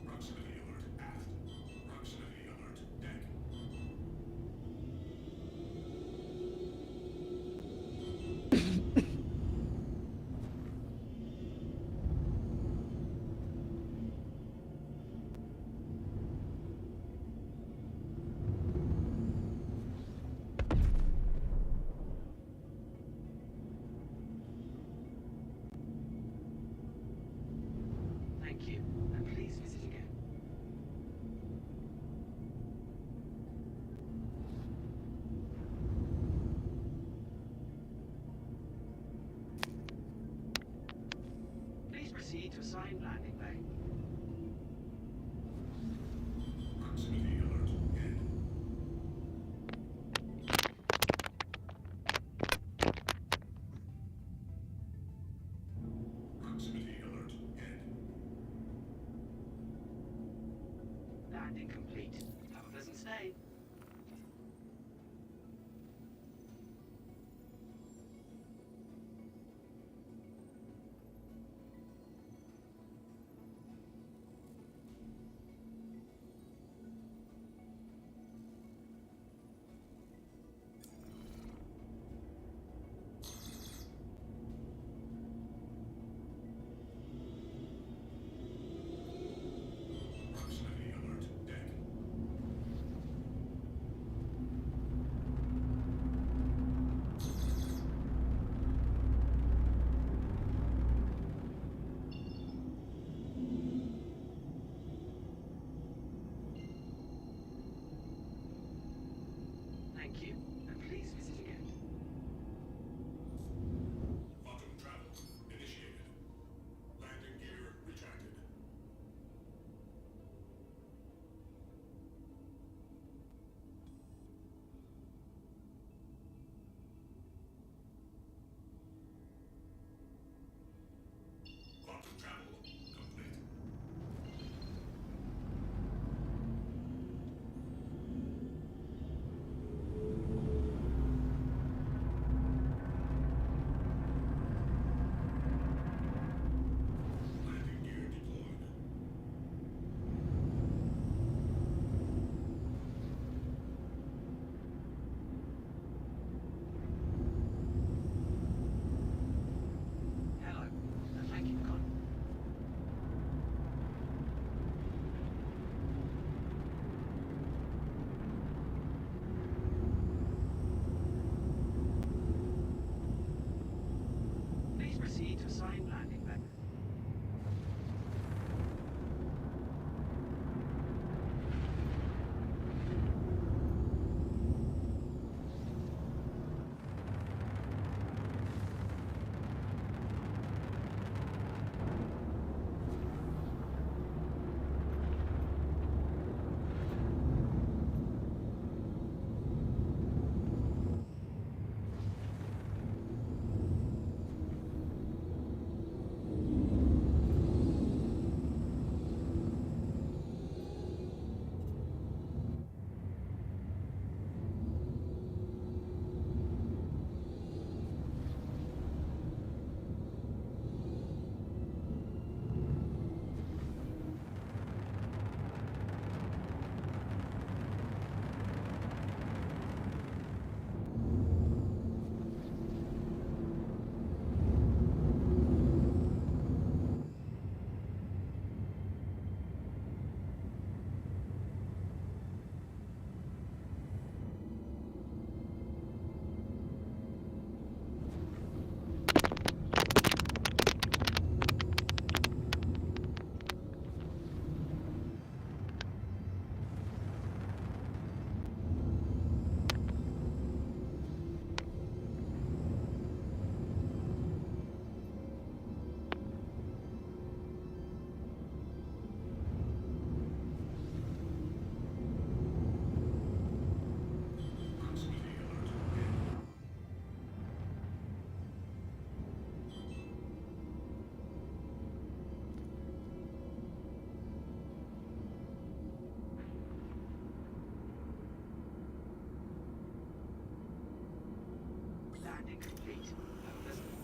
Proximity alert aft. Proximity alert deck. Thank you, and please visit again. Please proceed to assigned landing bay. Proximity alert hit. Proximity alert hit. Landing complete. Have a pleasant stay. Update complete. Have a pleasant one.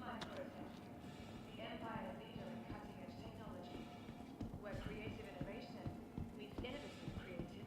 Microtech, the empire leader in cutting-edge technology, where creative innovation meets innovative creativity.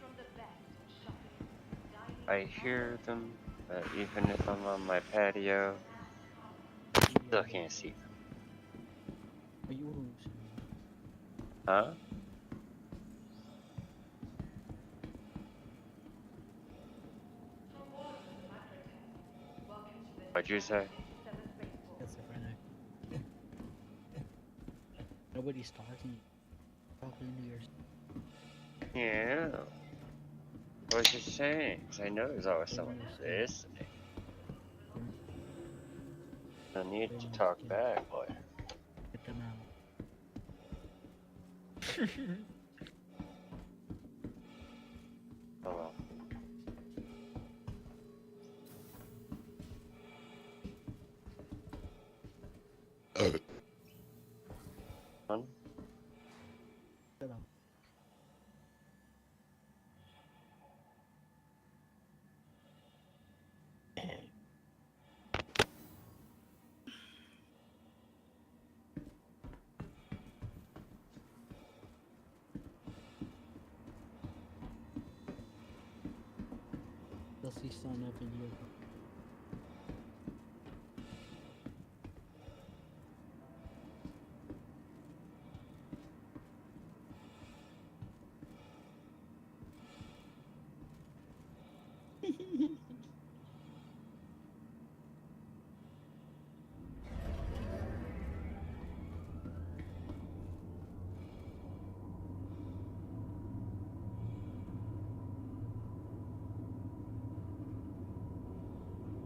From the best in shopping, dining, I hear them, but even if I'm on my patio, still can't see them. Are you hallucinating? Huh? from all over the Microtech. Welcome to the What'd you say? 7th baseball. Schizophrenic. Nobody's talking. Talking to yourself. Yeah. I was just saying, 'cause I know there's always someone Blaming yourself. listening. No need to Blaming talk your back, boy. Get them out. Oh well. Fun? Shut up. They'll see son every year.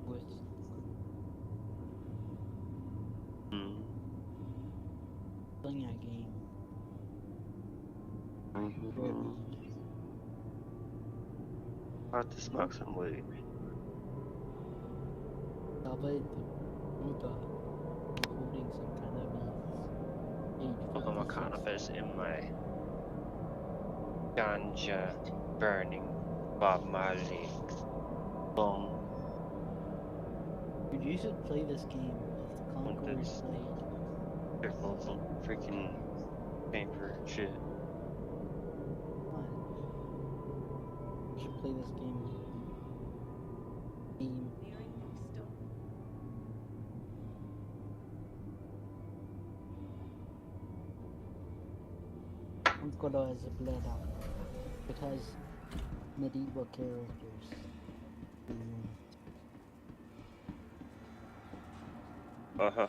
With Hmm. playing that game. Very Mm-hmm. weed. About to smoke some weed. David Buddha holding some cannabis. I'm a Age 56. cannabis in my ganja burning Bob Marley bong. Dude, you should play this game. It's With Conqueror's this Blade. circles and freaking paper shit. What? You should play this game. Game. Nearing new stone. Conqueror has a blade out. It has medieval characters. Uh-huh.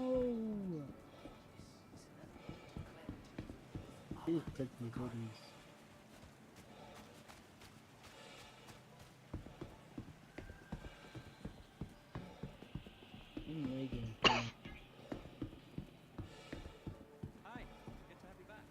Oh. Please click me, please. I'm lagging. Hi, good to have you back.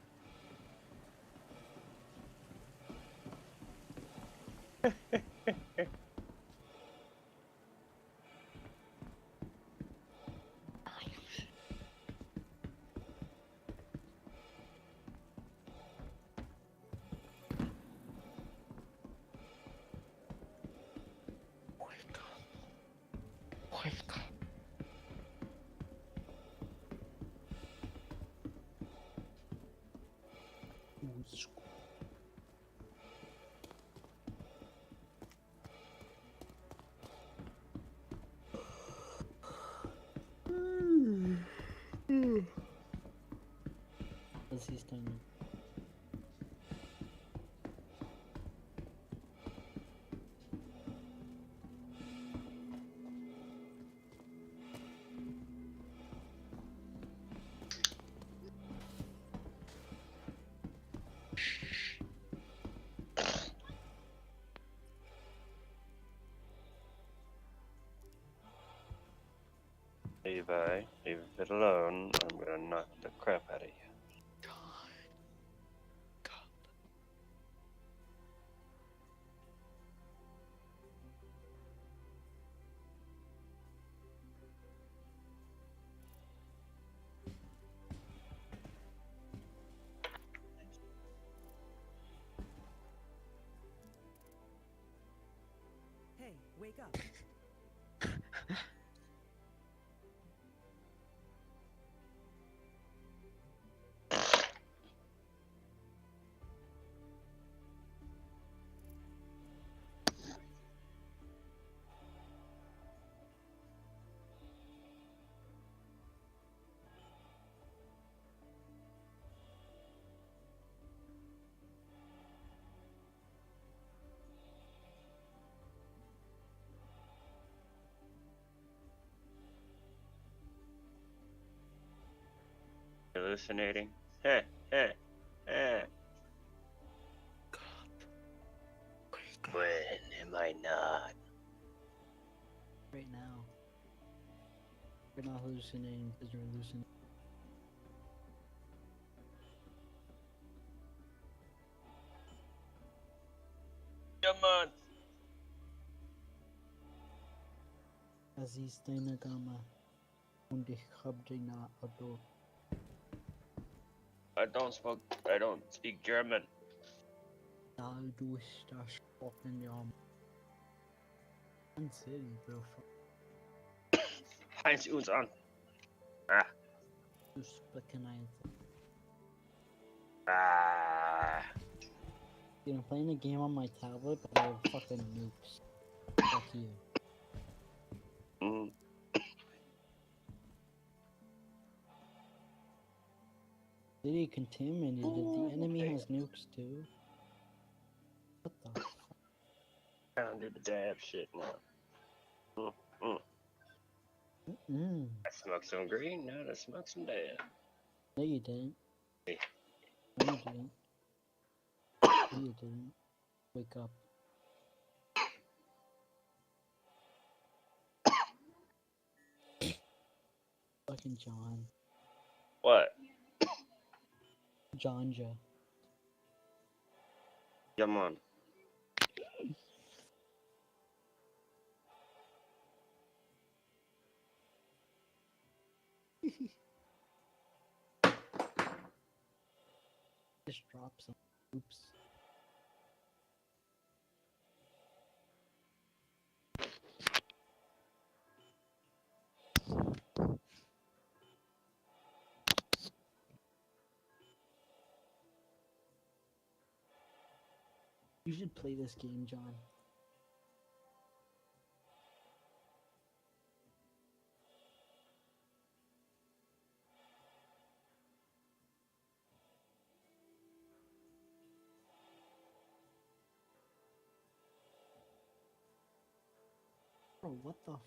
Let's see, Steiner. Levi, leave it alone. I'm gonna knock the crap out of you. Hey, wake up. Hallucinating? Heh, heh, heh. When am I not? Right now. You're not hallucinating because you're hallucinating. Come on. Aziz Steiner Gama. Und ich hab den Auto. I don't speak German. Da du das fucking Jam. One city, bro. Heinz uns an. Ah. Du speaking anything. Ah. Dude, I'm playing a game on my tablet, but I have fucking nukes. Fuck you. Mm. City contaminated. The enemy has nukes too. What the fuck? Trying to do the dab shit now. Mm, mm. I smoked some green, now I smoke some dab. No, you didn't. Hey. No, you didn't. No, you didn't. Wake up. Fucking John. What? Jonja. Come on. Just drop some. Oops. You should play this game, John. Bro, what the fuck?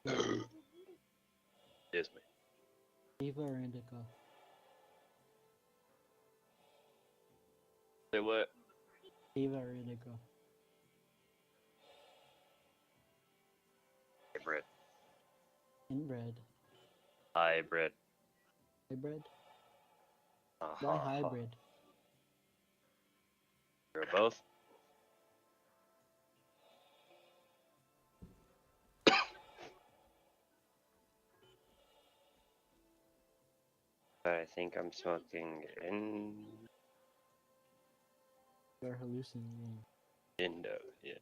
Excuse me. Eva or indica? Say what? Eva or indica? Hybrid. Inbred. Hybrid. Hybrid? Uh-huh. Why hybrid? You're both? I think I'm smoking You're hallucinating. Indo, yeah.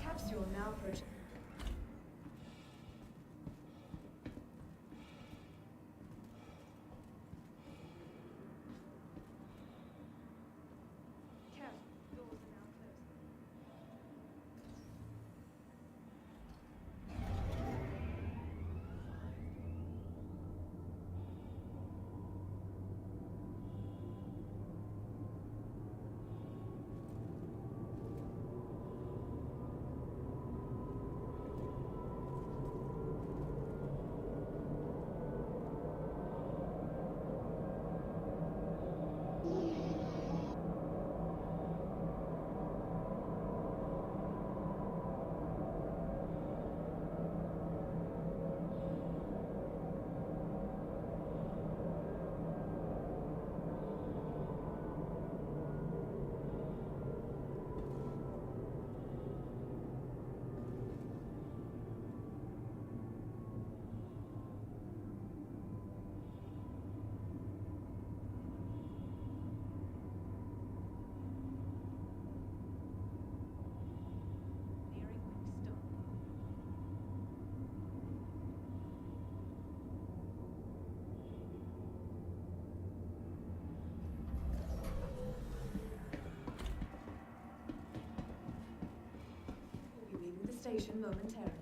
Capsule now approaching. Careful, doors are now closing. Nearing Wickstone. We'll be leaving the station momentarily.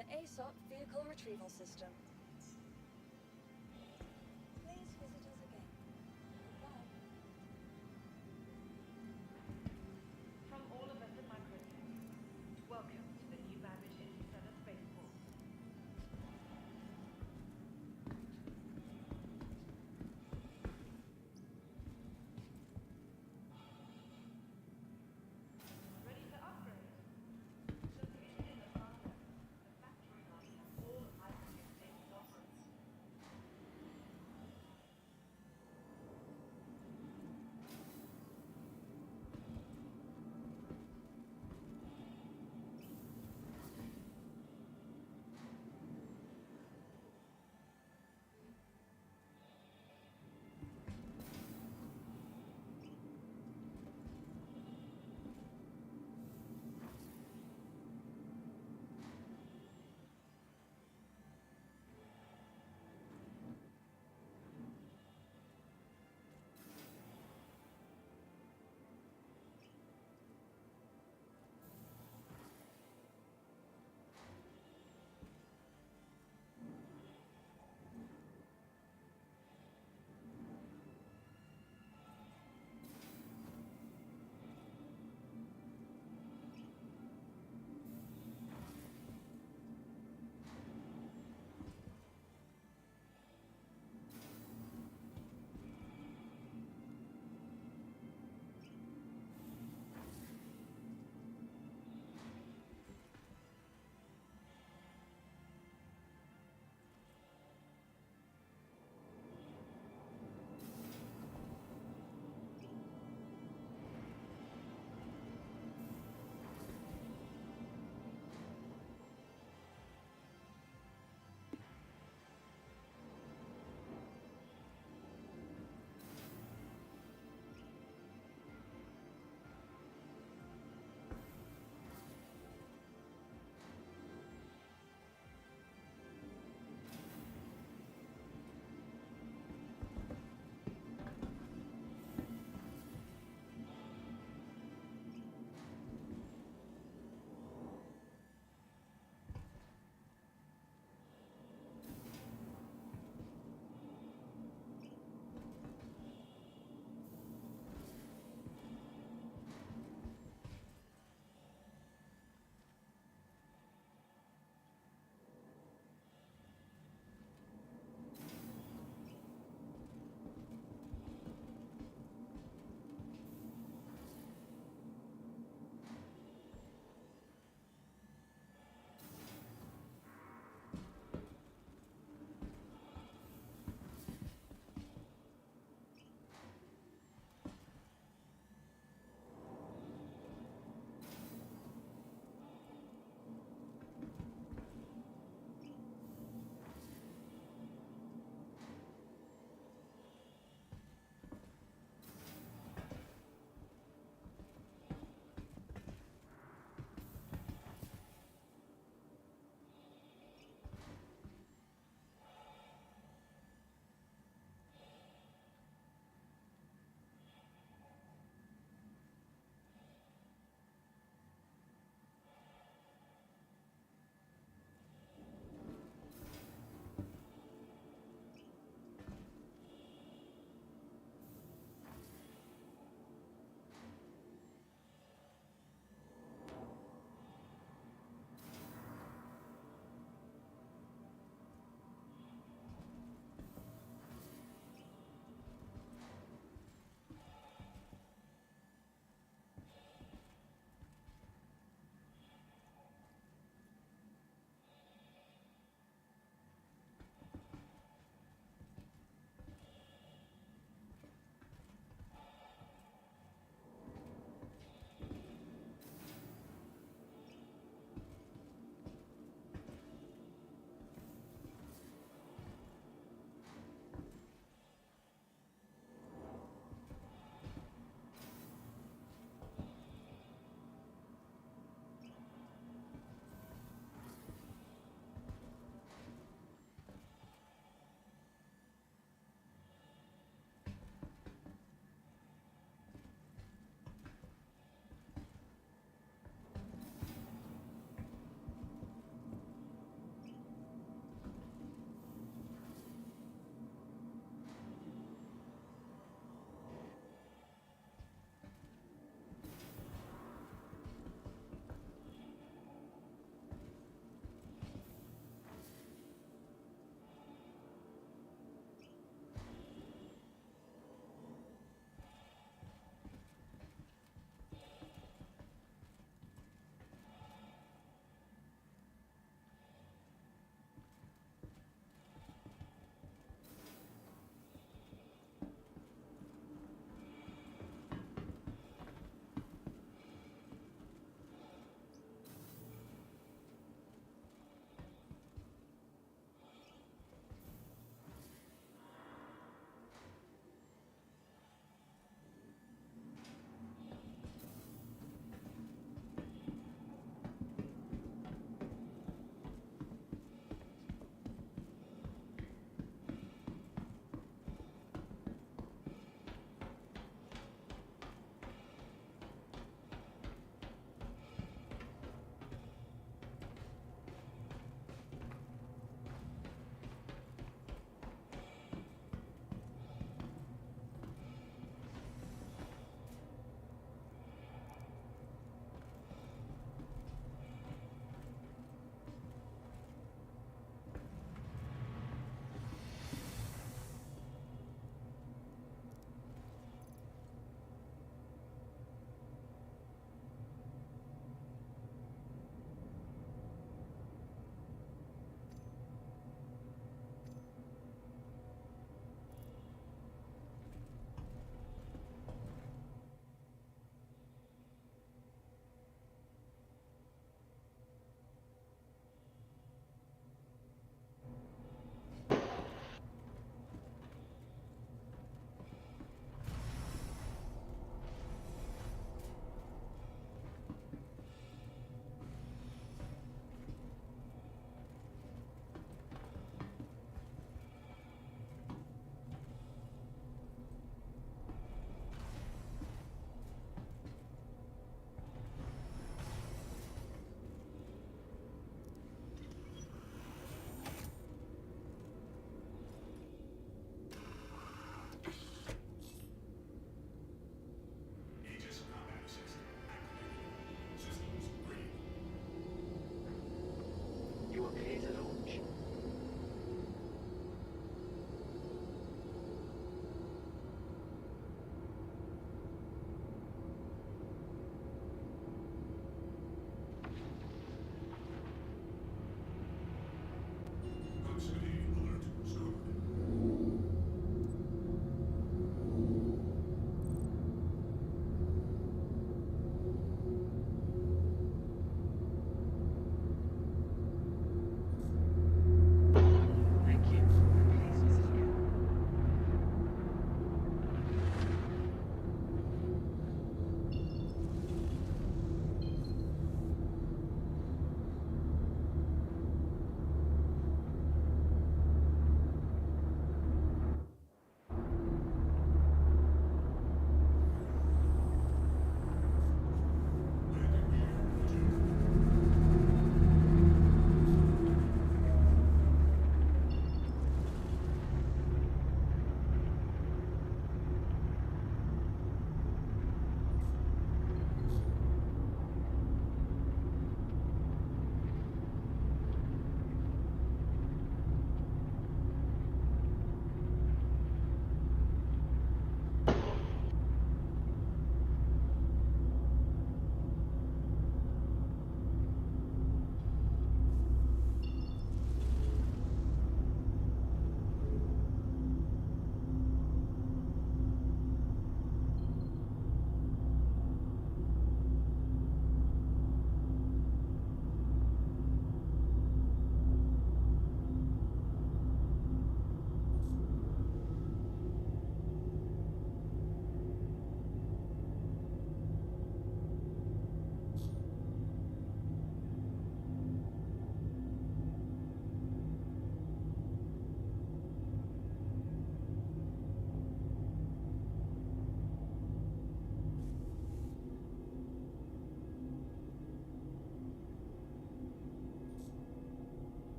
the ASOP vehicle retrieval system. Please visit us again. Goodbye. From all of us at Microtech, welcome to the new Babbage Interstellar Spaceport. Ready to upgrade? Located in the Fargo, the factory line has all Microtech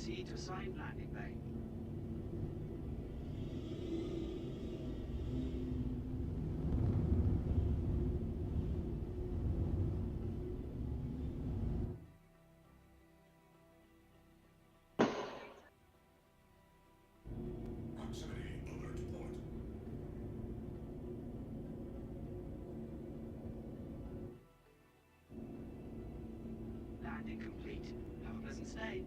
Proceed to assigned landing bay. Proximity alert port. Landing complete. Have a pleasant stay.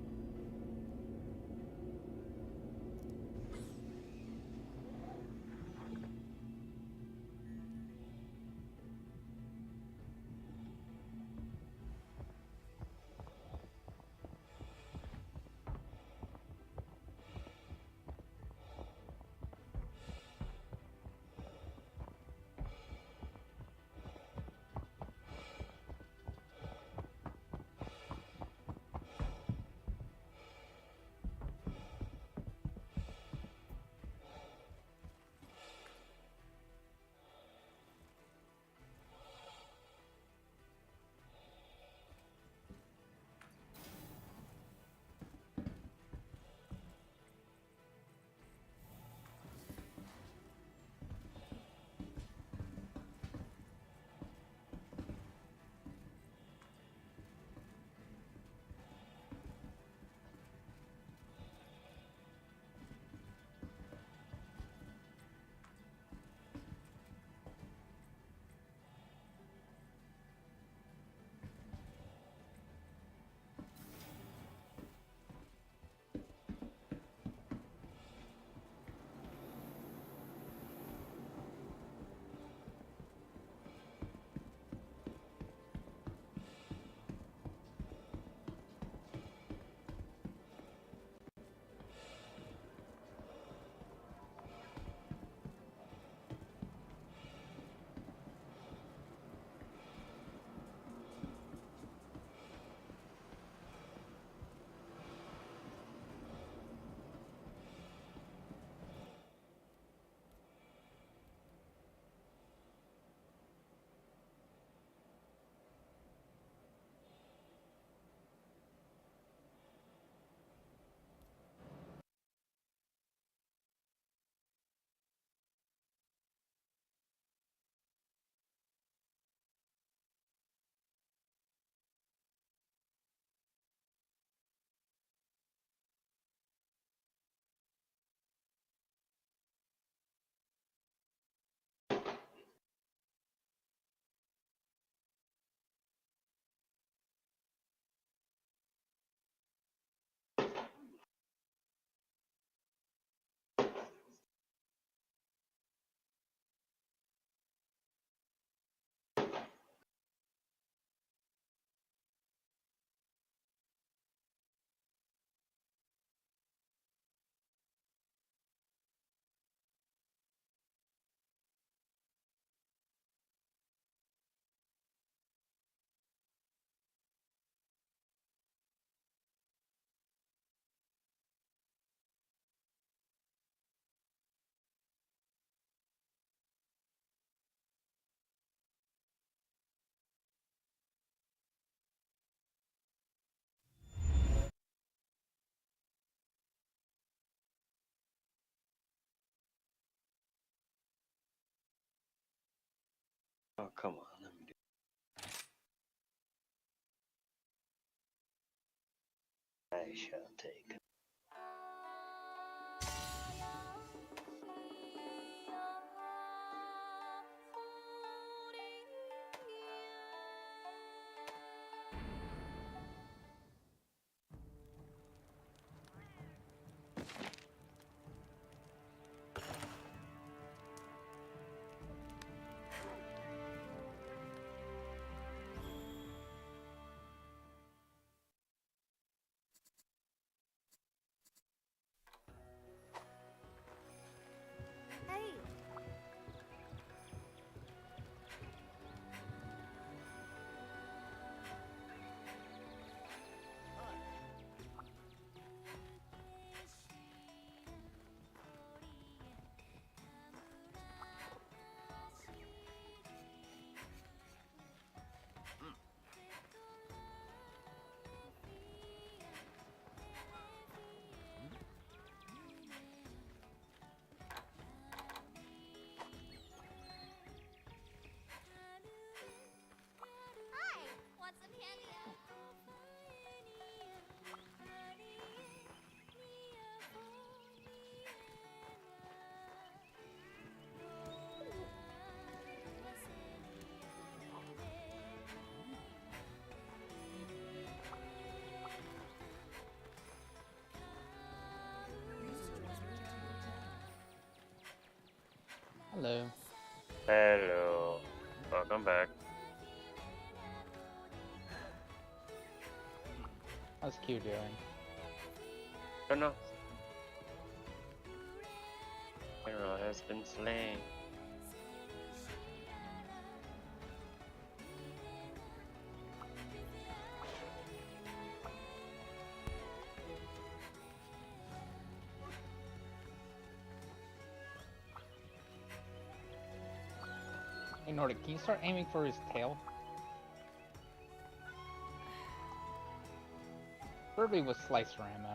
Oh, come on. Let me do I shall take. Hello. Hello. Welcome back. How's Q doing? Don't know. Hero has been slain. Hey Nordic, can you start aiming for his tail? Preferably with slicer ammo.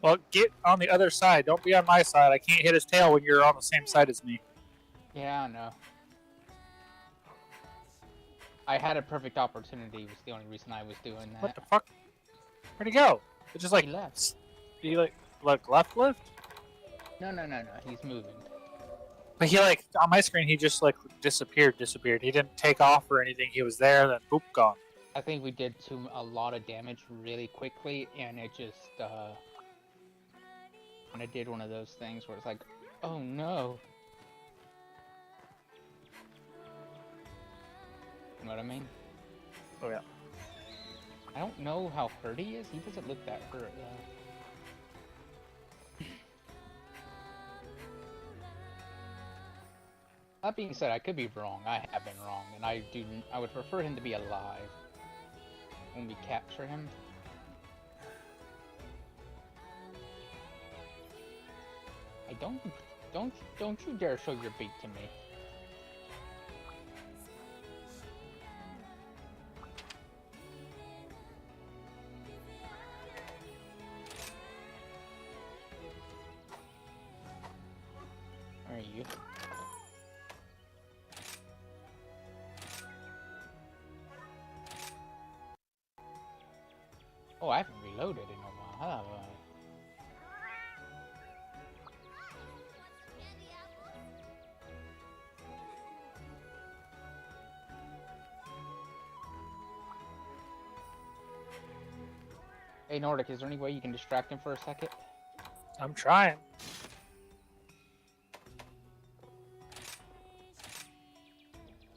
Well, get on the other side. Don't be on my side. I can't hit his tail when you're on the same side as me. Yeah, I know. I had a perfect opportunity, was the only reason I was doing that. What the fuck? Where'd he go? It just like He left. he like left lift? No, he's moving. But he like on my screen he just like disappeared. He didn't take off or anything. He was there, then boop, gone. I think we did a lot of damage really quickly, and it just when I did one of those things where it's like, oh no. You know what I mean? Oh yeah. I don't know how hurt he is. He doesn't look that hurt though. That being said, I could be wrong. I have been wrong, and I would prefer him to be alive when we capture him. I don't you dare show your beak to me. Where are you? Oh, I haven't reloaded in a while, have I? Hey Nordic, is there any way you can distract him for a second? I'm trying.